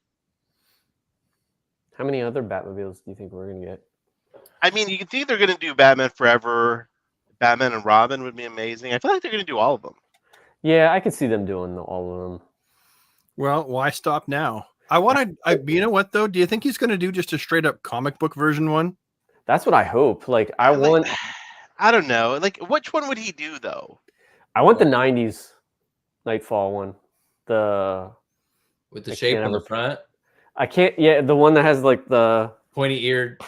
Speaker 2: How many other Batmobiles do you think we're gonna get?
Speaker 1: I mean, you can think they're gonna do Batman Forever. Batman and Robin would be amazing. I feel like they're gonna do all of them.
Speaker 2: Yeah, I could see them doing all of them.
Speaker 3: Well, why stop now? I want to. You know what though? Do you think he's going to do just a straight up comic book version one?
Speaker 2: That's what I hope. Like I want
Speaker 1: I don't know. Like, which one would he do though?
Speaker 2: the '90s Nightfall one. The
Speaker 4: With the
Speaker 2: I
Speaker 4: shape
Speaker 2: can't
Speaker 4: on the
Speaker 2: ever-
Speaker 4: front,
Speaker 2: I can't. Yeah, the one that has like the
Speaker 4: pointy eared.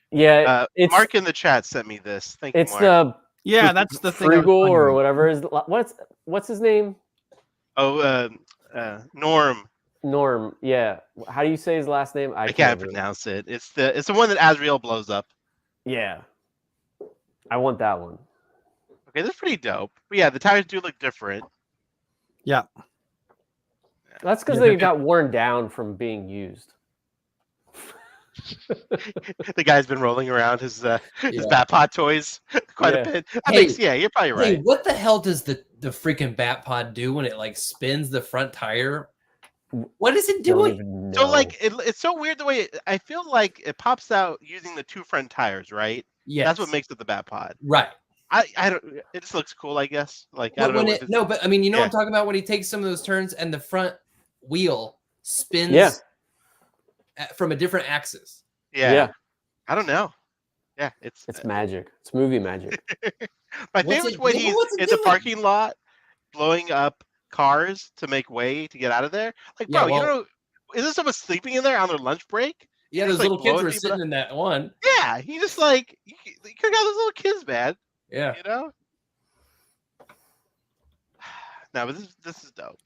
Speaker 2: yeah. It's
Speaker 1: Mark in the chat sent me this. Thank you,
Speaker 2: it's
Speaker 1: Mark.
Speaker 2: the
Speaker 3: Yeah, that's the thing. I was
Speaker 2: Frugal or
Speaker 3: wondering.
Speaker 2: whatever is what's his name?
Speaker 1: Norm.
Speaker 2: Norm. Yeah. How do you say his last name?
Speaker 1: I can't
Speaker 2: remember.
Speaker 1: pronounce it. It's the one that Azrael blows up.
Speaker 2: Yeah. I want that one.
Speaker 1: Okay, that's pretty dope. But yeah, the tires do look different.
Speaker 3: Yeah.
Speaker 2: That's because
Speaker 3: Yeah,
Speaker 2: they
Speaker 3: but-
Speaker 2: got worn down from being used.
Speaker 1: The guy's been rolling around his
Speaker 4: Yeah.
Speaker 1: Batpod toys quite
Speaker 2: Yeah.
Speaker 1: a bit.
Speaker 4: Hey,
Speaker 1: You're probably right.
Speaker 4: Hey, what the hell does the freaking Batpod do when it like spins the front tire? What is it
Speaker 2: Don't
Speaker 4: doing?
Speaker 2: even
Speaker 1: So
Speaker 2: know.
Speaker 1: like it's so weird the way I feel like it pops out using the two front tires, right?
Speaker 4: Yeah,
Speaker 1: That's what makes it the Batpod.
Speaker 4: right.
Speaker 1: I don't. It just looks cool, I guess. Like I don't know. if it's-
Speaker 4: No, but I mean, you know what
Speaker 1: Yeah.
Speaker 4: I'm talking about when he takes some of those turns and the front wheel spins
Speaker 2: Yeah.
Speaker 4: from a different axis.
Speaker 1: Yeah. I don't know. Yeah, it's
Speaker 2: magic. It's movie magic.
Speaker 1: my
Speaker 4: What's
Speaker 1: favorite's
Speaker 4: it
Speaker 1: when
Speaker 4: doing?
Speaker 1: he's
Speaker 4: What's it
Speaker 1: in the
Speaker 4: doing?
Speaker 1: parking lot blowing up cars to make way to get out of there. Like,
Speaker 4: Yeah,
Speaker 1: bro,
Speaker 4: well-
Speaker 1: you know, isn't someone sleeping in there on their lunch break?
Speaker 4: Yeah,
Speaker 1: Just,
Speaker 4: those
Speaker 1: like,
Speaker 4: little kids
Speaker 1: blowing
Speaker 4: were
Speaker 1: people
Speaker 4: sitting in that one.
Speaker 1: Yeah, he just like you could have got those little kids, man.
Speaker 4: Yeah.
Speaker 1: You know. No, but this is dope.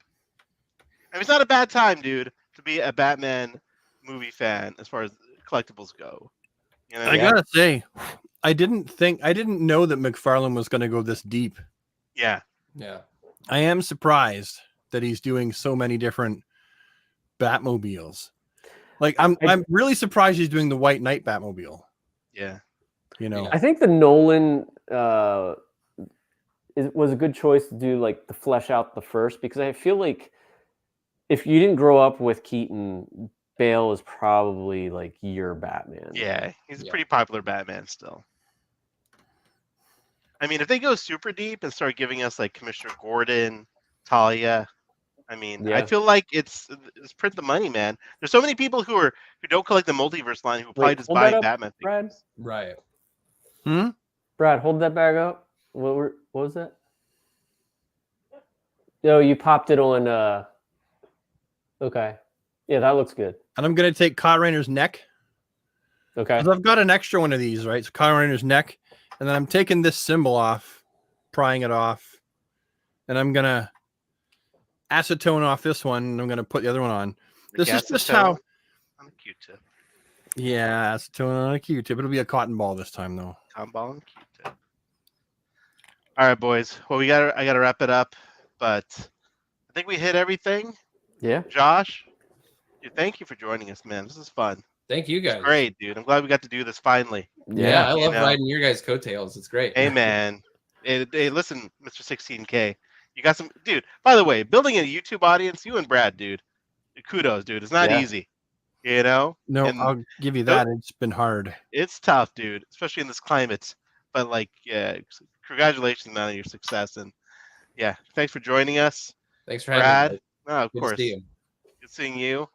Speaker 1: I mean, it's not a bad time, dude, to be a Batman movie fan as far as collectibles go. You know?
Speaker 3: I gotta say, I didn't know that McFarlane was going to go this deep.
Speaker 1: Yeah.
Speaker 4: Yeah.
Speaker 3: I am surprised that he's doing so many different Batmobiles. Like I'm really surprised he's doing the White Knight Batmobile.
Speaker 1: Yeah.
Speaker 3: You know,
Speaker 2: I think the Nolan was a good choice to do like the flesh out the first, because I feel like if you didn't grow up with Keaton, Bale is probably like your Batman.
Speaker 1: Yeah, he's a
Speaker 4: Yeah.
Speaker 1: pretty popular Batman still. I mean, if they go super deep and start giving us like Commissioner Gordon, Talia, I mean, I
Speaker 2: Yeah.
Speaker 1: feel like it's print the money, man. There's so many people who don't collect the multiverse line who probably
Speaker 2: Wait,
Speaker 1: just
Speaker 2: hold
Speaker 1: buy
Speaker 2: that up,
Speaker 1: Batman
Speaker 2: Brad.
Speaker 1: figures.
Speaker 4: Right.
Speaker 3: Hmm?
Speaker 2: Brad, hold that bag up. What was that? No, you popped it on. Okay. Yeah, that looks good.
Speaker 3: And I'm gonna take Kyle Rayner's neck.
Speaker 2: Okay.
Speaker 3: 'Cause I've got an extra one of these, right? So Kyle Rayner's neck, and then I'm taking this symbol off, prying it off, and I'm gonna acetone off this one, and I'm gonna put the other one on. This is just how.
Speaker 1: On a Q-tip.
Speaker 3: Yeah, acetone on a Q-tip. It'll be a cotton ball this time, though.
Speaker 1: Cotton ball and Q-tip. All right, boys. Well, I gotta wrap it up, but I think we hit everything.
Speaker 2: Yeah.
Speaker 1: Josh, dude, thank you for joining us, man. This is fun.
Speaker 4: Thank you guys.
Speaker 1: It's great, dude. I'm glad we got to do this finally.
Speaker 4: Yeah, I
Speaker 1: You
Speaker 4: love
Speaker 1: know.
Speaker 4: riding your guys' coattails. It's great.
Speaker 1: Hey, man. Hey, listen, Mr. 16K. You got some, dude. By the way, building a YouTube audience, you and Brad, dude. Kudos, dude. It's not
Speaker 2: Yeah.
Speaker 1: easy. You know,
Speaker 3: No,
Speaker 1: And
Speaker 3: I'll give you that. It's been hard.
Speaker 1: it's tough, dude, especially in this climate. But like, yeah, congratulations on your success, and yeah, thanks for joining us,
Speaker 4: Thanks for having
Speaker 1: Brad.
Speaker 4: me.
Speaker 1: No, of
Speaker 4: Good
Speaker 1: course.
Speaker 4: to see you.
Speaker 1: Good seeing you.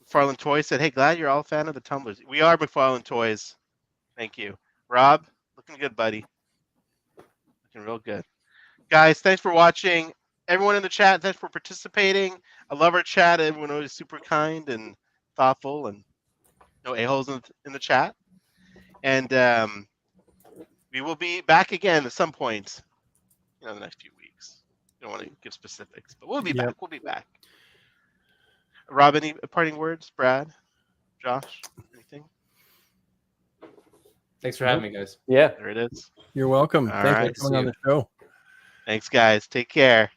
Speaker 1: McFarlane Toys said, "Hey, glad you're all a fan of the tumblers. We are McFarlane Toys. Thank you, Rob. Looking good, buddy. Looking real good, guys. Thanks for watching. Everyone in the chat, thanks for participating. I love our chat. Everyone always super kind and thoughtful, and no a-holes in the chat. And we will be back again at some point, in the next few weeks. Don't want to give specifics, but we'll be
Speaker 3: Yep.
Speaker 1: back. We'll be back. Rob, any parting words? Brad, Josh, anything?
Speaker 4: Thanks for having me, guys.
Speaker 2: Yeah.
Speaker 1: There it is.
Speaker 3: You're welcome.
Speaker 1: All
Speaker 3: Thanks
Speaker 1: right.
Speaker 3: for coming on the show.
Speaker 1: Thanks, guys. Take care.